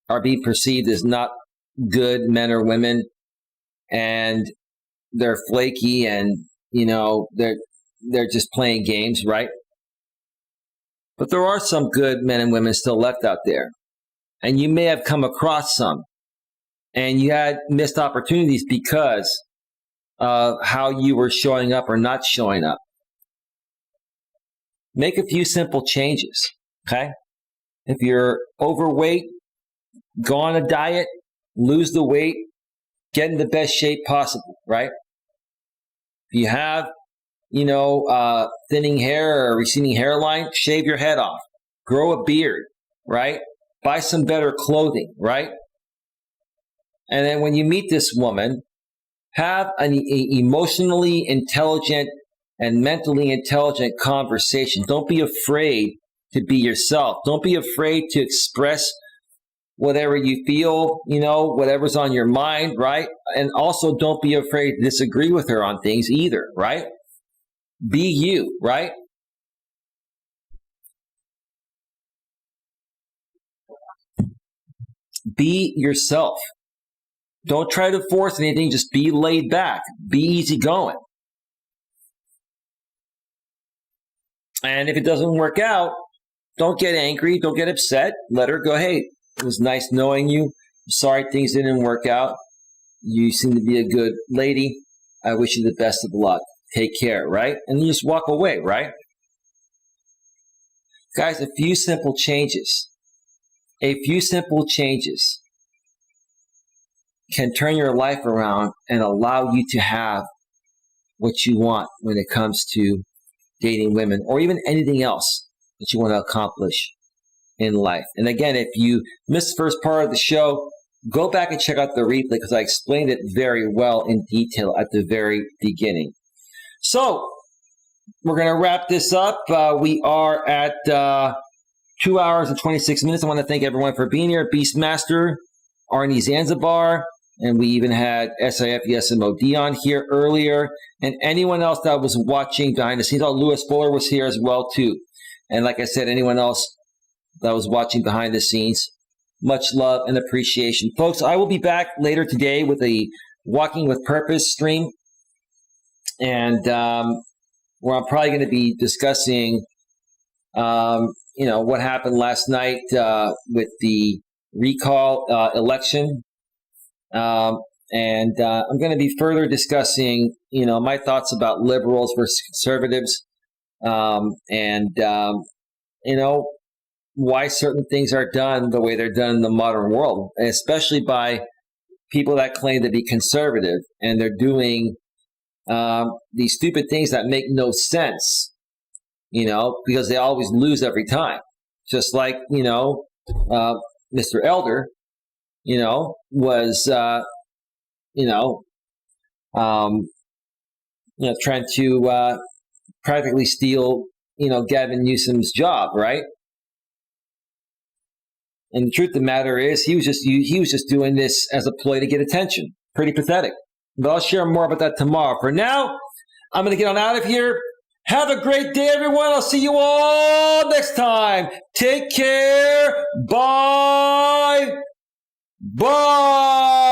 are being perceived as not good men or women, and they're flaky and, they're just playing games, right? But there are some good men and women still left out there. And you may have come across some. And you had missed opportunities because of how you were showing up or not showing up. Make a few simple changes, okay? If you're overweight, go on a diet, lose the weight, get in the best shape possible, right? If you have, thinning hair or receding hairline, shave your head off, grow a beard, right? Buy some better clothing, right? And then when you meet this woman, have an emotionally intelligent and mentally intelligent conversation. Don't be afraid to be yourself. Don't be afraid to express whatever you feel, whatever's on your mind, right? And also don't be afraid to disagree with her on things either, right? Be you, right? Be yourself. Don't try to force anything. Just be laid back. Be easygoing. And if it doesn't work out, don't get angry. Don't get upset. Let her go, hey, it was nice knowing you. I'm sorry things didn't work out. You seem to be a good lady. I wish you the best of luck. Take care, right? And you just walk away, right? Guys, a few simple changes can turn your life around and allow you to have what you want when it comes to dating women or even anything else that you want to accomplish in life. And again, if you missed the first part of the show, go back and check out the replay because I explained it very well in detail at the very beginning. So we're going to wrap this up. We are at 2 hours and 26 minutes. I want to thank everyone for being here. Beastmaster, Arnie Zanzibar, and we even had SIFESMOD on here earlier. And anyone else that was watching behind the scenes. Oh, Lewis Fuller was here as well, too. And like I said, anyone else that was watching behind the scenes, much love and appreciation. Folks, I will be back later today with a Walking with Purpose stream. And where I'm probably going to be discussing, what happened last night with the recall election. And I'm going to be further discussing, my thoughts about liberals versus conservatives, and why certain things are done the way they're done in the modern world, especially by people that claim to be conservative, and they're doing these stupid things that make no sense, because they always lose every time. Just like, Mr. Elder, was, trying to practically steal, Gavin Newsom's job, right? And the truth of the matter is, he was just doing this as a ploy to get attention. Pretty pathetic. But I'll share more about that tomorrow. For now, I'm going to get on out of here. Have a great day, everyone. I'll see you all next time. Take care. Bye. Bye.